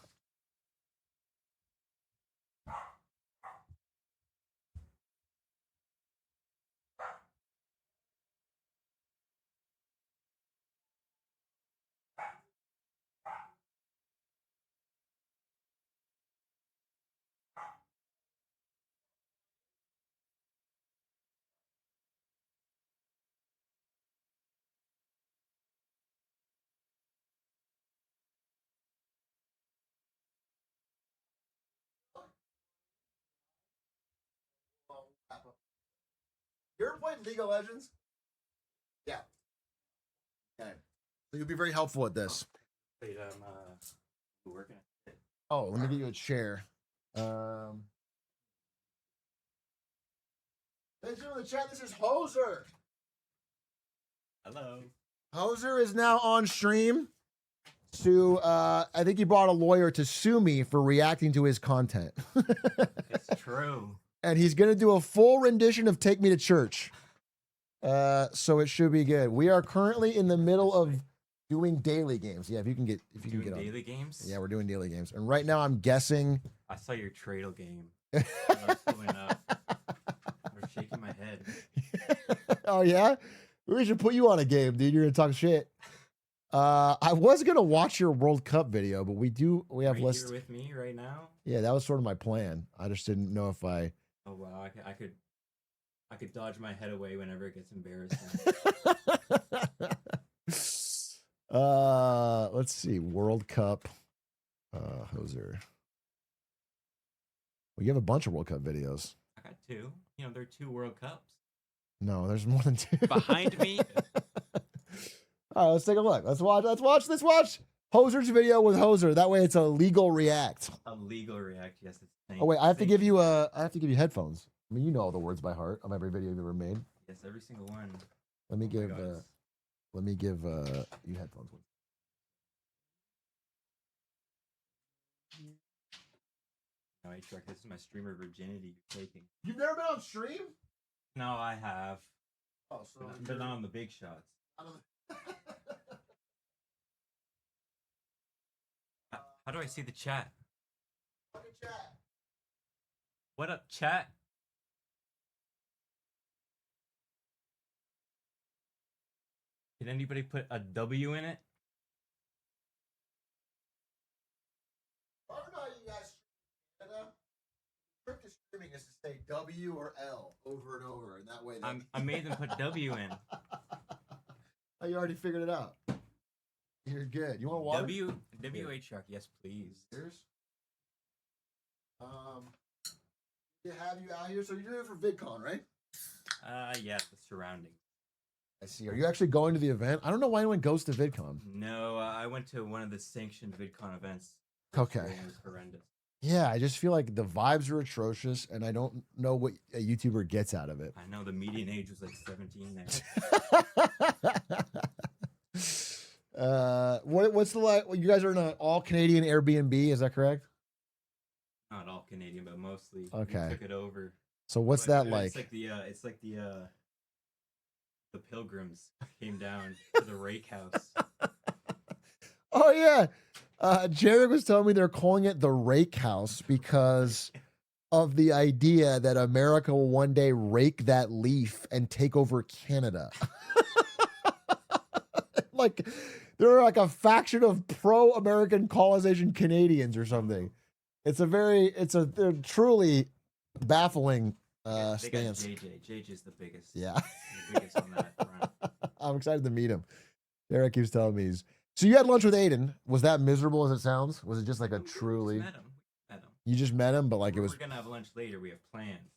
A: You ever played League of Legends? Yeah. Okay. So you'll be very helpful at this.
F: Wait, working at it.
A: Oh, let me get you a chair. Thanks for the chat. This is Hoser.
F: Hello.
A: Hoser is now on stream to I think he brought a lawyer to sue me for reacting to his content.
F: It's true.
A: And he's gonna do a full rendition of Take Me to Church. So it should be good. We are currently in the middle of doing daily games. Yeah, if you can get on.
F: Daily games?
A: Yeah, we're doing daily games. And right now I'm guessing.
F: I saw your Tradle game. I was pulling up. I'm shaking my head.
A: Oh yeah? We should put you on a game, dude. You're gonna talk shit. I was gonna watch your World Cup video, but we have
F: right
A: less.
F: Here with me right now.
A: Yeah, that was sort of my plan. I just didn't know if I.
F: Oh wow, I could dodge my head away whenever it gets embarrassing.
A: Let's see. World Cup. Hoser. Well, you have a bunch of World Cup videos.
F: I got two. You know, there are 2 World Cups.
A: No, there's more than 2.
F: Behind me.
A: All right, let's take a look. Let's watch Hoser's video with Hoser. That way it's a legal react.
F: A legal react, yes.
A: Oh wait, I have to give you headphones. I mean, you know all the words by heart of every video you've ever made.
F: Yes, every single one.
A: Let me give
F: God.
A: you headphones.
F: No, Atrioc, this is my streamer virginity you're taking.
A: You've never been on stream?
F: No, I have.
A: Oh, so
F: But not on the big shots. How do I see the chat? What up, chat? Can anybody put a W in it?
A: I don't know how you guys the trick to streaming is to say W or L over and over, and that way.
F: I made them put W in.
A: Oh, you already figured it out. You're good. You want water?
F: Atrioc, yes, please.
A: Cheers. To have you out here, so you're doing it for VidCon, right?
F: Yeah, the surroundings.
A: I see. Are you actually going to the event? I don't know why anyone goes to VidCon.
F: No, I went to one of the sanctioned VidCon events.
A: Okay.
F: It was horrendous.
A: Yeah, I just feel like the vibes are atrocious, and I don't know what a YouTuber gets out of it.
F: I know the median age was like 17 there.
A: What's the like? You guys are in an all Canadian Airbnb, is that correct?
F: Not all Canadian, but mostly.
A: Okay.
F: We took it over.
A: So what's that like?
F: It's like the pilgrims came down to the rake house.
A: Oh yeah, Jared was telling me they're calling it the Rake House because of the idea that America will one day rake that leaf and take over Canada. Like they're like a faction of pro-American colonization Canadians or something. They're truly baffling
F: They
A: stance.
F: got JJ. JJ's the biggest.
A: Yeah.
F: The biggest on that front.
A: I'm excited to meet him. Derek keeps telling me so you had lunch with Aiden. Was that miserable as it sounds? Was it just like a truly?
F: Met him.
A: You just met him, but like it was.
F: We're gonna have lunch later. We have plans.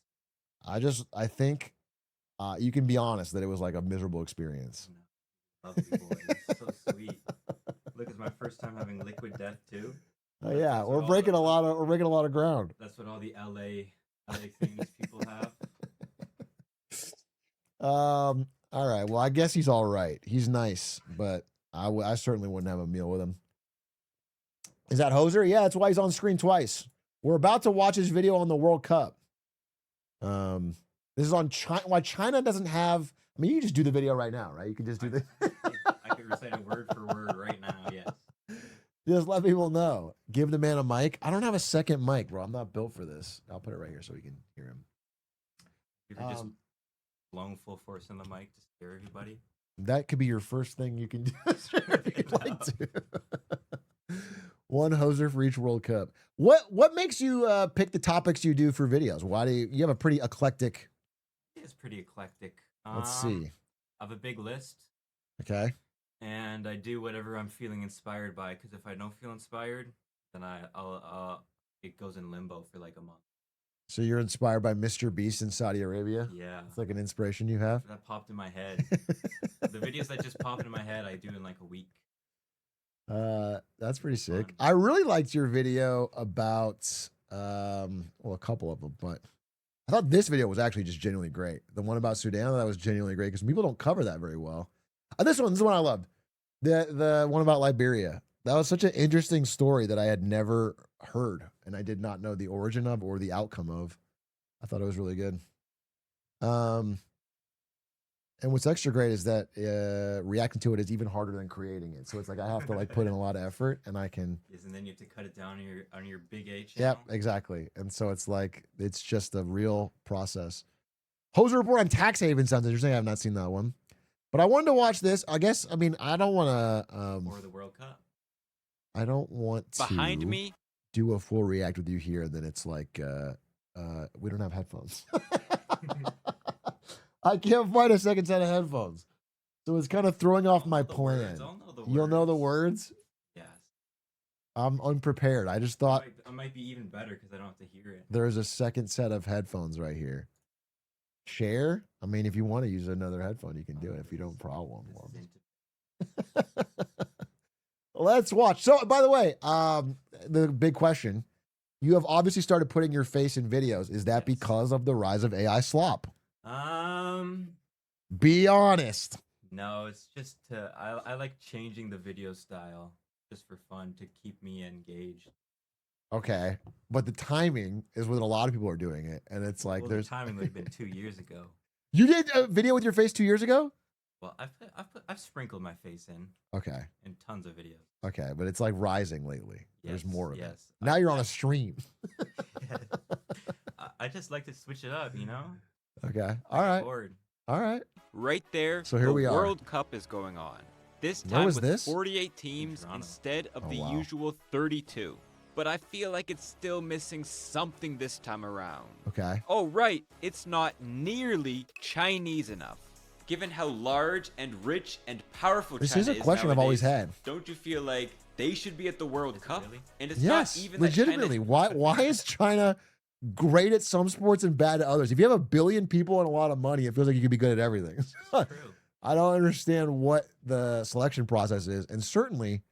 A: I think you can be honest that it was like a miserable experience.
F: Love you, boy. You're so sweet. Look, it's my first time having liquid death too.
A: Oh yeah, we're breaking a lot of ground.
F: That's what all the LA things people have.
A: All right. Well, I guess he's all right. He's nice, but I certainly wouldn't have a meal with him. Is that Hoser? Yeah, that's why he's on screen twice. We're about to watch his video on the World Cup. This is on China. Why China doesn't have? I mean, you can just do the video right now, right? You can just do the.
F: I could recite it word for word right now. Yes.
A: Just let people know. Give the man a mic. I don't have a second mic, bro. I'm not built for this. I'll put it right here so we can hear him.
F: You could just blown full force in the mic to scare everybody.
A: That could be your first thing you can do if you'd like to. One hoser for each World Cup. What makes you pick the topics you do for videos? Why do you have a pretty eclectic?
F: It's pretty eclectic.
A: Let's see.
F: I have a big list.
A: Okay.
F: And I do whatever I'm feeling inspired by. Because if I don't feel inspired, then I'll it goes in limbo for like a month.
A: So you're inspired by Mr. Beast in Saudi Arabia?
F: Yeah.
A: It's like an inspiration you have?
F: That popped in my head. The videos that just pop into my head, I do in like a week.
A: That's pretty sick.
F: Fun.
A: I really liked your video about a couple of them, but I thought this video was actually just genuinely great. The one about Sudan, that was genuinely great because people don't cover that very well. This is the one I loved. The one about Liberia. That was such an interesting story that I had never heard, and I did not know the origin of or the outcome of. I thought it was really good. And what's extra great is that reacting to it is even harder than creating it. So it's like I have to like put in a lot of effort, and I can.
F: Yes, and then you have to cut it down on your big A channel.
A: Yep, exactly. And so it's like it's just a real process. Hoser report on tax haven sounds interesting. I have not seen that one, but I wanted to watch this. I guess I mean I don't want to.
F: Or the World Cup.
A: I don't want to
G: Behind me.
A: do a full react with you here. And then it's like we don't have headphones. I can't find a second set of headphones. So it's kind of throwing off my plan. You'll know the words?
F: Yes.
A: I'm unprepared. I just thought
F: I might be even better because I don't have to hear it.
A: there's a second set of headphones right here. Share? I mean, if you want to use another headphone, you can do it if you don't problem. Let's watch. So, by the way, the big question, you have obviously started putting your face in videos. Is that because of the rise of AI slop? Be honest.
F: No, it's just I like changing the video style just for fun to keep me engaged.
A: Okay. But the timing is when a lot of people are doing it. And it's like
F: Well,
A: there's
F: the timing would have been 2 years ago.
A: You did a video with your face 2 years ago?
F: Well, I've sprinkled my face
A: Okay.
F: in tons of videos.
A: Okay, but it's like rising lately. There's
F: Yes,
A: more of it.
F: yes.
A: Now
F: I-
A: you're on
F: I-
A: a stream.
F: I just like to switch it up, you know.
A: Okay. All right.
F: Bored.
A: All right.
G: Right there,
A: So here
G: the
A: we are.
G: World Cup is going on. This
A: Where
G: time
A: was
G: with
A: this?
G: 48 teams
F: Toronto.
G: instead of
A: Oh,
G: the
A: wow.
G: usual 32. But I feel like it's still missing something this time around.
A: Okay.
G: Oh, right, it's not nearly Chinese enough. Given how large and rich and powerful
A: This
G: China
A: is a question I've always
G: nowadays,
A: had.
G: don't you feel like they should be at the World
F: Is it
G: Cup?
F: really?
G: And it's
A: Yes,
G: not even that China's-
A: legitimately. Why is China great at some sports and bad at others? If you have a billion people and a lot of money, it feels like you could be good at everything.
F: True.
A: I don't understand what the selection process is, and certainly,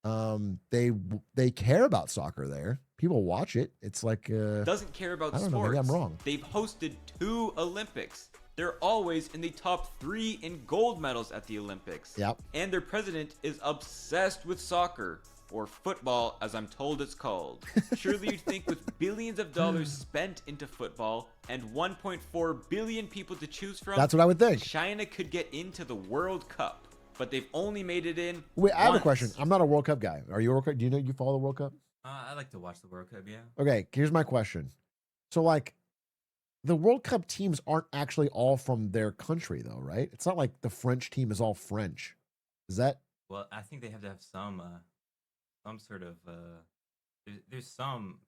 A: they care about soccer there. People watch it. It's like
G: doesn't care about
A: I don't
G: sports.
A: know, maybe I'm wrong.
G: They've hosted 2 Olympics. They're always in the top 3 in gold medals at the Olympics.
A: Yep.
G: And their president is obsessed with soccer, or football as I'm told it's called. Surely you'd think with billions of dollars spent into football and 1.4 billion people to choose from,
A: that's what I would think.
G: China could get into the World Cup. But they've only made it in
A: Wait, I have a
G: once.
A: question. I'm not a World Cup guy. Are you a World Cup? Do you follow the World Cup?
F: I like to watch the World Cup. Yeah.
A: Okay, here's my question. So, like, the World Cup teams aren't actually all from their country, though, right? It's not like the French team is all French. Is that?
F: Well, I think they have to have some sort of there's some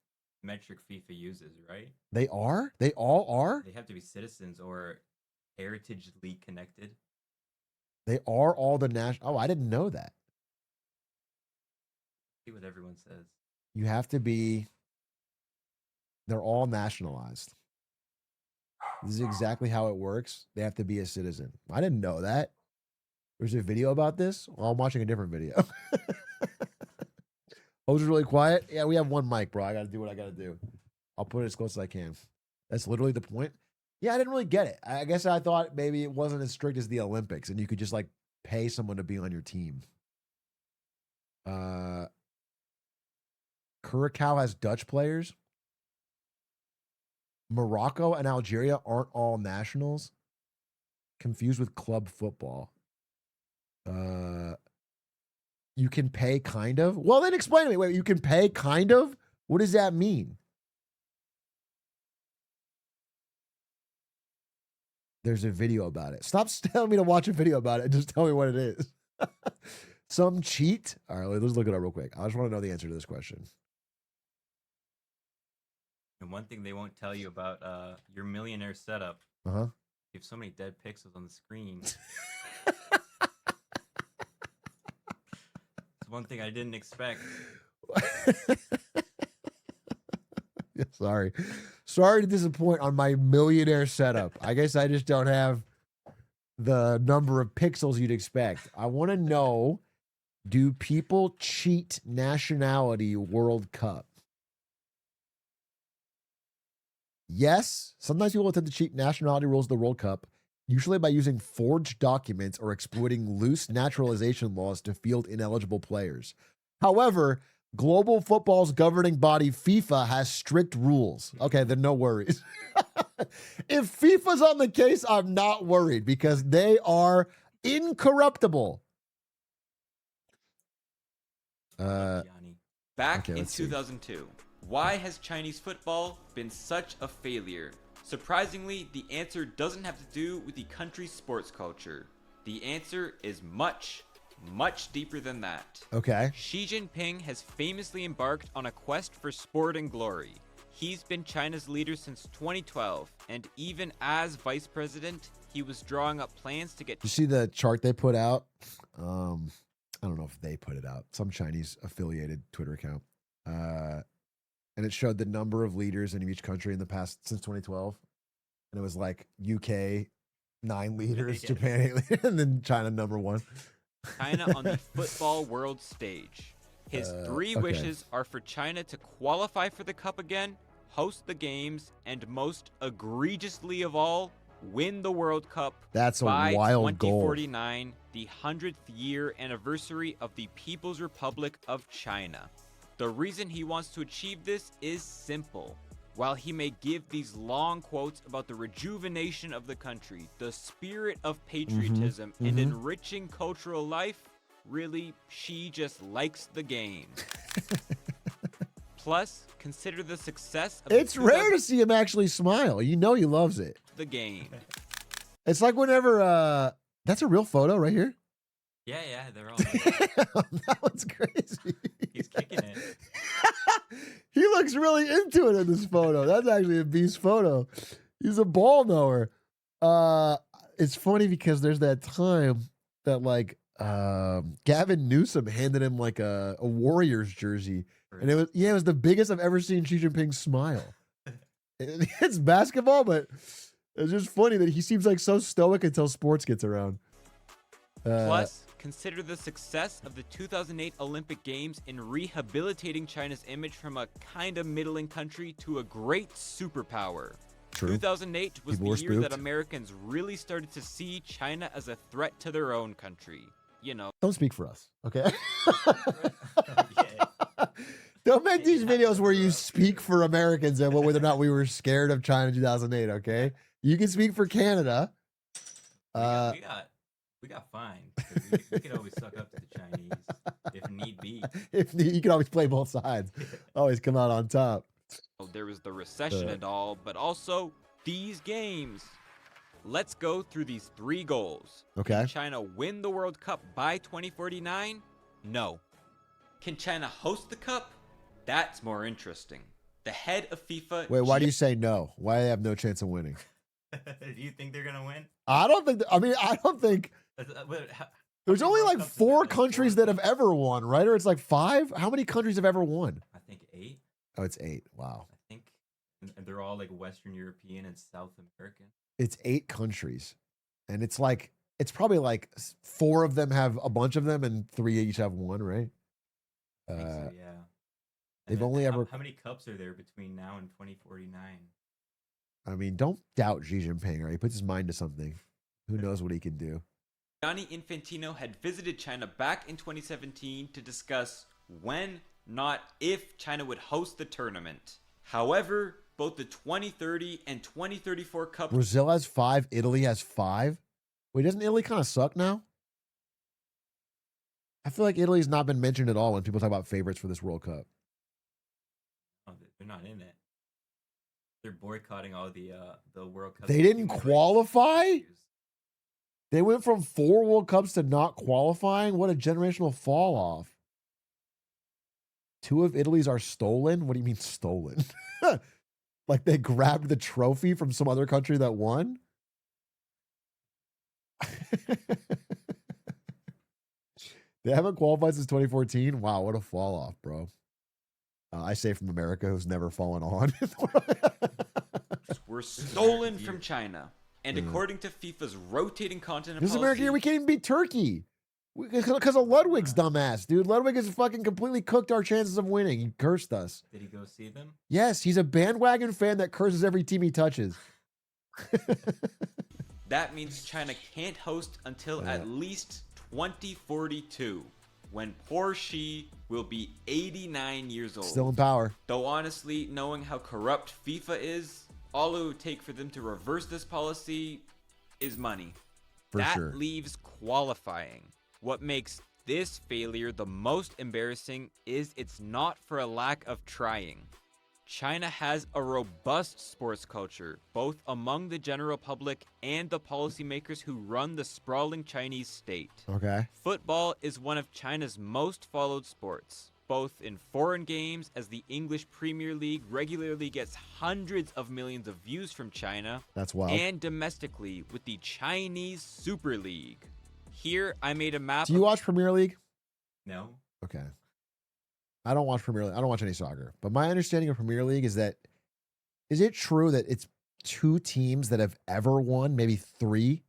F: metric FIFA uses, right?
A: They are? They all are?
F: They have to be citizens or heritagely connected.
A: They are all the national. Oh, I didn't know that.
F: See what everyone says.
A: You have to be. They're all nationalized. This is exactly how it works. They have to be a citizen. I didn't know that. There's a video about this. Well, I'm watching a different video. Oh, was really quiet? Yeah, we have one mic, bro. I got to do what I got to do. I'll put it as close as I can. That's literally the point. Yeah, I didn't really get it. I guess I thought maybe it wasn't as strict as the Olympics and you could just like pay someone to be on your team. Curacao has Dutch players. Morocco and Algeria aren't all nationals. Confused with club football. You can pay kind of? Well, then explain to me. Wait, you can pay kind of? What does that mean? There's a video about it. Stop telling me to watch a video about it. Just tell me what it is. Some cheat? All right, let's look it up real quick. I just want to know the answer to this question.
F: And one thing they won't tell you about your millionaire setup,
A: Uh-huh.
F: you have so many dead pixels on the screen. It's one thing I didn't expect.
A: Yeah, sorry. Sorry to disappoint on my millionaire setup. I guess I just don't have the number of pixels you'd expect. I want to know, do people cheat nationality World Cup? Yes. Sometimes people attempt to cheat nationality rules of the World Cup, usually by using forged documents or exploiting loose naturalization laws to field ineligible players. However, global football's governing body, FIFA, has strict rules. Okay, then no worries. If FIFA's on the case, I'm not worried because they are incorruptible.
F: Gianni.
G: Back
A: Okay,
G: in
A: let's see.
G: 2002, why has Chinese football been such a failure? Surprisingly, the answer doesn't have to do with the country's sports culture. The answer is much, much deeper than that.
A: Okay.
G: Xi Jinping has famously embarked on a quest for sport and glory. He's been China's leader since 2012, and even as vice president, he was drawing up plans to get
A: You see the chart they put out? I don't know if they put it out. Some Chinese affiliated Twitter account. And it showed the number of leaders in each country in the past since 2012. And it was like UK 9 leaders,
F: Yeah.
A: Japan 8 leaders, and then China number 1.
G: China on the football world stage. His three
A: okay.
G: wishes are for China to qualify for the cup again, host the games, and most egregiously of all, win the World Cup
A: That's a
G: by
A: wild goal.
G: 2049, the 100th year anniversary of the People's Republic of China. The reason he wants to achieve this is simple. While he may give these long quotes about the rejuvenation of the country, the spirit of patriotism, and enriching cultural life, really, Xi just likes the game. Plus, consider the success of
A: It's rare to see him actually smile. You know he loves it.
G: the game.
A: It's like whenever that's a real photo right here.
F: Yeah, they're all.
A: That one's crazy.
F: He's kicking it.
A: He looks really into it in this photo. That's actually a beast photo. He's a ball knower. It's funny because there's that time that like Gavin Newsom handed him like a Warriors jersey, and it was the biggest I've ever seen Xi Jinping smile. It's basketball, but it's just funny that he seems like so stoic until sports gets around.
G: Plus, consider the success of the 2008 Olympic Games in rehabilitating China's image from a kind of middling country to a great superpower.
A: True.
G: 2008 was
A: People were
G: the year that
A: spooked.
G: Americans really started to see China as a threat to their own country. You know,
A: Don't speak for us, okay?
F: Yeah.
A: Don't make these videos where you speak for Americans and whether or not we were scared of China in 2008, okay? You can speak for Canada.
F: We got fined. 'Cause we could always suck up to the Chinese if need be.
A: If you can always play both sides, always come out on top.
G: there was the recession and all, but also these games. Let's go through these 3 goals.
A: Okay.
G: Can China win the World Cup by 2049? No. Can China host the cup? That's more interesting. The head of FIFA.
A: Wait, why do you say no? Why they have no chance of winning?
F: Do you think they're gonna win?
A: I don't think. I don't think. There's only like 4 countries that have ever won, right? Or it's like 5. How many countries have ever won?
F: I think 8.
A: Oh, it's 8. Wow.
F: I think, and they're all like Western European and South American.
A: It's 8 countries, and it's probably like 4 of them have a bunch of them, and 3 each have one, right?
F: I think so, yeah.
A: they've
F: then
A: only
F: how,
A: ever-
F: How many cups are there between now and 2049?
A: I mean, don't doubt Xi Jinping, right? He puts his mind to something. Who knows what he can do?
G: Gianni Infantino had visited China back in 2017 to discuss when, not if, China would host the tournament. However, both the 2030 and 2034 Cup
A: Brazil has 5. Italy has 5. Wait, doesn't Italy kind of suck now? I feel like Italy's not been mentioned at all when people talk about favorites for this World Cup.
F: Oh, they're not in it. They're boycotting all the World Cup.
A: They didn't qualify? They went from 4 World Cups to not qualifying. What a generational fall off. 2 of Italy's are stolen. What do you mean stolen? Like they grabbed the trophy from some other country that won? They haven't qualified since 2014. Wow, what a fall off, bro. I say from America, who's never fallen on.
G: were stolen from China. And according to FIFA's rotating continent
A: This
G: policy,
A: America here, we can't even beat Turkey. Because of Ludwig's dumbass, dude. Ludwig has fucking completely cooked our chances of winning. He cursed us.
F: Did he go see them?
A: Yes, he's a bandwagon fan that curses every team he touches.
G: that means China can't host until at least 2042, when poor Xi will be 89 years old.
A: Still in power.
G: Though honestly, knowing how corrupt FIFA is, all it would take for them to reverse this policy is money.
A: For
G: that
A: sure.
G: leaves qualifying. What makes this failure the most embarrassing is it's not for a lack of trying. China has a robust sports culture, both among the general public and the policymakers who run the sprawling Chinese state.
A: Okay.
G: Football is one of China's most followed sports, both in foreign games, as the English Premier League regularly gets hundreds of millions of views from China,
A: That's wild.
G: and domestically with the Chinese Super League. Here, I made a map.
A: Do you watch Premier League?
F: No.
A: Okay. I don't watch Premier League. I don't watch any soccer. But my understanding of Premier League is that, is it true that it's 2 teams that have ever won, maybe 3,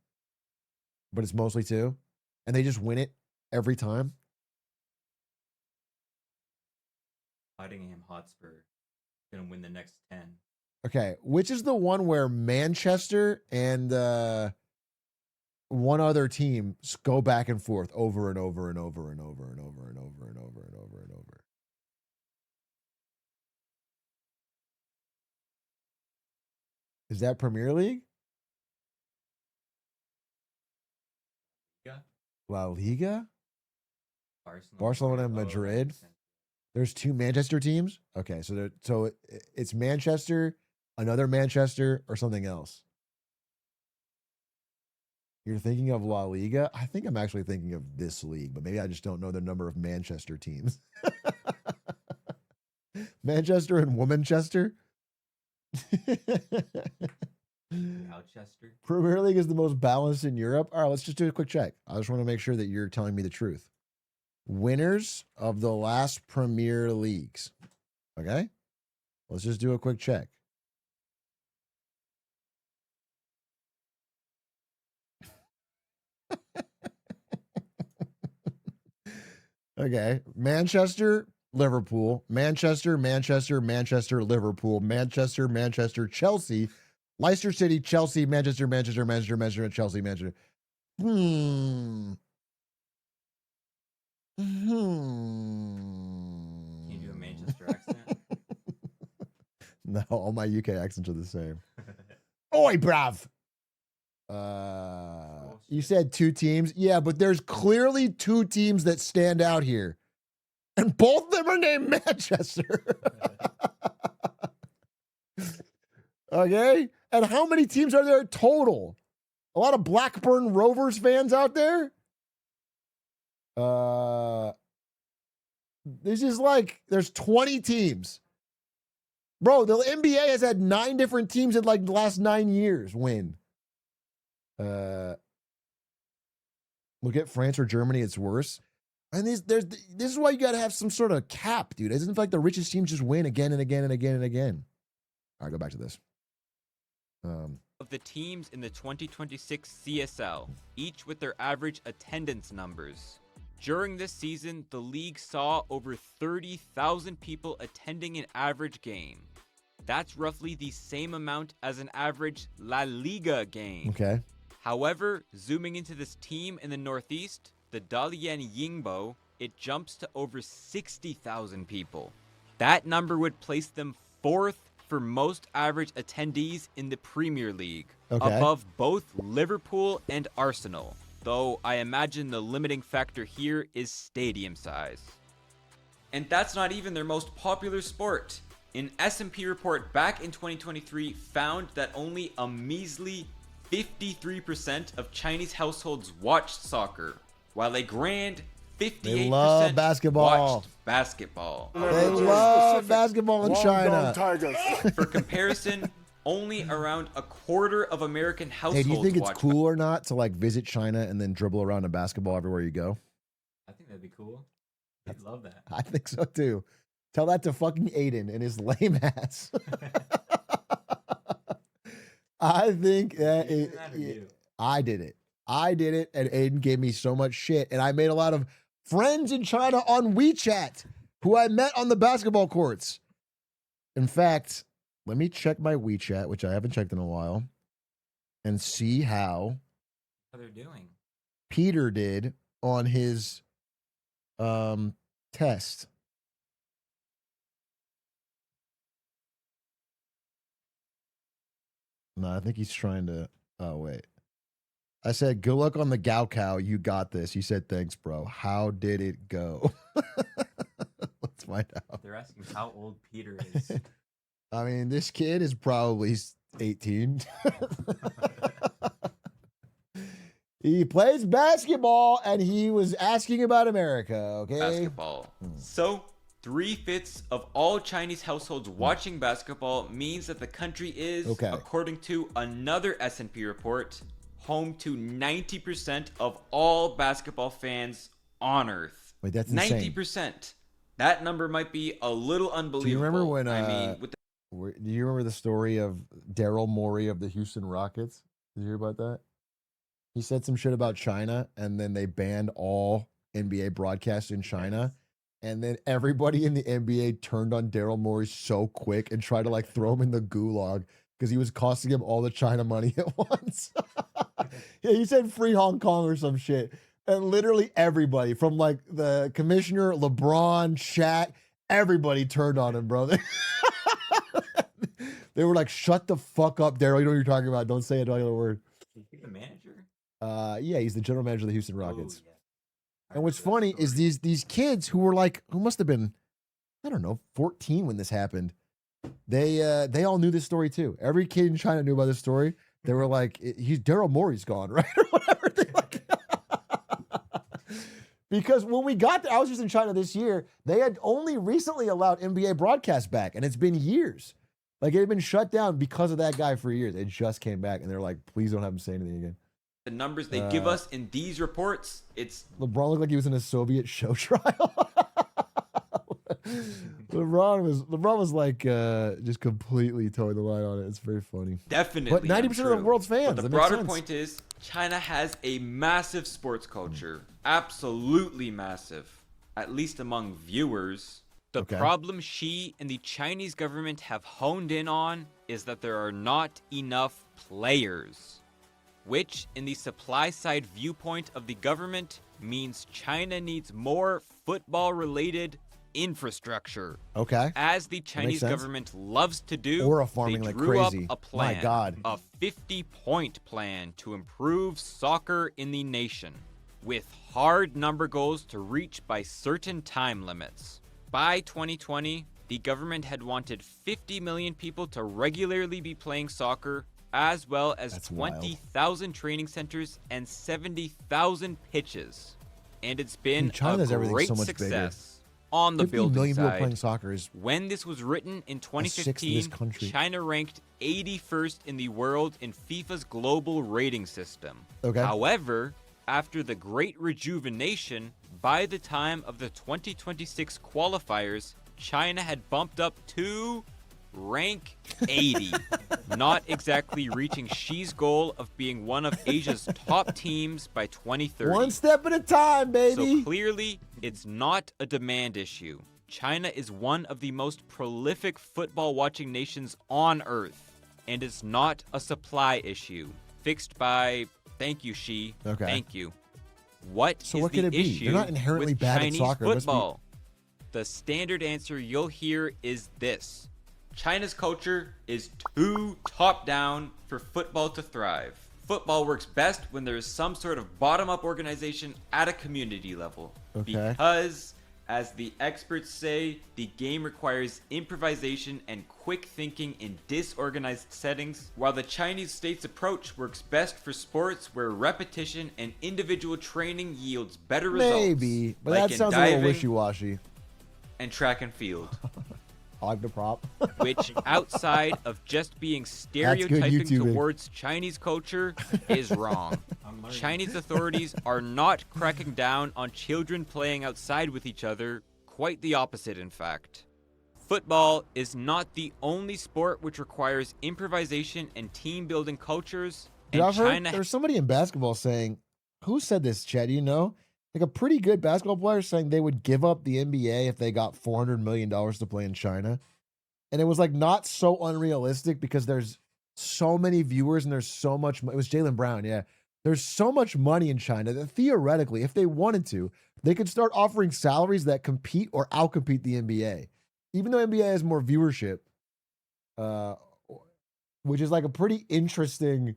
A: but it's mostly 2, and they just win it every time?
F: Nottingham Hotspur gonna win the next 10.
A: Okay, which is the one where Manchester and one other team go back and forth over and over and over and over and over and over and over and over and over? Is that Premier League?
F: Yeah.
A: La Liga?
F: Barcelona,
A: Barcelona and
F: oh,
A: Madrid?
F: 100%.
A: There's two Manchester teams? Okay, so it's Manchester, another Manchester, or something else. You're thinking of La Liga? I think I'm actually thinking of this league, but maybe I just don't know the number of Manchester teams. Manchester and Womanchester?
F: Gloucester.
A: Premier League is the most balanced in Europe. All right, let's just do a quick check. I just want to make sure that you're telling me the truth. Winners of the last Premier Leagues. Okay? Let's just do a quick check. Okay. Manchester, Liverpool, Manchester, Liverpool, Manchester, Chelsea, Leicester City, Chelsea, Manchester, Chelsea, Manchester.
F: Can you do a Manchester accent?
A: No, all my UK accents are the same. Oi, bruv. You said two teams. Yeah, but there's clearly two teams that stand out here. And both of them are named Manchester. Okay? And how many teams are there total? A lot of Blackburn Rovers fans out there? This is like, there's 20 teams. Bro, the NBA has had 9 different teams in like the last 9 years win. Look at France or Germany, it's worse. And this is why you got to have some sort of cap, dude. Isn't it like the richest teams just win again and again and again and again? All right, go back to this.
G: Of the teams in the 2026 CSL, each with their average attendance numbers. During this season, the league saw over 30,000 people attending an average game. That's roughly the same amount as an average La Liga game.
A: Okay.
G: However, zooming into this team in the Northeast, the Dalian Yingbo, it jumps to over 60,000 people. That number would place them 4th for most average attendees in the Premier League, above both Liverpool and Arsenal, though I imagine the limiting factor here is stadium size. And that's not even their most popular sport. An S&P report back in 2023 found that only a measly 53% of Chinese households watched soccer, while a grand 58%
A: love basketball.
G: watched basketball.
A: They love basketball in China.
G: For comparison, only around a quarter of American
A: Hey,
G: households
A: do you think it's
G: watch
A: cool or not to like visit China and then dribble around a basketball everywhere you go?
F: I think that'd be cool. I'd love that.
A: I think so too. Tell that to fucking Aiden and his lame ass. I think that
F: You did that or you?
A: I did it. I did it, and Aiden gave me so much shit. And I made a lot of friends in China on WeChat who I met on the basketball courts. In fact, let me check my WeChat, which I haven't checked in a while, and see how
F: How they're doing.
A: Peter did on his test. No, I think he's trying to. Oh, wait. I said, good luck on the Gaokao. You got this. He said, thanks, bro. How did it go? Let's find out.
F: They're asking how old Peter is.
A: I mean, this kid is probably 18. He plays basketball and he was asking about America, okay?
G: basketball. So, 3/5 of all Chinese households watching basketball means that the country is, according to another S&P report, home to 90% of all basketball fans on Earth.
A: Wait, that's insane.
G: 90%. That number might be a little unbelievable.
A: Do you remember when?
G: I mean, with
A: do you remember the story of Daryl Morey of the Houston Rockets? Did you hear about that? He said some shit about China, and then they banned all NBA broadcasts in China. And then everybody in the NBA turned on Daryl Morey so quick and tried to like throw him in the gulag because he was costing him all the China money at once. Yeah, he said free Hong Kong or some shit. And literally everybody from like the commissioner, LeBron, Shaq, everybody turned on him, brother. They were like, "Shut the fuck up, Daryl. You know what you're talking about. Don't say another word."
F: Is he the manager?
A: Yeah, he's the general manager of the Houston Rockets.
F: Oh, yeah.
A: And what's funny is these kids who were like, who must have been, I don't know, 14 when this happened. They all knew this story too. Every kid in China knew about this story. They were like, he's Daryl Morey's gone, right? Or whatever. They like, because when we got there, I was just in China this year. They had only recently allowed NBA broadcast back, and it's been years. Like it had been shut down because of that guy for years. It just came back, and they're like, please don't have him say anything again.
G: The numbers they give us in these reports, it's
A: LeBron looked like he was in a Soviet show trial. LeBron was like just completely towing the line on it. It's very funny.
G: definitely.
A: But 90% of the
G: untrue.
A: world's fans.
G: But the
A: That makes
G: broader
A: sense.
G: point is, China has a massive sports culture, absolutely massive, at least among viewers.
H: The
A: Okay.
H: problem Xi and the Chinese government have honed in on is that there are not enough players, which, in the supply side viewpoint of the government, means China needs more football-related infrastructure.
A: Okay.
H: As the Chinese
A: sense.
H: government loves to do,
A: Aura farming
H: they
A: like
H: drew
A: crazy.
H: up a
A: My
H: plan,
A: God.
H: a 50-point plan to improve soccer in the nation, with hard number goals to reach by certain time limits. By 2020, the government had wanted 50 million people to regularly be playing soccer, as well as
A: That's wild.
H: 20,000 training centers and 70,000 pitches. And it's been
A: Dude, China
H: a
A: does everything
H: great
A: so much bigger.
H: success on the
A: 50
H: building
A: million people
H: side.
A: playing soccer is
H: When this was written in
A: sixth of this
H: 2015,
A: country.
H: China ranked 81st in the world in FIFA's global rating system.
A: Okay.
H: However, after the Great Rejuvenation, by the time of the 2026 qualifiers, China had bumped up to rank 80, not exactly reaching Xi's goal of being one of Asia's top teams by 2030.
A: one step at a time, baby.
H: So clearly, it's not a demand issue. China is one of the most prolific football watching nations on Earth, and it's not a supply issue. Fixed by, thank you, Xi.
A: Okay.
H: Thank you. What
A: So
H: is
A: what could
H: the
A: it be?
H: issue
A: They're not inherently
H: with
A: bad at
H: Chinese
A: soccer. It must be-
H: football? The standard answer you'll hear is this.
G: China's culture is too top down for football to thrive. Football works best when there is some sort of bottom up organization at a community level.
A: Okay.
G: Because, as the experts say, the game requires improvisation and quick thinking in disorganized settings, while the Chinese state's approach works best for sports where repetition and individual training yields better results.
A: Maybe, but
G: like
A: that
G: in
A: sounds a little
G: diving
A: wishy-washy.
G: and track and field.
A: I like the prop.
H: Which, outside of just being
A: good
H: stereotyping
A: YouTubing.
H: towards Chinese culture, is wrong. Chinese authorities are not cracking down on children playing outside with each other, quite the opposite, in fact. Football is not the only sport which requires improvisation and team building cultures,
A: Dude,
H: and
A: I've heard
H: China
A: there's somebody in basketball saying, who said this, Chad? Do you know? Like a pretty good basketball player saying they would give up the NBA if they got $400 million to play in China. And it was like not so unrealistic because there's so many viewers and there's so much. It was Jaylen Brown, yeah. There's so much money in China that theoretically, if they wanted to, they could start offering salaries that compete or outcompete the NBA. Even though NBA has more viewership, which is like a pretty interesting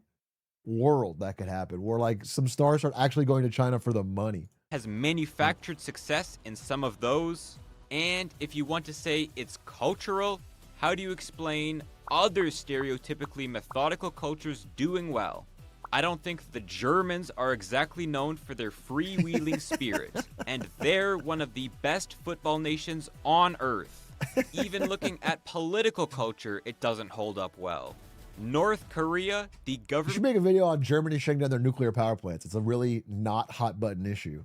A: world that could happen, where like some stars are actually going to China for the money.
H: has manufactured success in some of those. And if you want to say it's cultural, how do you explain other stereotypically methodical cultures doing well? I don't think the Germans are exactly known for their freewheeling spirit, and they're one of the best football nations on earth. Even looking at political culture, it doesn't hold up well. North Korea, the
A: You should
H: government
A: make a video on Germany shutting down their nuclear power plants. It's a really not hot button issue.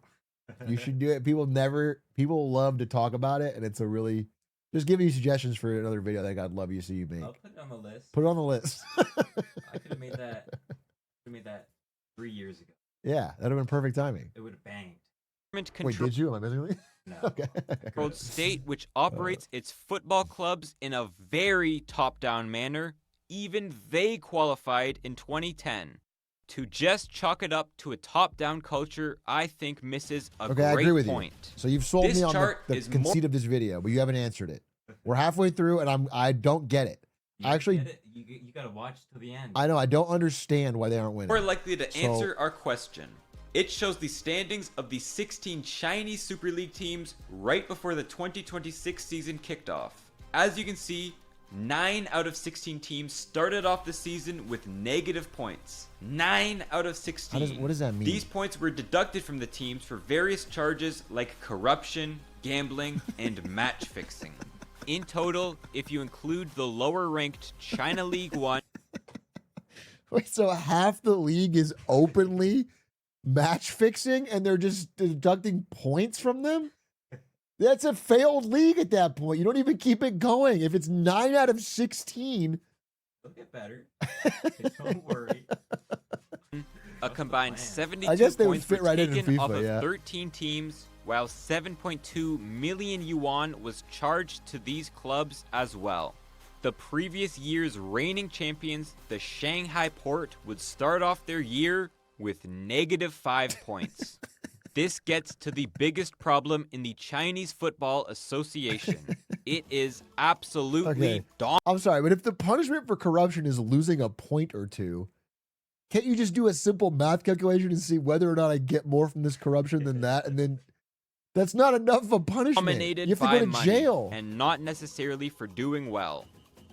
A: You should do it. People love to talk about it, and it's a really, just giving you suggestions for another video that I'd love you to see you make.
F: I'll put it on the list.
A: Put it on the list.
F: I could have made that. 3 years ago.
A: Yeah, that'd have been perfect timing.
F: It would have banged.
A: Wait,
H: control
A: did you? Am I missing anything?
F: No.
A: Okay.
H: controlled state which operates its football clubs in a very top-down manner. Even they qualified in 2010. To just chalk it up to a top-down culture, I think misses a
A: Okay, I
H: great
A: agree with
H: point.
A: you. So you've sold
G: This
A: me on
G: chart
A: the
G: is
A: conceit of this video, but you haven't answered it. We're halfway through, and I don't get it.
F: You
A: Actually,
F: get it? You gotta watch till the end.
A: I know I don't understand why they aren't winning.
G: More likely to
A: So-
G: answer our question. It shows the standings of the 16 Chinese Super League teams right before the 2026 season kicked off. As you can see, 9 out of 16 teams started off the season with negative points. 9 out of 16.
A: What does that mean?
G: These points were deducted from the teams for various charges like corruption, gambling, and match fixing.
H: In total, if you include the lower ranked China League 1
A: Wait, so half the league is openly match fixing and they're just deducting points from them? That's a failed league at that point. You don't even keep it going. If it's 9 out of 16.
F: It'll get better. Don't worry.
H: a combined
F: plan.
H: 72
A: I guess they would
H: points
A: fit
H: were
A: right in
H: taken off
A: FIFA,
H: of
A: yeah.
H: 13 teams, while 7.2 million yuan was charged to these clubs as well. The previous year's reigning champions, the Shanghai Port, would start off their year with -5 points. This gets to the biggest problem in the Chinese Football Association. It is absolutely
A: Okay. I'm sorry, but if the punishment for corruption is losing a point or two, can't you just do a simple math calculation and see whether or not I get more from this corruption than that? And then that's not enough of a punishment.
H: dominated
A: You have to
H: by
A: go to
H: money
A: jail.
H: and not necessarily for doing well.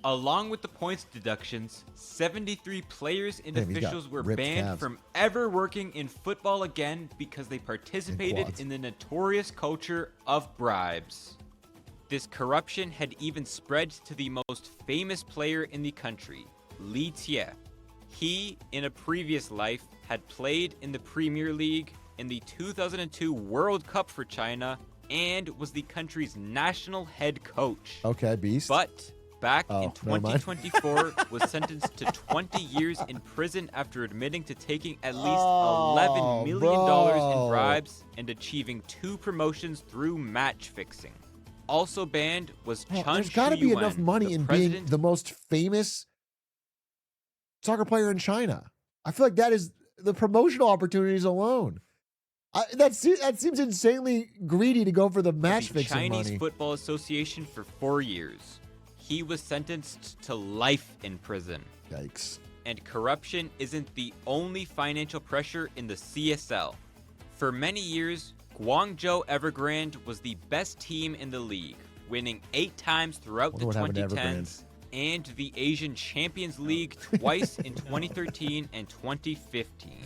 G: Along with the points deductions, 73 players and
A: Damn, he's got
G: officials were
A: ripped
G: banned
A: calves.
G: from ever working in football again because they participated
A: quads.
G: in the notorious culture of bribes.
H: This corruption had even spread to the most famous player in the country, Li Jie. He, in a previous life, had played in the Premier League, in the 2002 World Cup for China, and was the country's national head coach.
A: Okay, beast.
H: But back
A: Oh,
H: in
A: never mind.
H: 2024 was sentenced to 20 years in prison after admitting to taking at least
A: Oh,
H: $11 million in
A: bro.
H: bribes and achieving 2 promotions through match fixing. Also banned was
A: Man,
H: Chen
A: there's got to be
H: Shuyuan,
A: enough money
H: the
A: in being
H: president
A: the most famous soccer player in China. I feel like that is the promotional opportunities alone. That seems insanely greedy to go for the
H: of
A: match
H: the
A: fixing
H: Chinese
A: money.
H: Football Association for 4 years. He was sentenced to life in prison.
A: Yikes.
H: And corruption isn't the only financial pressure in the CSL. For many years, Guangzhou Evergrande was the best team in the league, winning 8 times throughout the
A: Wonder what happened to
H: 2010s and the Asian Champions League twice in 2013 and 2015.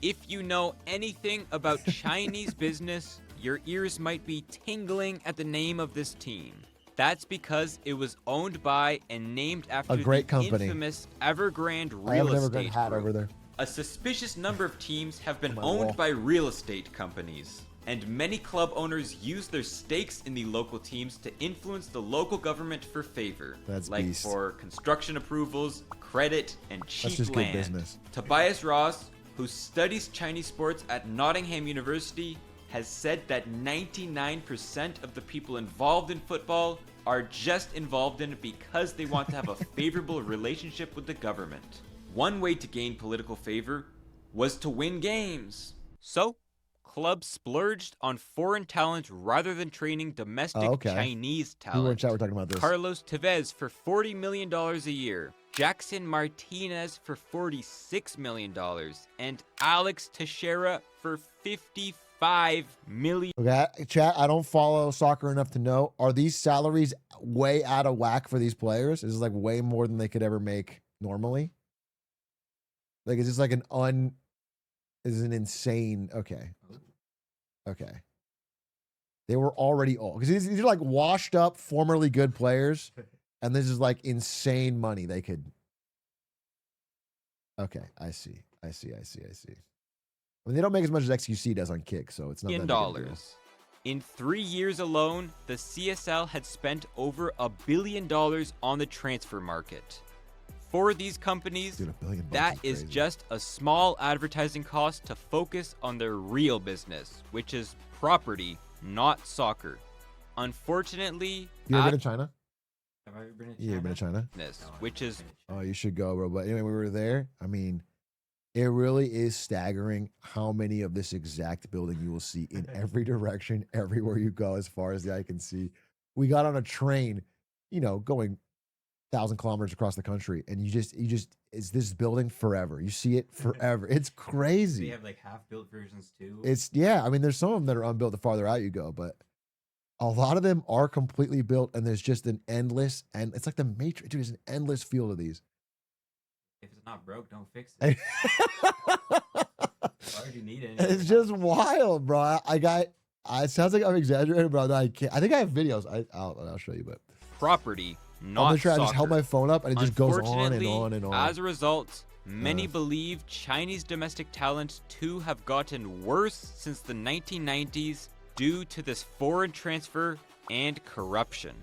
H: If you know anything about Chinese business, your ears might be tingling at the name of this team. That's because it was owned by and named after
A: A great
H: the
A: company.
H: infamous Evergrande
A: I have
H: Real
A: an Evergrande
H: Estate
A: hat
H: Group.
A: over there.
G: A suspicious number of teams have been
A: my
G: owned
A: wall.
G: by real estate companies, and many club owners use their stakes in the local teams to influence the local government for favor,
A: That's
G: like
A: beast.
G: for construction approvals, credit, and cheap
A: just good
G: land.
A: business.
G: Tobias Ross, who studies Chinese sports at Nottingham University, has said that 99% of the people involved in football are just involved in it because they want to have a favorable relationship with the government. One way to gain political favor was to win games.
H: So, clubs splurged on foreign talent rather than training domestic
A: Oh, okay.
H: Chinese
A: We were in
H: talent.
A: chat, we're talking about this.
H: Carlos Tevez for $40 million a year, Jackson Martinez for $46 million, and Alex Teixeira for $55 million.
A: Okay, chat, I don't follow soccer enough to know. Are these salaries way out of whack for these players? Is this like way more than they could ever make normally? Like, is this like is an insane, okay. Okay. They were already old. Because these are like washed up, formerly good players. And this is like insane money they could. Okay, I see. I mean, they don't make as much as XQC does on Kick, so it's not that big of a deal.
H: In 3 years alone, the CSL had spent over $1 billion on the transfer market. For these companies,
A: Dude, $1 billion
H: that is
A: crazy.
H: just a small advertising cost to focus on their real business, which is property, not soccer. Unfortunately,
A: You ever been to China?
F: Have I ever been to
A: You ever been to China?
H: business,
F: No, I've
H: which
F: never
H: is
F: been to China.
A: Oh, you should go, bro. But anyway, we were there. I mean, it really is staggering how many of this exact building you will see in every direction, everywhere you go, as far as the eye can see. We got on a train, going 1,000 kilometers across the country, and you just it's this building forever. You see it forever. It's
F: They
A: crazy.
F: have like half-built versions too.
A: It's I mean, there's some of them that are unbuilt the farther out you go, but a lot of them are completely built, and there's just an endless, and it's like the Matrix. Dude, there's an endless field of these.
F: If it's not broke, don't fix it. Why would you need it?
A: It's just wild, bro. It sounds like I'm exaggerating, bro. I can't. I think I have videos. I'll show you, but
H: Property,
A: I'm
H: not
A: gonna try. I just held
H: soccer.
A: my phone up, and it just goes on and
H: Unfortunately,
A: on and on.
H: As a result, many believe Chinese domestic talent to have gotten worse since the 1990s due to this foreign transfer and corruption.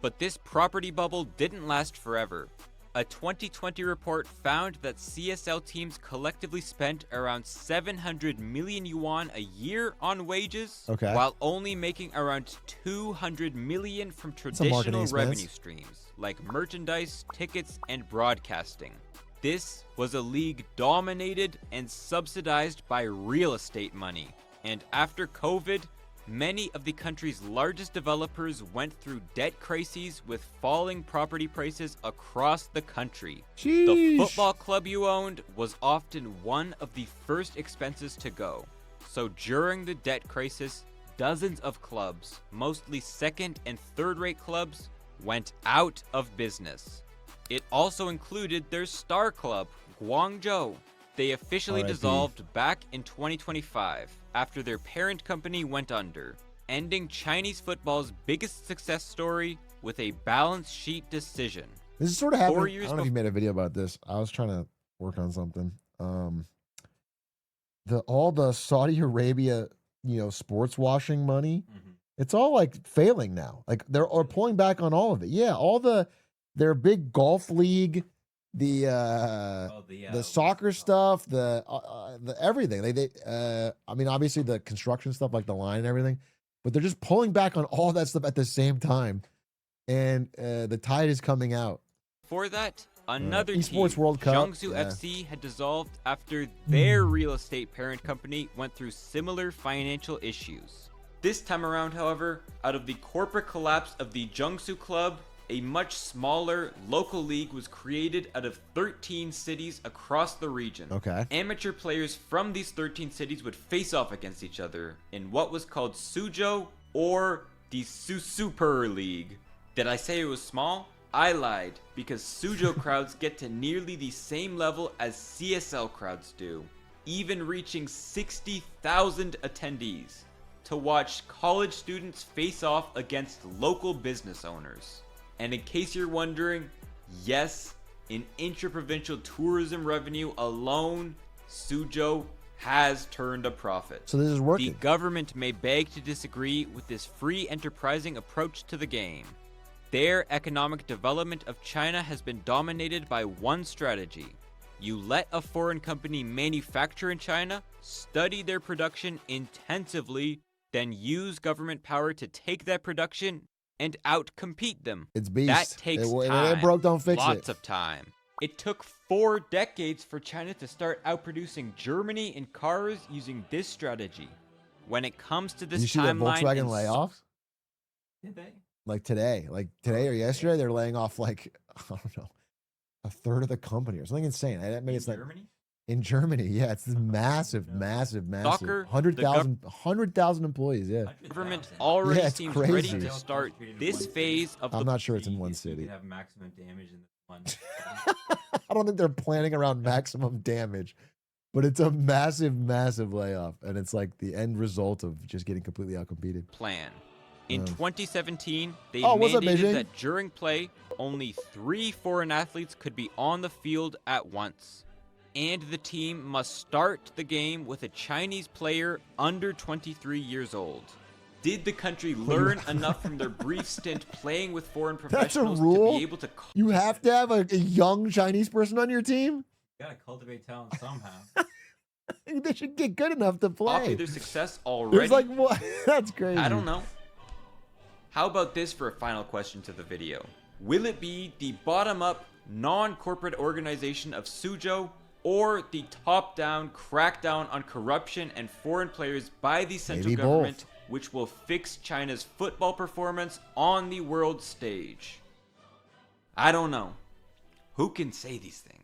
H: But this property bubble didn't last forever. A 2020 report found that CSL teams collectively spent around 700 million yuan a year on wages,
A: Okay.
H: while only making around 200 million from
A: a marketing
H: traditional
A: expense.
H: revenue streams, like merchandise, tickets, and broadcasting. This was a league dominated and subsidized by real estate money. And after COVID, many of the country's largest developers went through debt crises with falling property prices across the country. The
A: Sheesh.
H: football club you owned was often one of the first expenses to go. So during the debt crisis, dozens of clubs, mostly second and third rate clubs, went out of business. It also included their star club, Guangzhou. They officially
A: R.I.P.
H: dissolved back in 2025 after their parent company went under, ending Chinese football's biggest success story with a balance sheet decision.
A: This is sort of
H: 4
A: happening. I
H: years
A: don't know if you made a video about this. I was trying to work on something. All the Saudi Arabia, sports washing money, it's all like failing now. Like they're pulling back on all of it. Yeah, their big golf league, the soccer stuff, the everything. I mean, obviously the construction stuff, like the line and everything, but they're just pulling back on all that stuff at the same time, and the tide is coming out.
H: Before that, another
A: Esports
H: team,
A: World Cup,
H: Jiangsu
A: yeah.
H: FC, had dissolved after their real estate parent company went through similar financial issues. This time around, however, out of the corporate collapse of the Jiangsu club, a much smaller local league was created out of 13 cities across the region.
A: Okay.
H: Amateur players from these 13 cities would face off against each other in what was called Suzhou, or the Super League. Did I say it was small? I lied, because Suzhou crowds get to nearly the same level as CSL crowds do, even reaching 60,000 attendees to watch college students face off against local business owners. And in case you're wondering, yes, in intra-provincial tourism revenue alone, Suzhou has turned a profit.
A: So this is working.
H: The government may beg to disagree with this free enterprising approach to the game. Their economic development of China has been dominated by one strategy. You let a foreign company manufacture in China, study their production intensively, then use government power to take that production and outcompete them.
A: It's beast.
H: That takes time.
A: It broke, don't fix
H: Lots
A: it.
H: of time. It took 4 decades for China to start outproducing Germany in cars using this strategy. When it comes to this
A: Did you see the
H: timeline,
A: Volkswagen
H: and
A: layoffs?
F: Did they?
A: Like today or yesterday, they're laying off like, I don't know, a third of the company or something insane. Maybe it's like
F: Germany?
A: in Germany. Yeah, it's this massive.
H: Soccer,
A: 100,000 employees. Yeah.
H: government already
A: Yeah, it's
H: seems
A: crazy.
H: ready to start this phase of
A: I'm
H: the
A: not sure it's in
F: You
A: one
F: could
A: city.
F: have maximum damage in this one.
A: I don't think they're planning around maximum damage, but it's a massive layoff. And it's like the end result of just getting completely outcompeted.
H: plan. In
A: Oh.
H: 2017, they
A: Oh, what's up,
H: mandated
A: Beijing?
H: that during play, only 3 foreign athletes could be on the field at once. And the team must start the game with a Chinese player under 23 years old. Did the country learn enough from their brief stint playing with foreign
A: That's a
H: professionals to
A: rule?
H: be able to
A: You have to have a young Chinese person on your team?
F: You gotta cultivate talent somehow.
A: They should get good enough to
H: copy
A: play.
H: their success already?
A: There's like, what? That's crazy.
H: I don't know. How about this for a final question to the video? Will it be the bottom-up, non-corporate organization of Suzhou, or the top-down crackdown on corruption and foreign players by the central
A: Maybe
H: government,
A: both.
H: which will fix China's football performance on the world stage?
G: I don't know. Who can say these things?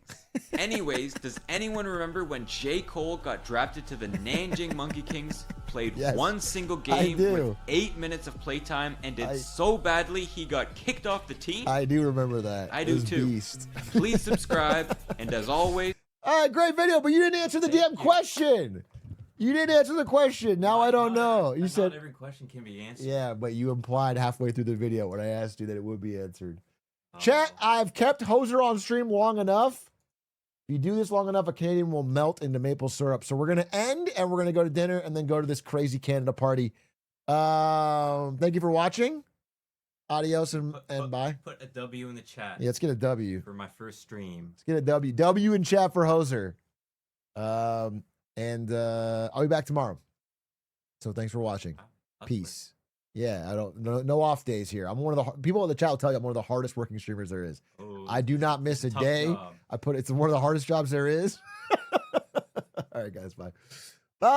G: Anyways, does anyone remember when J. Cole got drafted to the Nanjing Monkey Kings, played
A: Yes,
G: one single
A: I
G: game
A: do.
G: with 8 minutes of playtime, and did so badly he got kicked off the team?
A: I do remember that.
G: I
A: It
G: do
A: was
G: too.
A: Beast.
G: Please subscribe, and as always,
A: All right, great video, but you didn't answer the damn question. You didn't answer the question. Now I don't know. You
F: Not
A: said,
F: every question can be answered.
A: yeah, but you implied halfway through the video when I asked you that it would be answered. Chat, I've kept Hoser on stream long enough. If you do this long enough, a Canadian will melt into maple syrup. So we're going to end and we're going to go to dinner and then go to this crazy Canada party. Thank you for watching. Adios and bye.
F: Put a W in the chat
A: Yeah, let's get a W.
F: for my first stream.
A: Let's get a W. W in chat for Hoser. And I'll be back tomorrow. So thanks for watching.
F: That's
A: Peace. Yeah, I don't no off days here. I'm one of the people in the chat will tell you I'm one of the hardest working streamers there is.
F: Oh,
A: I do not miss a
F: tough
A: day.
F: job.
A: It's one of the hardest jobs there is. All right, guys, bye. Bye.